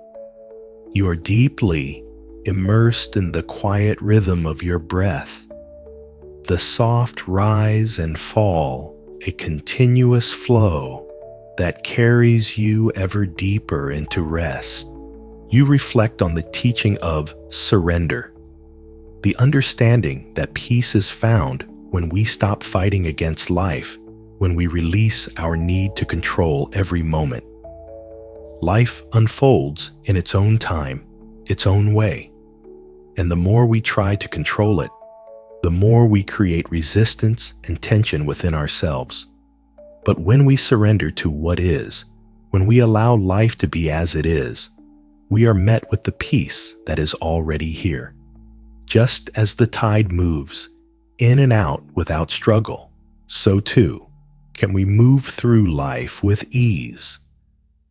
You are deeply immersed in the quiet rhythm of your breath, the soft rise and fall, a continuous flow that carries you ever deeper into rest. You reflect on the teaching of surrender, the understanding that peace is found when we stop fighting against life, when we release our need to control every moment. Life unfolds in its own time, its own way, and the more we try to control it, the more we create resistance and tension within ourselves. But when we surrender to what is, when we allow life to be as it is, we are met with the peace that is already here. Just as the tide moves in and out without struggle, so too can we move through life with ease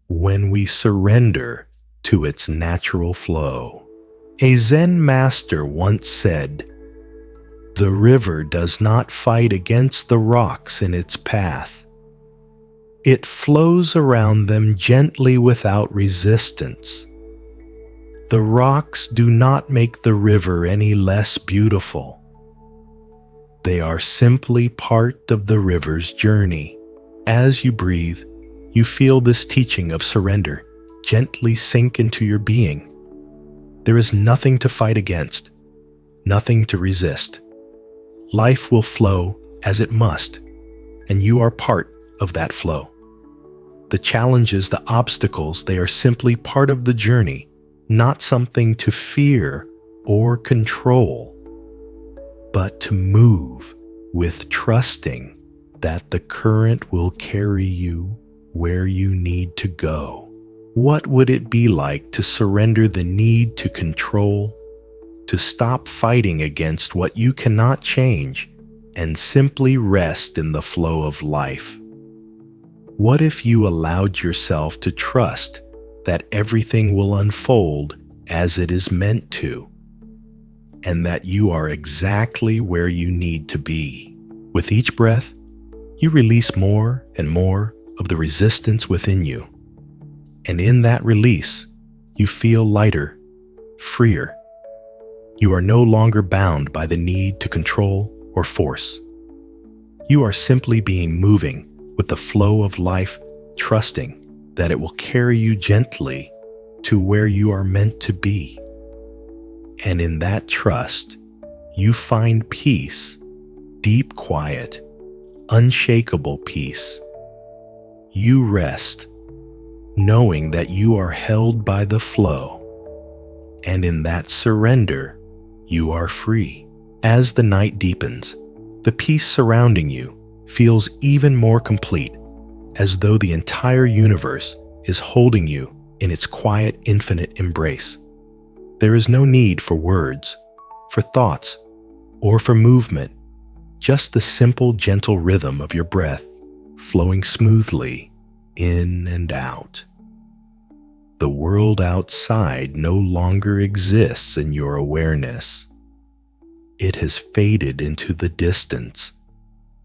when we surrender to its natural flow. A Zen master once said, "The river does not fight against the rocks in its path. It flows around them gently without resistance. The rocks do not make the river any less beautiful. They are simply part of the river's journey." As you breathe, you feel this teaching of surrender gently sink into your being. There is nothing to fight against, nothing to resist. Life will flow as it must, and you are part of that flow. The challenges, the obstacles, they are simply part of the journey, not something to fear or control, but to move with trusting that the current will carry you where you need to go. What would it be like to surrender the need to control, to stop fighting against what you cannot change, and simply rest in the flow of life? What if you allowed yourself to trust that everything will unfold as it is meant to, and that you are exactly where you need to be? With each breath, you release more and more of the resistance within you. And in that release, you feel lighter, freer. You are no longer bound by the need to control or force. You are simply being moving with the flow of life, trusting that it will carry you gently to where you are meant to be. And in that trust, you find peace, deep quiet, unshakable peace. You rest, knowing that you are held by the flow, and in that surrender, you are free. As the night deepens, the peace surrounding you feels even more complete, as though the entire universe is holding you in its quiet, infinite embrace. There is no need for words, for thoughts, or for movement, just the simple, gentle rhythm of your breath flowing smoothly in and out. The world outside no longer exists in your awareness. It has faded into the distance,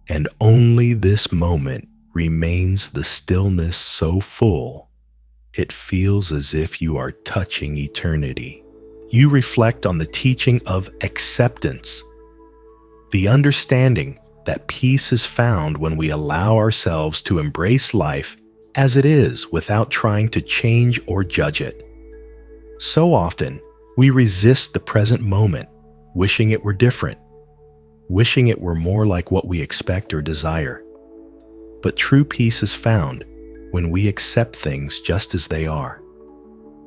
and only this moment remains the stillness so full, it feels as if you are touching eternity. You reflect on the teaching of acceptance, the understanding that peace is found when we allow ourselves to embrace life as it is without trying to change or judge it. So often, we resist the present moment, wishing it were different, wishing it were more like what we expect or desire. But true peace is found when we accept things just as they are.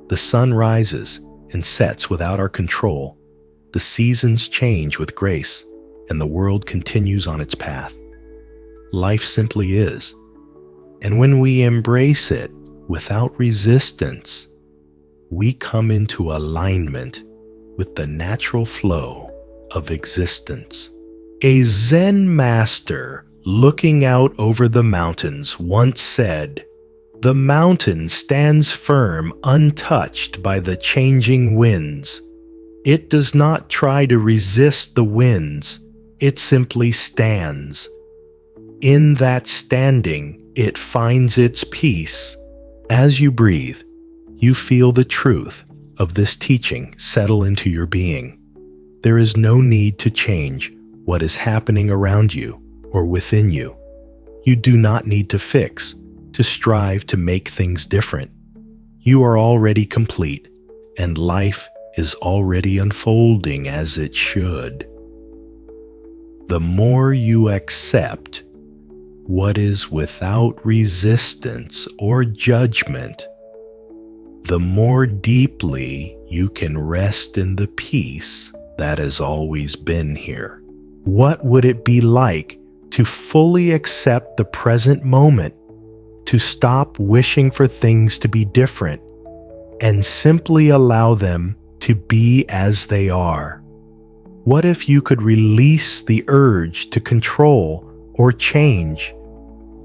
The sun rises and sets without our control, the seasons change with grace, and the world continues on its path. Life simply is. And when we embrace it without resistance, we come into alignment with the natural flow of existence. A Zen master looking out over the mountains once said, "The mountain stands firm, untouched by the changing winds. It does not try to resist the winds, it simply stands. In that standing, it finds its peace." As you breathe, you feel the truth of this teaching settle into your being. There is no need to change what is happening around you or within you. You do not need to fix, to strive to make things different. You are already complete, and life is already unfolding as it should. The more you accept what is without resistance or judgment, the more deeply you can rest in the peace that has always been here. What would it be like to fully accept the present moment, to stop wishing for things to be different, and simply allow them to be as they are? What if you could release the urge to control or change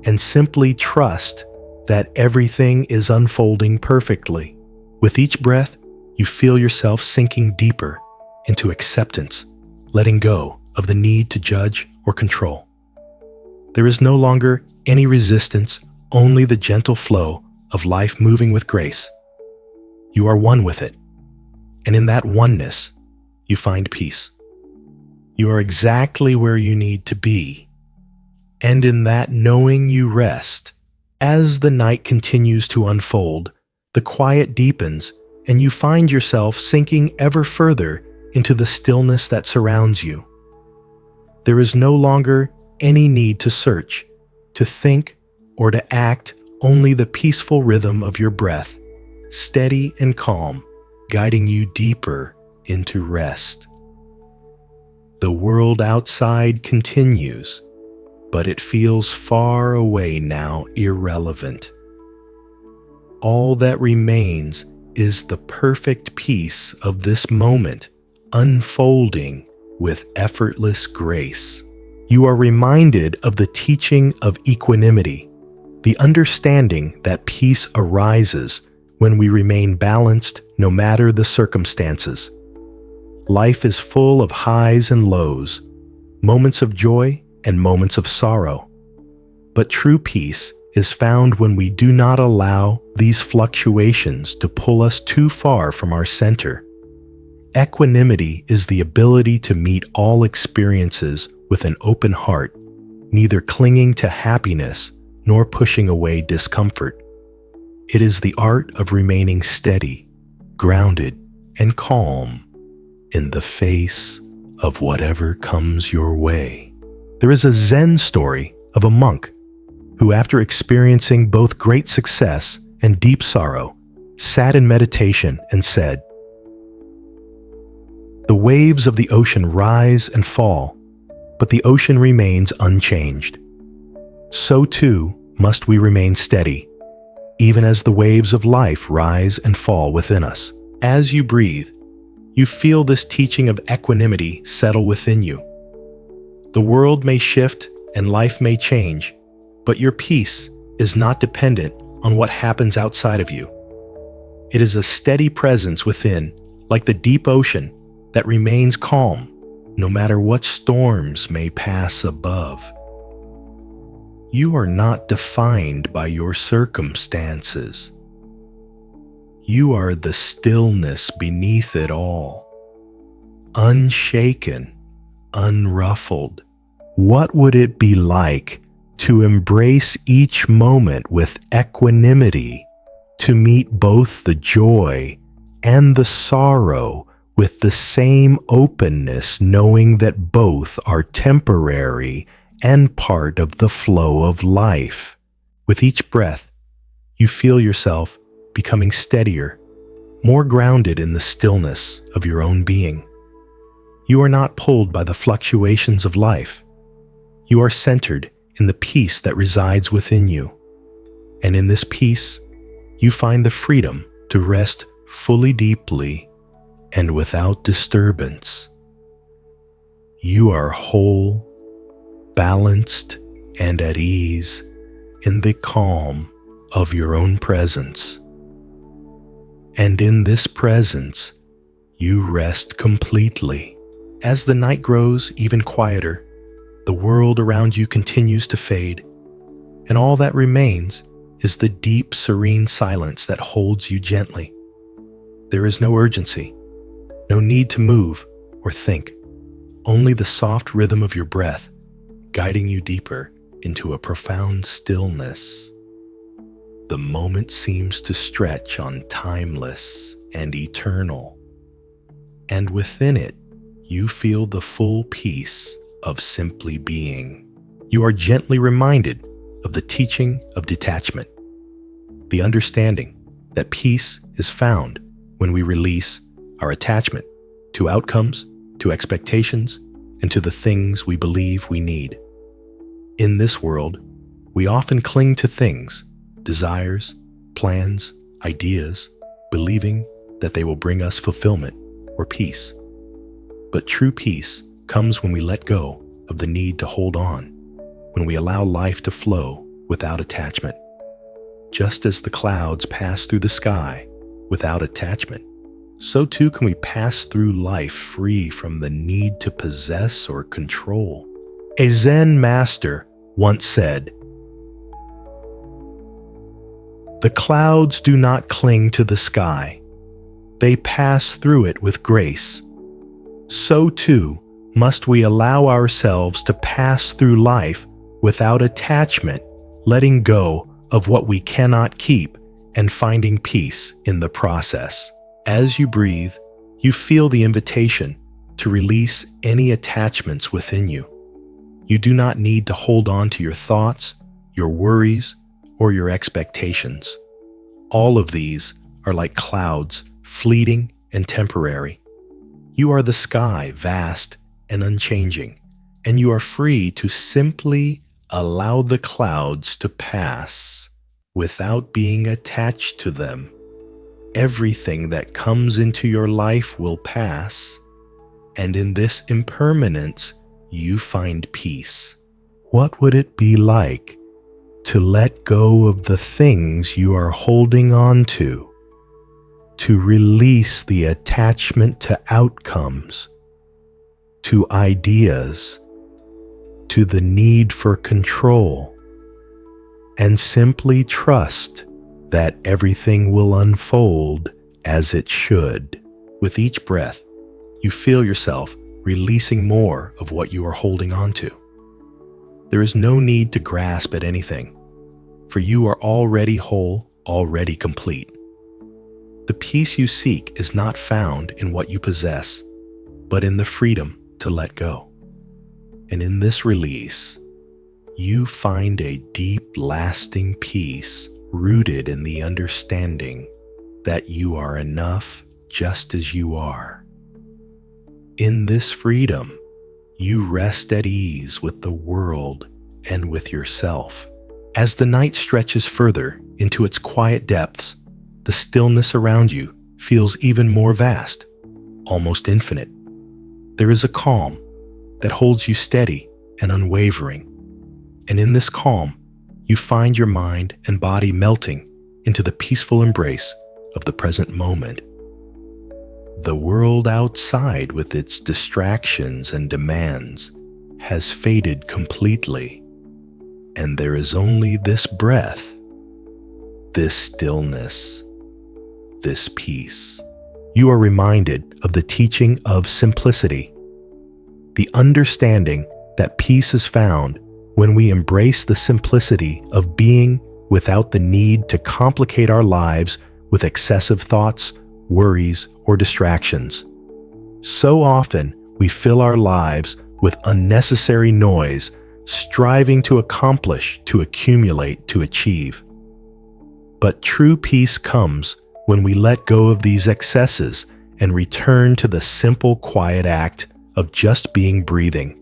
and simply trust that everything is unfolding perfectly? With each breath, you feel yourself sinking deeper into acceptance, letting go of the need to judge or control. There is no longer any resistance, only the gentle flow of life moving with grace. You are one with it, and in that oneness, you find peace. You are exactly where you need to be, and in that knowing you rest. As the night continues to unfold, the quiet deepens, and you find yourself sinking ever further into the stillness that surrounds you. There is no longer any need to search, to think, or to act, only the peaceful rhythm of your breath, steady and calm, guiding you deeper into rest. The world outside continues, but it feels far away now, irrelevant. All that remains is the perfect peace of this moment, unfolding with effortless grace. You are reminded of the teaching of equanimity, the understanding that peace arises when we remain balanced no matter the circumstances. Life is full of highs and lows, moments of joy and moments of sorrow. But true peace is found when we do not allow these fluctuations to pull us too far from our center. Equanimity is the ability to meet all experiences with an open heart, neither clinging to happiness nor pushing away discomfort. It is the art of remaining steady, grounded, and calm in the face of whatever comes your way. There is a Zen story of a monk who, after experiencing both great success and deep sorrow, sat in meditation and said, "The waves of the ocean rise and fall, but the ocean remains unchanged. So too must we remain steady, even as the waves of life rise and fall within us." As you breathe, you feel this teaching of equanimity settle within you. The world may shift and life may change, but your peace is not dependent on what happens outside of you. It is a steady presence within, like the deep ocean, that remains calm no matter what storms may pass above. You are not defined by your circumstances. You are the stillness beneath it all, unshaken, unruffled. What would it be like to embrace each moment with equanimity, to meet both the joy and the sorrow with the same openness, knowing that both are temporary and part of the flow of life? With each breath, you feel yourself becoming steadier, more grounded in the stillness of your own being. You are not pulled by the fluctuations of life. You are centered in the peace that resides within you. And in this peace, you find the freedom to rest fully, deeply, and without disturbance. You are whole, balanced, and at ease in the calm of your own presence. And in this presence, you rest completely. As the night grows even quieter, the world around you continues to fade, and all that remains is the deep, serene silence that holds you gently. There is no urgency, no need to move or think, only the soft rhythm of your breath guiding you deeper into a profound stillness. The moment seems to stretch on timeless and eternal, and within it, you feel the full peace of simply being. You are gently reminded of the teaching of detachment, the understanding that peace is found when we release our attachment to outcomes, to expectations, and to the things we believe we need. In this world, we often cling to things, desires, plans, ideas, believing that they will bring us fulfillment or peace. But true peace comes when we let go of the need to hold on, when we allow life to flow without attachment. Just as the clouds pass through the sky without attachment, so too can we pass through life free from the need to possess or control. A Zen master once said, "The clouds do not cling to the sky. They pass through it with grace. So too must we allow ourselves to pass through life without attachment, letting go of what we cannot keep and finding peace in the process." As you breathe, you feel the invitation to release any attachments within you. You do not need to hold on to your thoughts, your worries, or your expectations. All of these are like clouds, fleeting and temporary. You are the sky, vast and unchanging, and you are free to simply allow the clouds to pass without being attached to them. Everything that comes into your life will pass, and in this impermanence, you find peace. What would it be like to let go of the things you are holding on to release the attachment to outcomes, to ideas, to the need for control, and simply trust that everything will unfold as it should? With each breath, you feel yourself releasing more of what you are holding on to. There is no need to grasp at anything, for you are already whole, already complete. The peace you seek is not found in what you possess, but in the freedom to let go. And in this release, you find a deep, lasting peace rooted in the understanding that you are enough just as you are. In this freedom, you rest at ease with the world and with yourself. As the night stretches further into its quiet depths, the stillness around you feels even more vast, almost infinite. There is a calm that holds you steady and unwavering. And in this calm, you find your mind and body melting into the peaceful embrace of the present moment. The world outside, with its distractions and demands, has faded completely, and there is only this breath, this stillness, this peace. You are reminded of the teaching of simplicity, the understanding that peace is found when we embrace the simplicity of being without the need to complicate our lives with excessive thoughts, worries, or distractions. So often, we fill our lives with unnecessary noise, striving to accomplish, to accumulate, to achieve. But true peace comes when we let go of these excesses and return to the simple, quiet act of just being, breathing,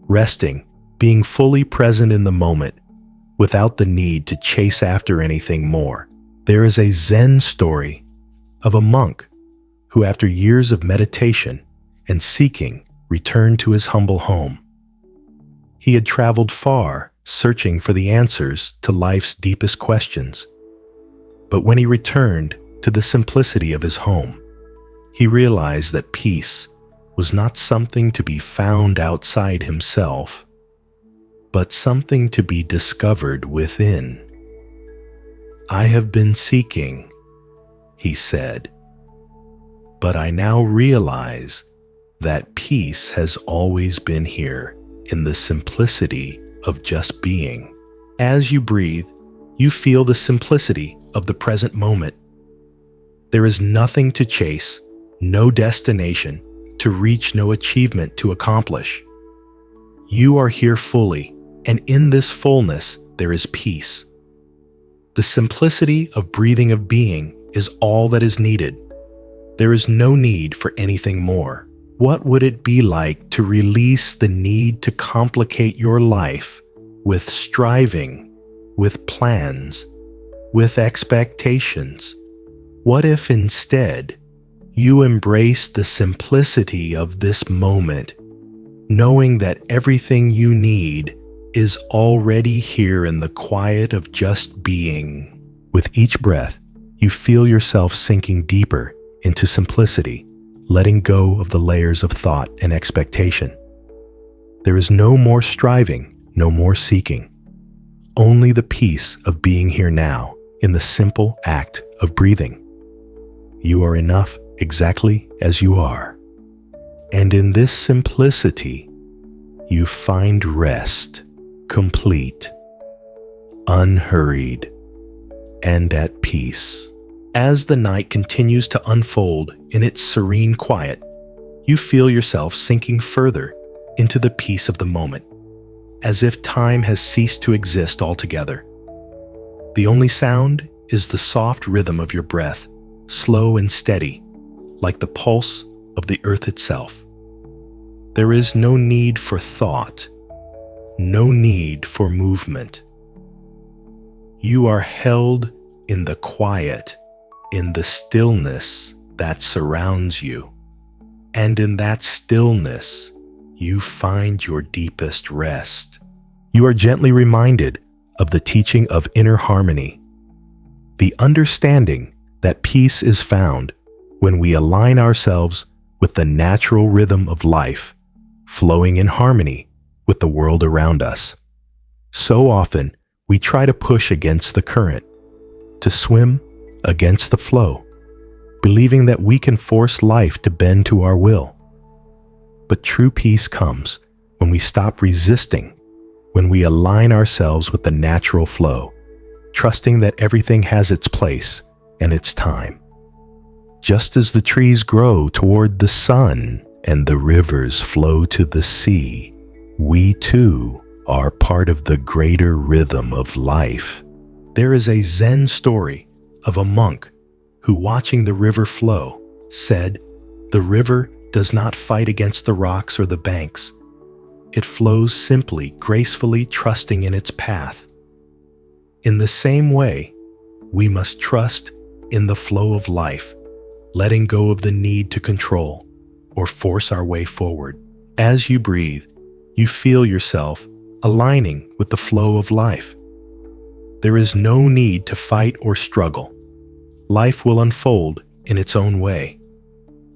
resting, being fully present in the moment, without the need to chase after anything more. There is a Zen story of a monk who, after years of meditation and seeking, returned to his humble home. He had traveled far, searching for the answers to life's deepest questions. But when he returned to the simplicity of his home, he realized that peace was not something to be found outside himself, but something to be discovered within. "I have been seeking," he said, "but I now realize that peace has always been here in the simplicity of just being." As you breathe, you feel the simplicity of the present moment. There is nothing to chase, no destination to reach, no achievement to accomplish. You are here fully, and in this fullness there is peace. The simplicity of breathing, of being, is all that is needed. There is no need for anything more. What would it be like to release the need to complicate your life with striving, with plans, with expectations? What if instead you embrace the simplicity of this moment, knowing that everything you need is already here in the quiet of just being? With each breath, you feel yourself sinking deeper into simplicity, letting go of the layers of thought and expectation. There is no more striving, no more seeking, only the peace of being here now in the simple act of breathing. You are enough exactly as you are. And in this simplicity, you find rest, complete, unhurried, and at peace. As the night continues to unfold in its serene quiet, you feel yourself sinking further into the peace of the moment, as if time has ceased to exist altogether. The only sound is the soft rhythm of your breath, slow and steady, like the pulse of the earth itself. There is no need for thought, no need for movement. You are held in the quiet, in the stillness that surrounds you. And in that stillness, you find your deepest rest. You are gently reminded of the teaching of inner harmony, the understanding that peace is found when we align ourselves with the natural rhythm of life, flowing in harmony with the world around us. So often, we try to push against the current, to swim against the flow, believing that we can force life to bend to our will. But true peace comes when we stop resisting, when we align ourselves with the natural flow, trusting that everything has its place and its time. Just as the trees grow toward the sun and the rivers flow to the sea, we too are part of the greater rhythm of life. There is a Zen story of a monk who, watching the river flow, said, "The river does not fight against the rocks or the banks. It flows simply, gracefully, trusting in its path." In the same way, we must trust in the flow of life, letting go of the need to control or force our way forward. As you breathe, you feel yourself aligning with the flow of life. There is no need to fight or struggle. Life will unfold in its own way,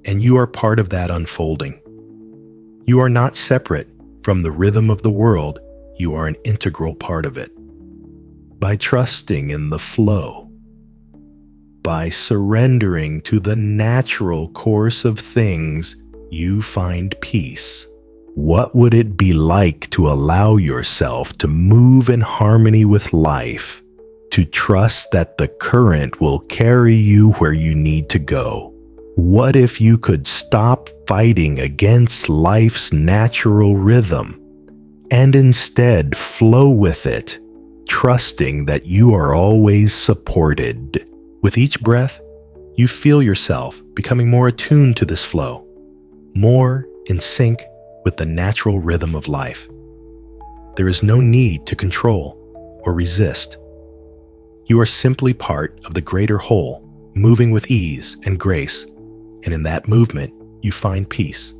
and you are part of that unfolding. You are not separate from the rhythm of the world, you are an integral part of it. By trusting in the flow, by surrendering to the natural course of things, you find peace. What would it be like to allow yourself to move in harmony with life, to trust that the current will carry you where you need to go? What if you could stop fighting against life's natural rhythm and instead flow with it, trusting that you are always supported? With each breath, you feel yourself becoming more attuned to this flow, more in sync with the natural rhythm of life. There is no need to control or resist. You are simply part of the greater whole, moving with ease and grace, and in that movement, you find peace.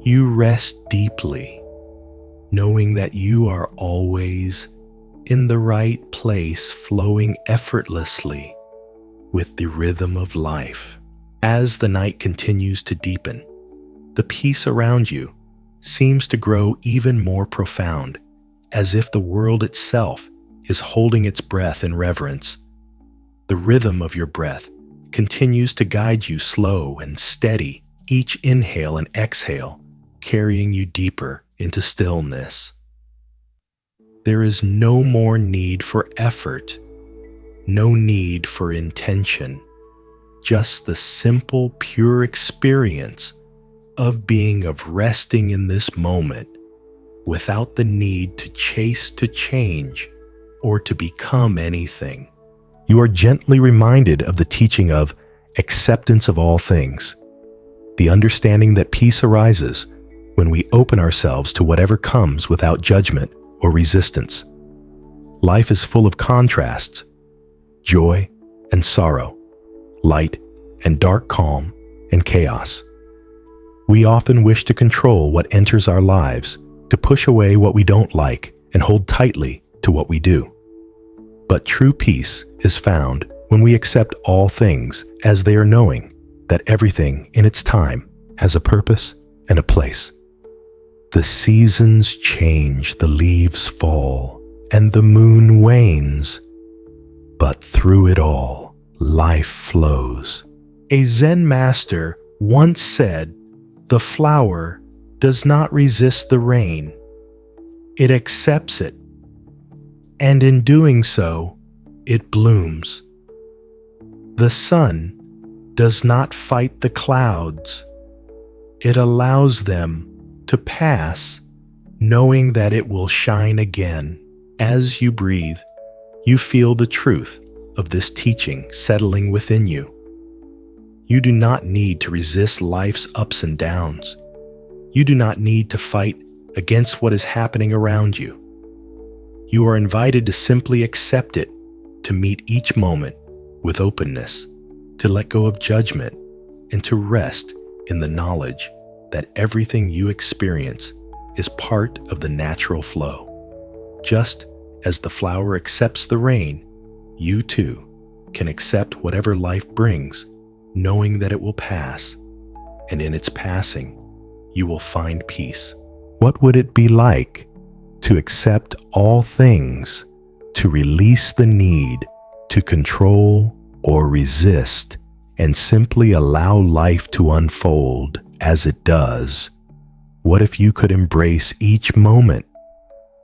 You rest deeply, knowing that you are always in the right place, flowing effortlessly with the rhythm of life. As the night continues to deepen, the peace around you seems to grow even more profound, as if the world itself is holding its breath in reverence. The rhythm of your breath continues to guide you slow and steady, each inhale and exhale carrying you deeper into stillness. There is no more need for effort, no need for intention, just the simple, pure experience of resting in this moment without the need to chase to change or to become anything. You are gently reminded of the teaching of acceptance of all things, the understanding that peace arises when we open ourselves to whatever comes without judgment or resistance. Life is full of contrasts, joy and sorrow, light and dark calm and chaos. We often wish to control what enters our lives, to push away what we don't like and hold tightly to what we do. But true peace is found when we accept all things as they are, knowing that everything in its time has a purpose and a place. The seasons change, the leaves fall, and the moon wanes. But through it all, life flows. A Zen master once said, "The flower does not resist the rain. It accepts it, and in doing so, it blooms. The sun does not fight the clouds. It allows them to pass, knowing that it will shine again." As you breathe, you feel the truth of this teaching settling within you. You do not need to resist life's ups and downs. You do not need to fight against what is happening around you. You are invited to simply accept it, to meet each moment with openness, to let go of judgment, and to rest in the knowledge that everything you experience is part of the natural flow. Just as the flower accepts the rain, you too can accept whatever life brings, knowing that it will pass, and in its passing, you will find peace. What would it be like to accept all things, to release the need to control or resist, and simply allow life to unfold as it does? What if you could embrace each moment,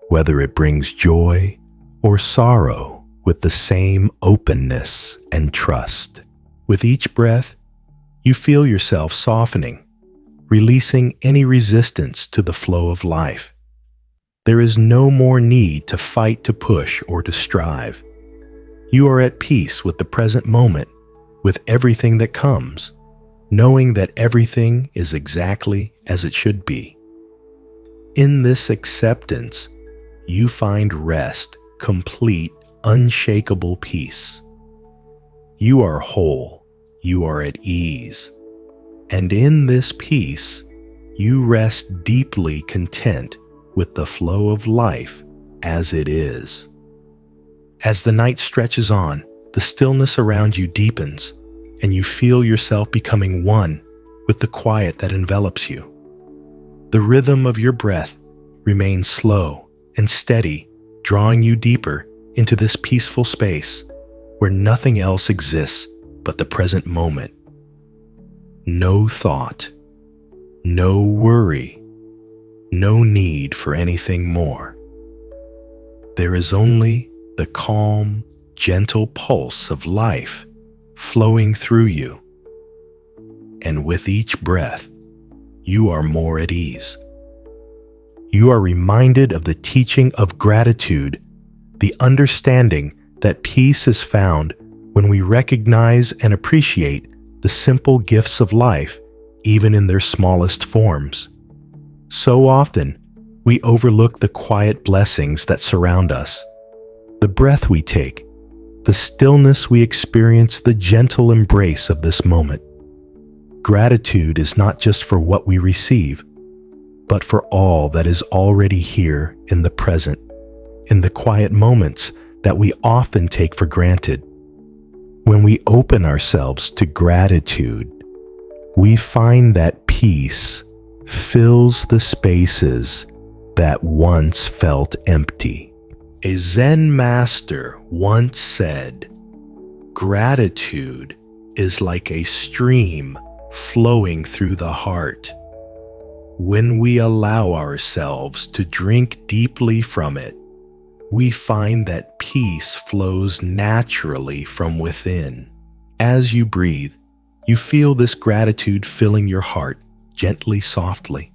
whether it brings joy or sorrow, with the same openness and trust? With each breath, you feel yourself softening, releasing any resistance to the flow of life. There is no more need to fight, to push, or to strive. You are at peace with the present moment, with everything that comes, knowing that everything is exactly as it should be. In this acceptance, you find rest, complete, unshakable peace. You are whole, you are at ease, and in this peace, you rest deeply content with the flow of life as it is. As the night stretches on, the stillness around you deepens, and you feel yourself becoming one with the quiet that envelops you. The rhythm of your breath remains slow and steady, drawing you deeper into this peaceful space where nothing else exists but the present moment. No thought, no worry, no need for anything more. There is only the calm, gentle pulse of life flowing through you. And with each breath, you are more at ease. You are reminded of the teaching of gratitude, the understanding that peace is found when we recognize and appreciate the simple gifts of life, even in their smallest forms. So often, we overlook the quiet blessings that surround us, the breath we take, the stillness we experience, the gentle embrace of this moment. Gratitude is not just for what we receive, but for all that is already here in the present, in the quiet moments that we often take for granted. When we open ourselves to gratitude, we find that peace fills the spaces that once felt empty. A Zen master once said, "Gratitude is like a stream flowing through the heart. When we allow ourselves to drink deeply from it, we find that peace flows naturally from within." As you breathe, you feel this gratitude filling your heart gently, softly.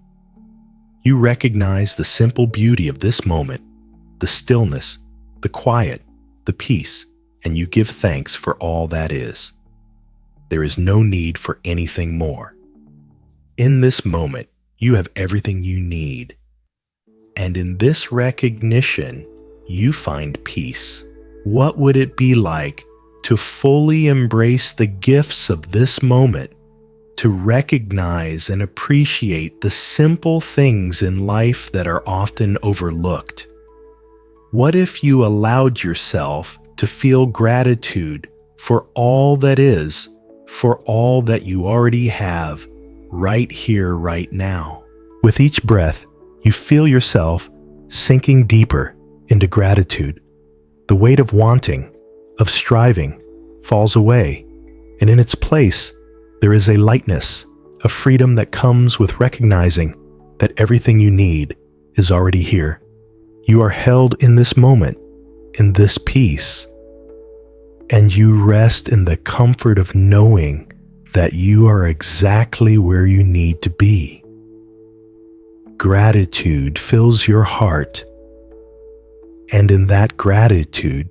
You recognize the simple beauty of this moment, the stillness, the quiet, the peace, and you give thanks for all that is. There is no need for anything more. In this moment, you have everything you need. And in this recognition, you find peace. What would it be like to fully embrace the gifts of this moment, to recognize and appreciate the simple things in life that are often overlooked? What if you allowed yourself to feel gratitude for all that is, for all that you already have, right here, right now? With each breath, you feel yourself sinking deeper into gratitude. The weight of wanting, of striving, falls away, and in its place, there is a lightness, a freedom that comes with recognizing that everything you need is already here. You are held in this moment, in this peace, and you rest in the comfort of knowing that you are exactly where you need to be. Gratitude fills your heart, and in that gratitude,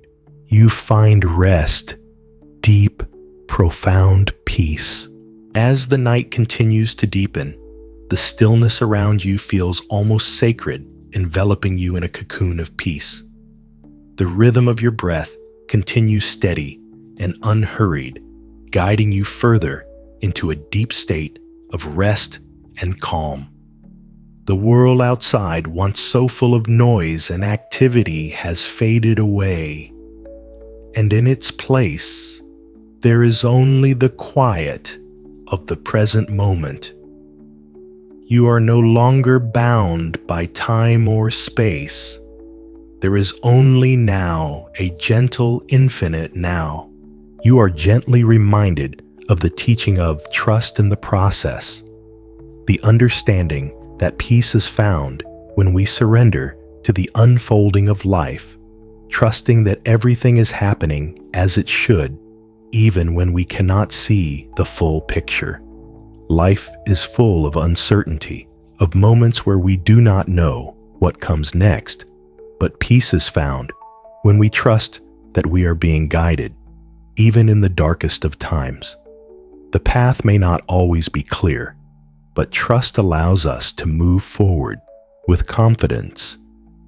you find rest, deep, profound peace. As the night continues to deepen, the stillness around you feels almost sacred, enveloping you in a cocoon of peace. The rhythm of your breath continues steady and unhurried, guiding you further into a deep state of rest and calm. The world outside, once so full of noise and activity, has faded away, and in its place, there is only the quiet of the present moment. You are no longer bound by time or space. There is only now, a gentle, infinite now. You are gently reminded of the teaching of trust in the process, the understanding that peace is found when we surrender to the unfolding of life, trusting that everything is happening as it should, even when we cannot see the full picture. Life is full of uncertainty, of moments where we do not know what comes next, but peace is found when we trust that we are being guided, even in the darkest of times. The path may not always be clear, but trust allows us to move forward with confidence,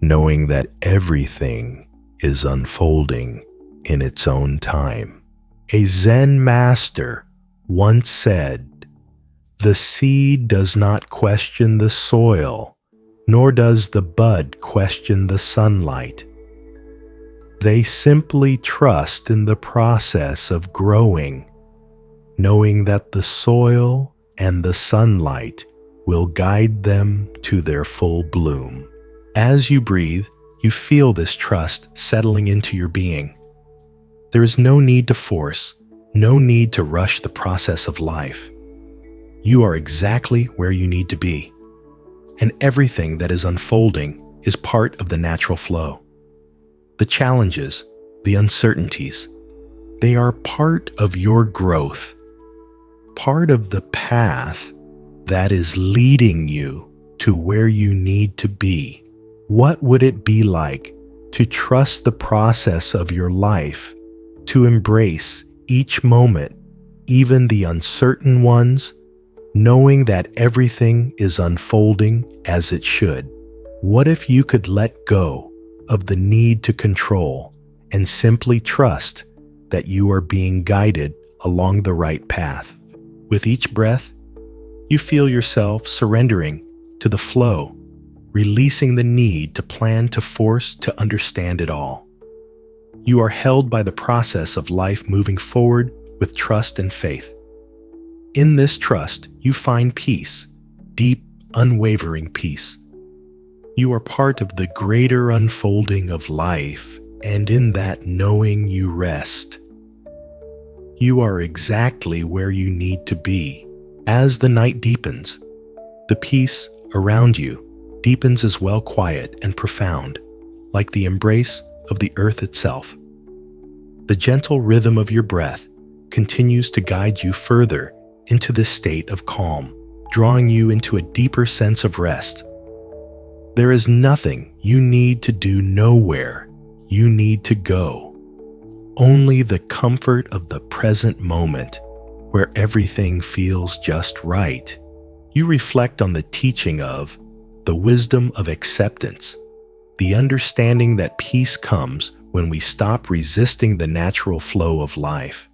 knowing that everything is unfolding in its own time. A Zen master once said, "The seed does not question the soil, nor does the bud question the sunlight. They simply trust in the process of growing, knowing that the soil and the sunlight will guide them to their full bloom. As you breathe, you feel this trust settling into your being. There is no need to force, no need to rush the process of life. You are exactly where you need to be, and everything that is unfolding is part of the natural flow. The challenges, the uncertainties, they are part of your growth, part of the path that is leading you to where you need to be. What would it be like to trust the process of your life, to embrace each moment, even the uncertain ones, knowing that everything is unfolding as it should? What if you could let go of the need to control and simply trust that you are being guided along the right path? With each breath, you feel yourself surrendering to the flow, releasing the need to plan, to force, to understand it all. You are held by the process of life moving forward with trust and faith. In this trust, you find peace, deep, unwavering peace. You are part of the greater unfolding of life, and in that knowing you rest. You are exactly where you need to be. As the night deepens, the peace around you deepens as well, quiet and profound, like the embrace of the earth itself. The gentle rhythm of your breath continues to guide you further into this state of calm, drawing you into a deeper sense of rest. There is nothing you need to do, nowhere you need to go. Only the comfort of the present moment, where everything feels just right. You reflect on the teaching of the wisdom of acceptance, the understanding that peace comes when we stop resisting the natural flow of life.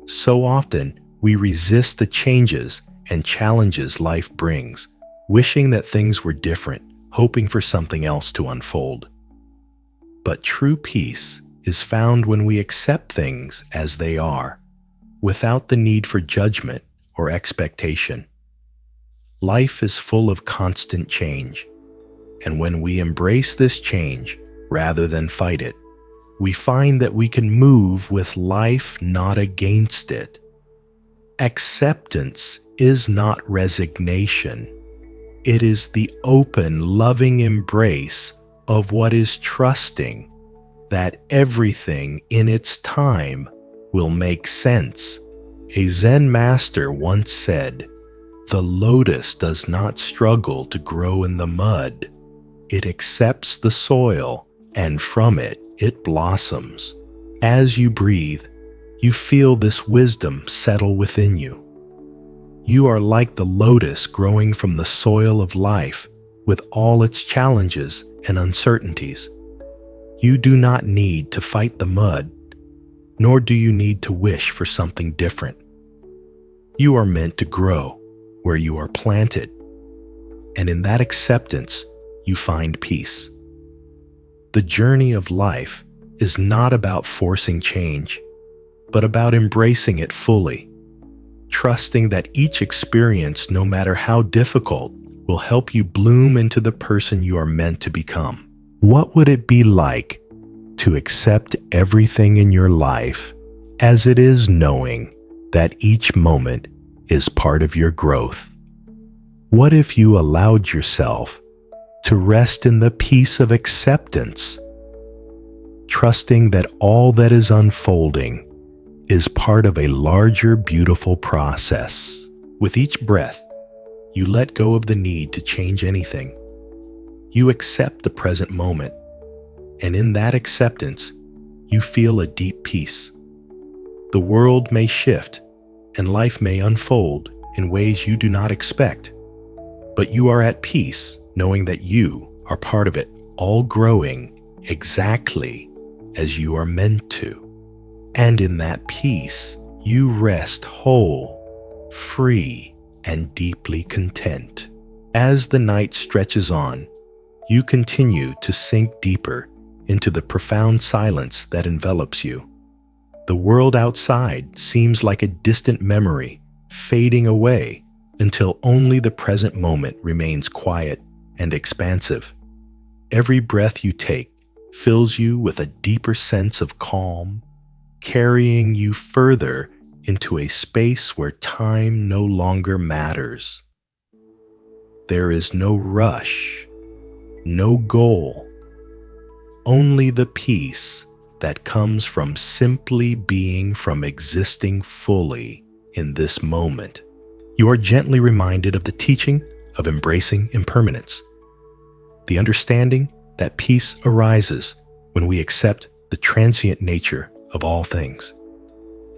So often, we resist the changes and challenges life brings, wishing that things were different, hoping for something else to unfold. But true peace is found when we accept things as they are, without the need for judgment or expectation. Life is full of constant change, and when we embrace this change rather than fight it, we find that we can move with life, not against it. Acceptance is not resignation. It is the open, loving embrace of what is trusting that everything in its time will make sense. A Zen master once said, "The lotus does not struggle to grow in the mud. It accepts the soil, and from it, it blossoms." As you breathe, you feel this wisdom settle within you. You are like the lotus growing from the soil of life, with all its challenges and uncertainties. You do not need to fight the mud, nor do you need to wish for something different. You are meant to grow where you are planted, and in that acceptance, you find peace. The journey of life is not about forcing change, but about embracing it fully, trusting that each experience, no matter how difficult, will help you bloom into the person you are meant to become. What would it be like to accept everything in your life as it is, knowing that each moment is part of your growth? What if you allowed yourself to rest in the peace of acceptance, trusting that all that is unfolding is part of a larger, beautiful process? With each breath, you let go of the need to change anything. You accept the present moment, and in that acceptance, you feel a deep peace. The world may shift, and life may unfold in ways you do not expect, but you are at peace knowing that you are part of it, all growing exactly as you are meant to. And in that peace, you rest whole, free, and deeply content. As the night stretches on, you continue to sink deeper into the profound silence that envelops you. The world outside seems like a distant memory, fading away until only the present moment remains quiet and expansive. Every breath you take fills you with a deeper sense of calm, carrying you further into a space where time no longer matters. There is no rush, no goal, only the peace that comes from simply being, from existing fully in this moment. You are gently reminded of the teaching of embracing impermanence, the understanding that peace arises when we accept the transient nature of all things.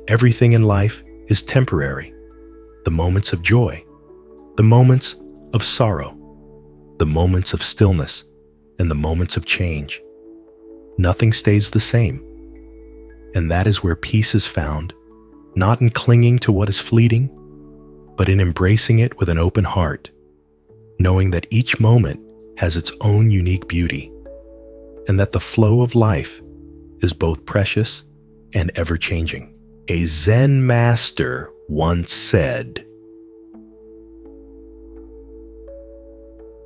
Everything in life is temporary. The moments of joy, the moments of sorrow, the moments of stillness, and the moments of change. Nothing stays the same. And that is where peace is found, not in clinging to what is fleeting, but in embracing it with an open heart, knowing that each moment has its own unique beauty, and that the flow of life is both precious and ever-changing. A Zen master once said,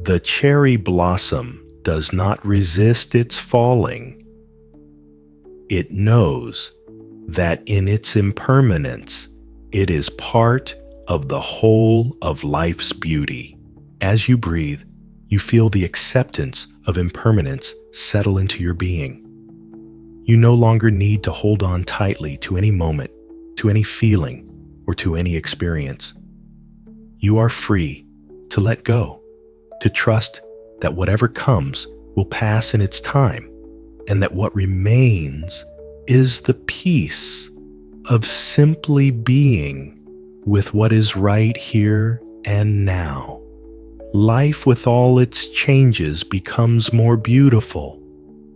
"The cherry blossom does not resist its falling. It knows that in its impermanence, it is part of the whole of life's beauty." As you breathe, you feel the acceptance of impermanence settle into your being. You no longer need to hold on tightly to any moment, to any feeling, or to any experience. You are free to let go, to trust that whatever comes will pass in its time, and that what remains is the peace of simply being with what is right here and now. Life with all its changes becomes more beautiful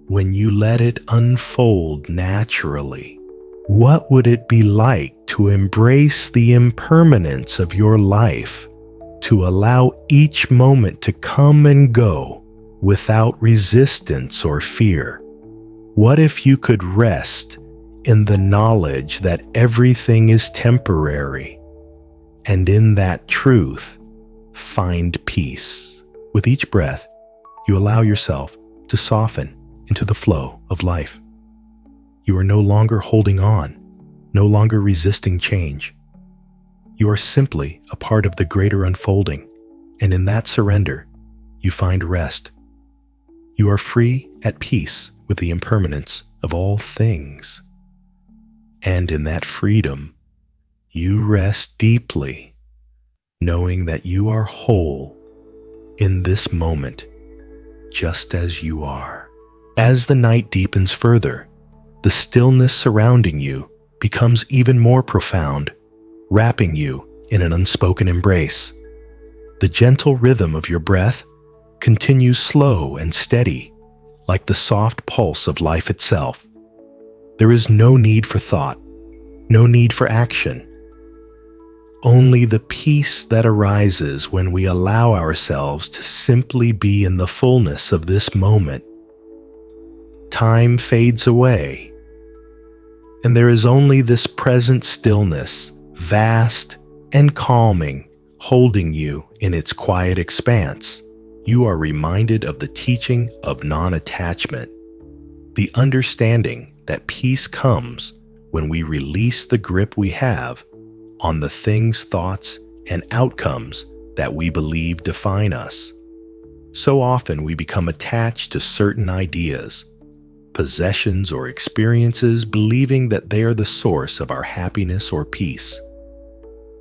when you let it unfold naturally. What would it be like to embrace the impermanence of your life, to allow each moment to come and go without resistance or fear? What if you could rest in the knowledge that everything is temporary, and in that truth, find peace? With each breath, you allow yourself to soften into the flow of life. You are no longer holding on, no longer resisting change. You are simply a part of the greater unfolding, and in that surrender, you find rest. You are free, at peace with the impermanence of all things. And in that freedom, you rest deeply, knowing that you are whole in this moment, just as you are. As the night deepens further, the stillness surrounding you becomes even more profound, wrapping you in an unspoken embrace. The gentle rhythm of your breath continues slow and steady, like the soft pulse of life itself. There is no need for thought, no need for action. Only the peace that arises when we allow ourselves to simply be in the fullness of this moment. Time fades away, and there is only this present stillness, vast and calming, holding you in its quiet expanse. You are reminded of the teaching of non-attachment, the understanding that peace comes when we release the grip we have on the things, thoughts, and outcomes that we believe define us. So often we become attached to certain ideas, possessions, or experiences, believing that they are the source of our happiness or peace.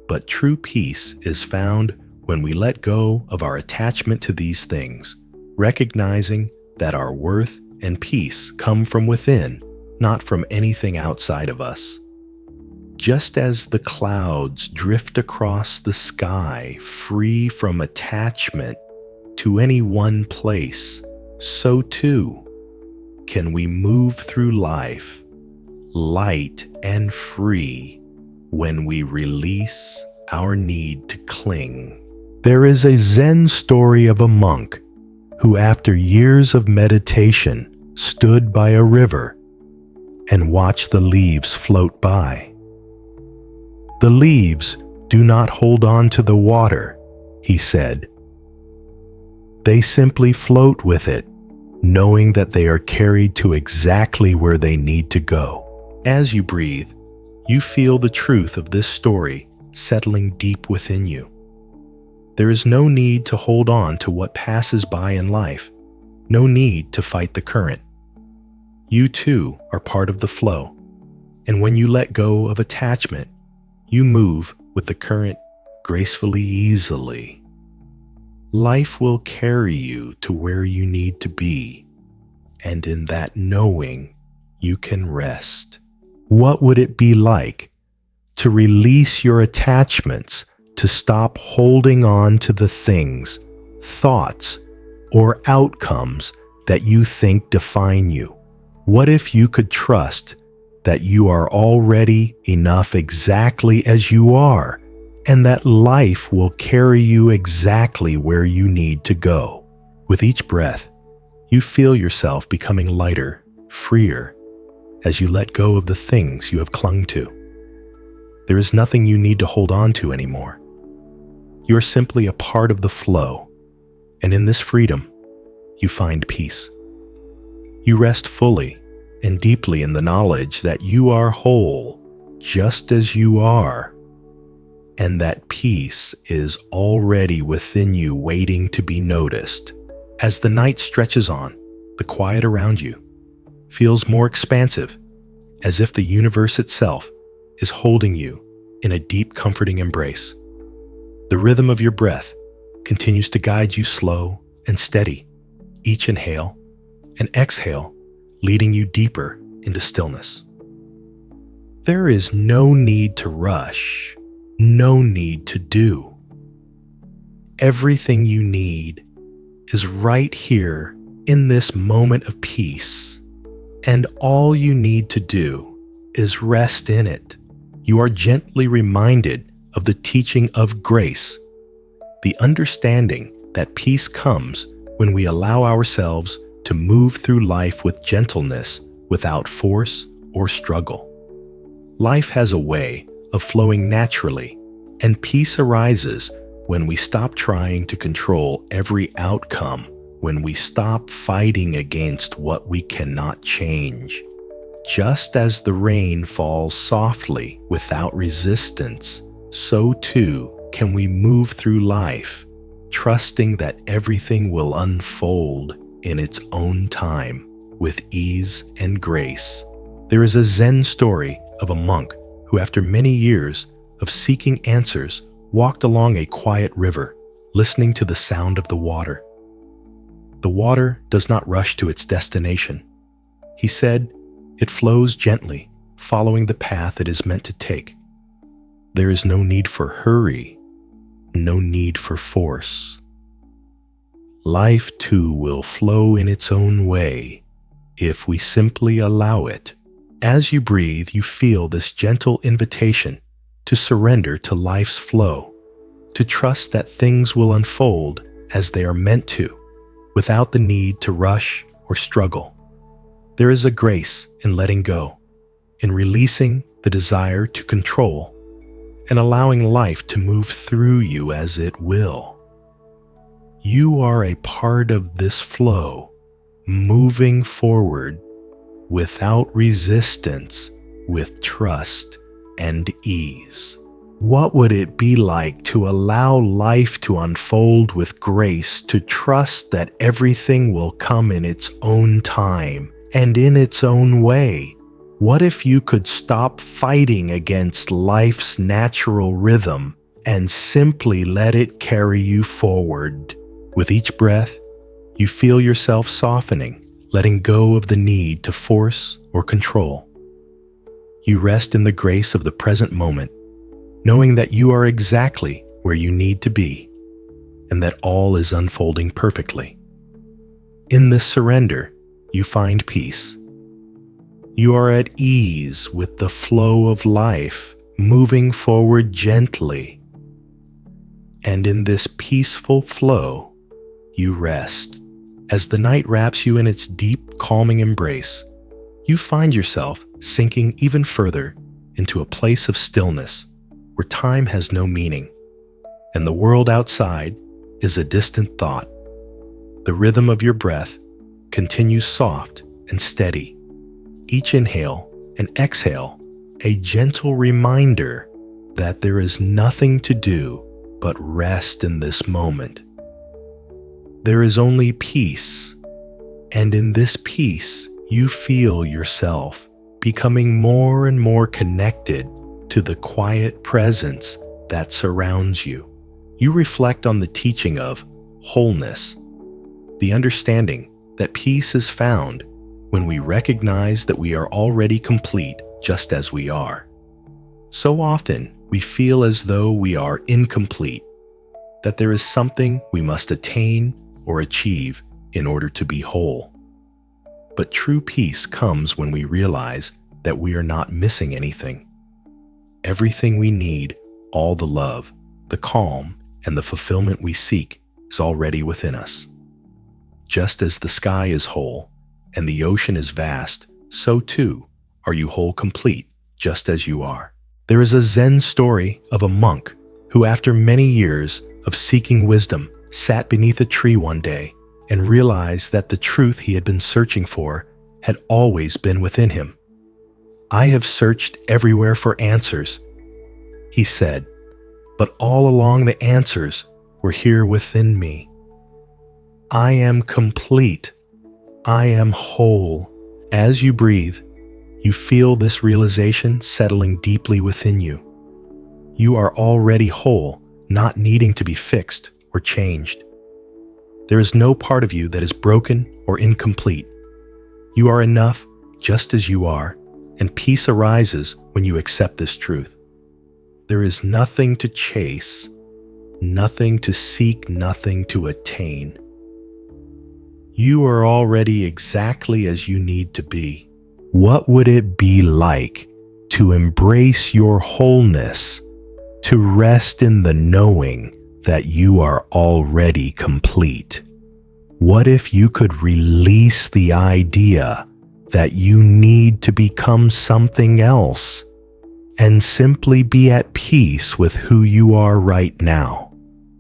But true peace is found when we let go of our attachment to these things, recognizing that our worth and peace come from within, not from anything outside of us. Just as the clouds drift across the sky free from attachment to any one place, so too can we move through life light and free when we release our need to cling. There is a Zen story of a monk who, after years of meditation, stood by a river and watched the leaves float by. "The leaves do not hold on to the water," he said. "They simply float with it, knowing that they are carried to exactly where they need to go." As you breathe, you feel the truth of this story settling deep within you. There is no need to hold on to what passes by in life, no need to fight the current. You too are part of the flow, and when you let go of attachment, you move with the current gracefully, easily. Life will carry you to where you need to be, and in that knowing, you can rest. What would it be like to release your attachments, to stop holding on to the things, thoughts, or outcomes that you think define you? What if you could trust that you are already enough exactly as you are, and that life will carry you exactly where you need to go? With each breath, you feel yourself becoming lighter, freer, as you let go of the things you have clung to. There is nothing you need to hold on to anymore. You are simply a part of the flow, and in this freedom, you find peace. You rest fully and deeply in the knowledge that you are whole, just as you are, and that peace is already within you, waiting to be noticed. As the night stretches on, the quiet around you feels more expansive, as if the universe itself is holding you in a deep, comforting embrace. The rhythm of your breath continues to guide you, slow and steady, each inhale and exhale leading you deeper into stillness. There is no need to rush, no need to do. Everything you need is right here in this moment of peace, and all you need to do is rest in it. You are gently reminded of the teaching of grace, the understanding that peace comes when we allow ourselves to move through life with gentleness, without force or struggle. Life has a way of flowing naturally, and peace arises when we stop trying to control every outcome, when we stop fighting against what we cannot change. Just as the rain falls softly without resistance, so too can we move through life, trusting that everything will unfold in its own time with ease and grace. There is a Zen story of a monk who, after many years of seeking answers, walked along a quiet river, listening to the sound of the water. The water does not rush to its destination. He said, it flows gently, following the path it is meant to take. There is no need for hurry, no need for force. Life too will flow in its own way if we simply allow it. As you breathe, you feel this gentle invitation to surrender to life's flow, to trust that things will unfold as they are meant to, without the need to rush or struggle. There is a grace in letting go, in releasing the desire to control, and allowing life to move through you as it will. You are a part of this flow, moving forward without resistance, with trust and ease. What would it be like to allow life to unfold with grace, to trust that everything will come in its own time and in its own way? What if you could stop fighting against life's natural rhythm and simply let it carry you forward? With each breath, you feel yourself softening, letting go of the need to force or control. You rest in the grace of the present moment, knowing that you are exactly where you need to be, and that all is unfolding perfectly. In this surrender, you find peace. You are at ease with the flow of life, moving forward gently. And in this peaceful flow, you rest As the night wraps you in its deep, calming embrace, you find yourself sinking even further into a place of stillness where time has no meaning, and the world outside is a distant thought. The rhythm of your breath continues soft and steady. Each inhale and exhale, a gentle reminder that there is nothing to do but rest in this moment. There is only peace, and in this peace, you feel yourself becoming more and more connected to the quiet presence that surrounds you. You reflect on the teaching of wholeness, the understanding that peace is found when we recognize that we are already complete just as we are. So often, we feel as though we are incomplete, that there is something we must attain or achieve in order to be whole. But true peace comes when we realize that we are not missing anything. Everything we need, all the love, the calm, and the fulfillment we seek is already within us. Just as the sky is whole and the ocean is vast, so too are you whole complete, just as you are. There is a Zen story of a monk who, after many years of seeking wisdom, sat beneath a tree one day and realized that the truth he had been searching for had always been within him. "I have searched everywhere for answers," he said, "but all along the answers were here within me. I am complete. I am whole." As you breathe, you feel this realization settling deeply within you. You are already whole, not needing to be fixed or changed. There is no part of you that is broken or incomplete. You are enough just as you are, and peace arises when you accept this truth. There is nothing to chase, nothing to seek, nothing to attain. You are already exactly as you need to be. What would it be like to embrace your wholeness, to rest in the knowing that you are already complete? What if you could release the idea that you need to become something else and simply be at peace with who you are right now?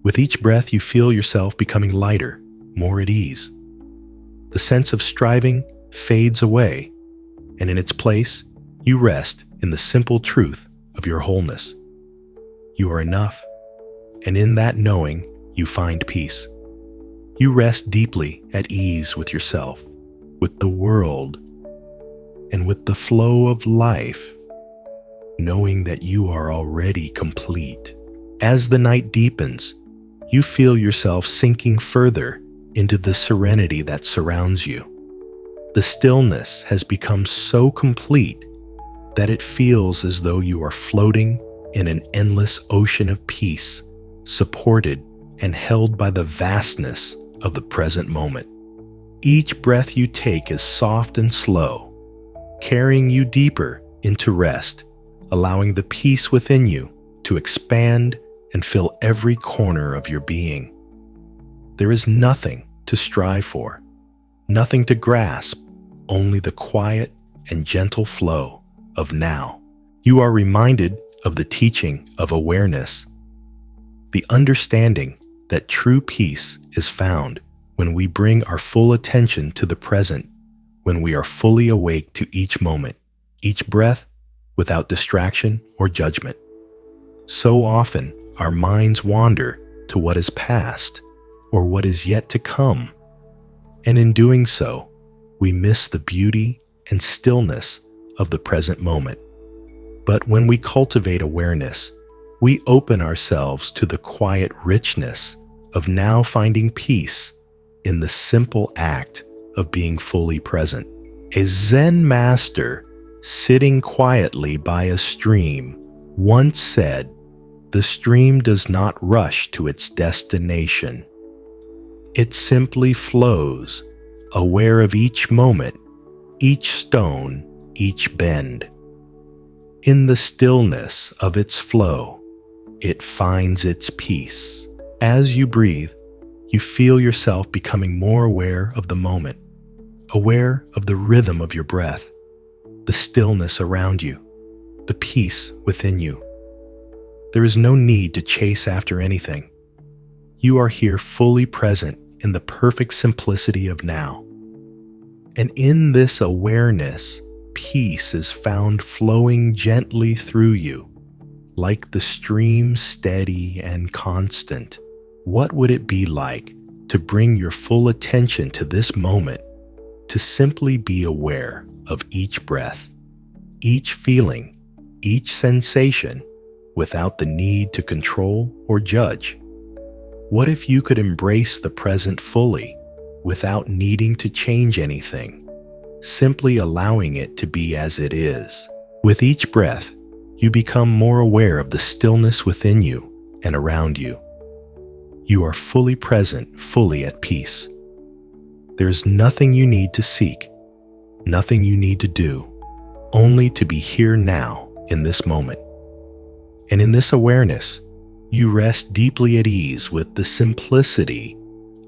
With each breath, you feel yourself becoming lighter, more at ease. The sense of striving fades away, and in its place, you rest in the simple truth of your wholeness. You are enough, and in that knowing, you find peace. You rest deeply at ease with yourself, with the world, and with the flow of life, knowing that you are already complete. As the night deepens, you feel yourself sinking further into the serenity that surrounds you. The stillness has become so complete that it feels as though you are floating in an endless ocean of peace, supported and held by the vastness of the present moment. Each breath you take is soft and slow, carrying you deeper into rest, allowing the peace within you to expand and fill every corner of your being. There is nothing to strive for, nothing to grasp, only the quiet and gentle flow of now. You are reminded of the teaching of awareness, the understanding that true peace is found when we bring our full attention to the present, when we are fully awake to each moment, each breath, without distraction or judgment. So often, our minds wander to what is past or what is yet to come, and in doing so, we miss the beauty and stillness of the present moment. But when we cultivate awareness, we open ourselves to the quiet richness of now finding peace in the simple act of being fully present. A Zen master sitting quietly by a stream once said, "The stream does not rush to its destination. It simply flows, aware of each moment, each stone, each bend. In the stillness of its flow, it finds its peace." As you breathe, You feel yourself becoming more aware of the moment, aware of the rhythm of your breath, the stillness around you, the peace within you. There is no need to chase after anything. You are here fully present in the perfect simplicity of now. And in this awareness, peace is found flowing gently through you, like the stream steady and constant. What would it be like to bring your full attention to this moment, to simply be aware of each breath, each feeling, each sensation, without the need to control or judge? What if you could embrace the present fully, without needing to change anything, simply allowing it to be as it is? With each breath, you become more aware of the stillness within you and around you. You are fully present, fully at peace. There is nothing you need to seek, nothing you need to do, only to be here now in this moment. And in this awareness, you rest deeply at ease with the simplicity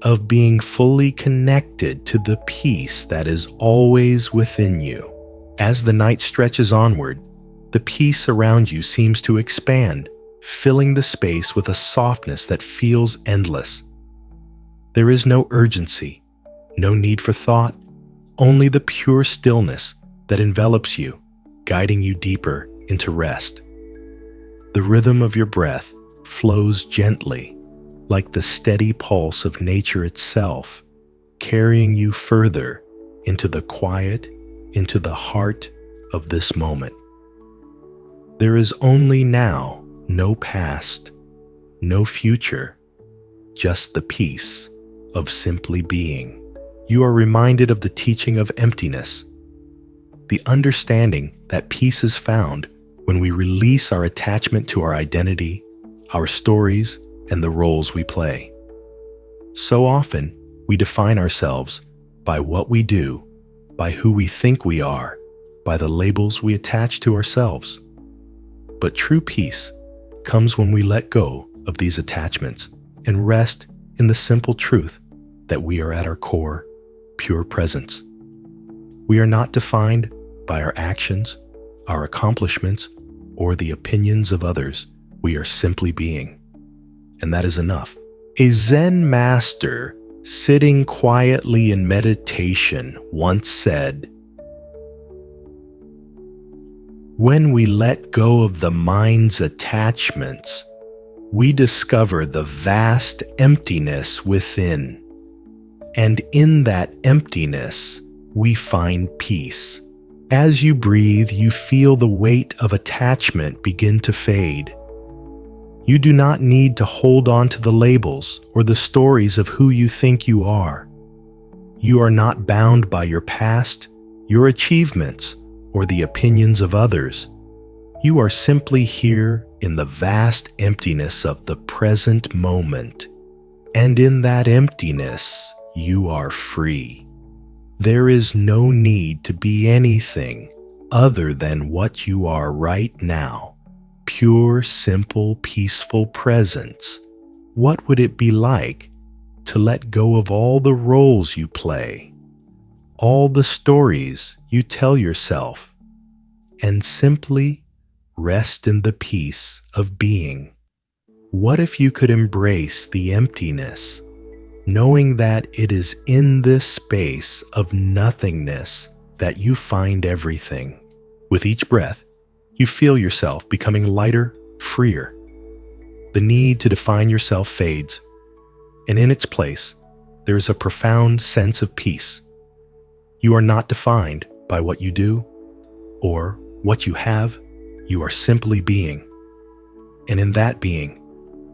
of being fully connected to the peace that is always within you. As the night stretches onward, the peace around you seems to expand, filling the space with a softness that feels endless. There is no urgency, no need for thought, only the pure stillness that envelops you, guiding you deeper into rest. The rhythm of your breath flows gently, like the steady pulse of nature itself, carrying you further into the quiet, into the heart of this moment. There is only now, no past, no future, just the peace of simply being. You are reminded of the teaching of emptiness, the understanding that peace is found when we release our attachment to our identity, our stories, and the roles we play. So often, we define ourselves by what we do, by who we think we are, by the labels we attach to ourselves. But true peace comes when we let go of these attachments and rest in the simple truth that we are at our core, pure presence. We are not defined by our actions, our accomplishments, or the opinions of others. We are simply being. And that is enough. A Zen master sitting quietly in meditation once said, "When we let go of the mind's attachments, we discover the vast emptiness within. And in that emptiness, we find peace. As you breathe, you feel the weight of attachment begin to fade. You do not need to hold on to the labels or the stories of who you think you are. You are not bound by your past, your achievements, or the opinions of others. You are simply here in the vast emptiness of the present moment. And in that emptiness, you are free. There is no need to be anything other than what you are right now. Pure, simple, peaceful presence. What would it be like to let go of all the roles you play, all the stories you tell yourself, and simply rest in the peace of being? What if you could embrace the emptiness, knowing that it is in this space of nothingness that you find everything? With each breath, you feel yourself becoming lighter, freer. The need to define yourself fades, and in its place, there is a profound sense of peace. You are not defined by what you do or what you have. You are simply being. And in that being,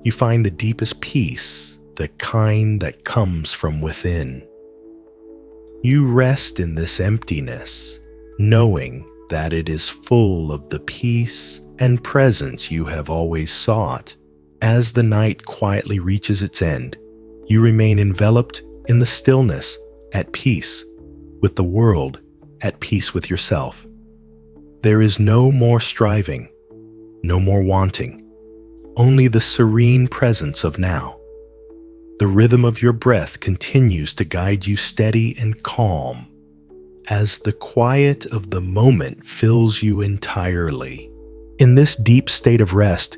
you find the deepest peace, the kind that comes from within. You rest in this emptiness, knowing that it is full of the peace and presence you have always sought. As the night quietly reaches its end, you remain enveloped in the stillness, at peace with the world, at peace with yourself. There is no more striving, no more wanting, only the serene presence of now. The rhythm of your breath continues to guide you steady and calm as the quiet of the moment fills you entirely. In this deep state of rest,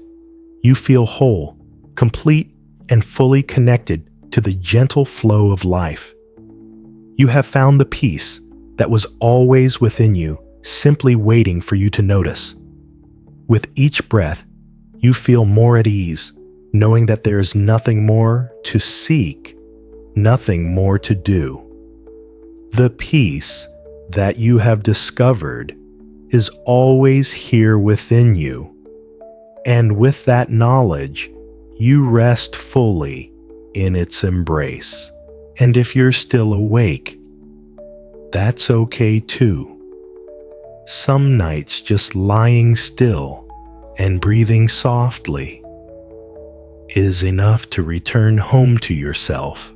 you feel whole, complete, and fully connected to the gentle flow of life. You have found the peace that was always within you, simply waiting for you to notice. With each breath, you feel more at ease, knowing that there is nothing more to seek, nothing more to do. The peace that you have discovered is always here within you, and with that knowledge, you rest fully in its embrace. And if you're still awake, that's okay too. Some nights just lying still and breathing softly is enough to return home to yourself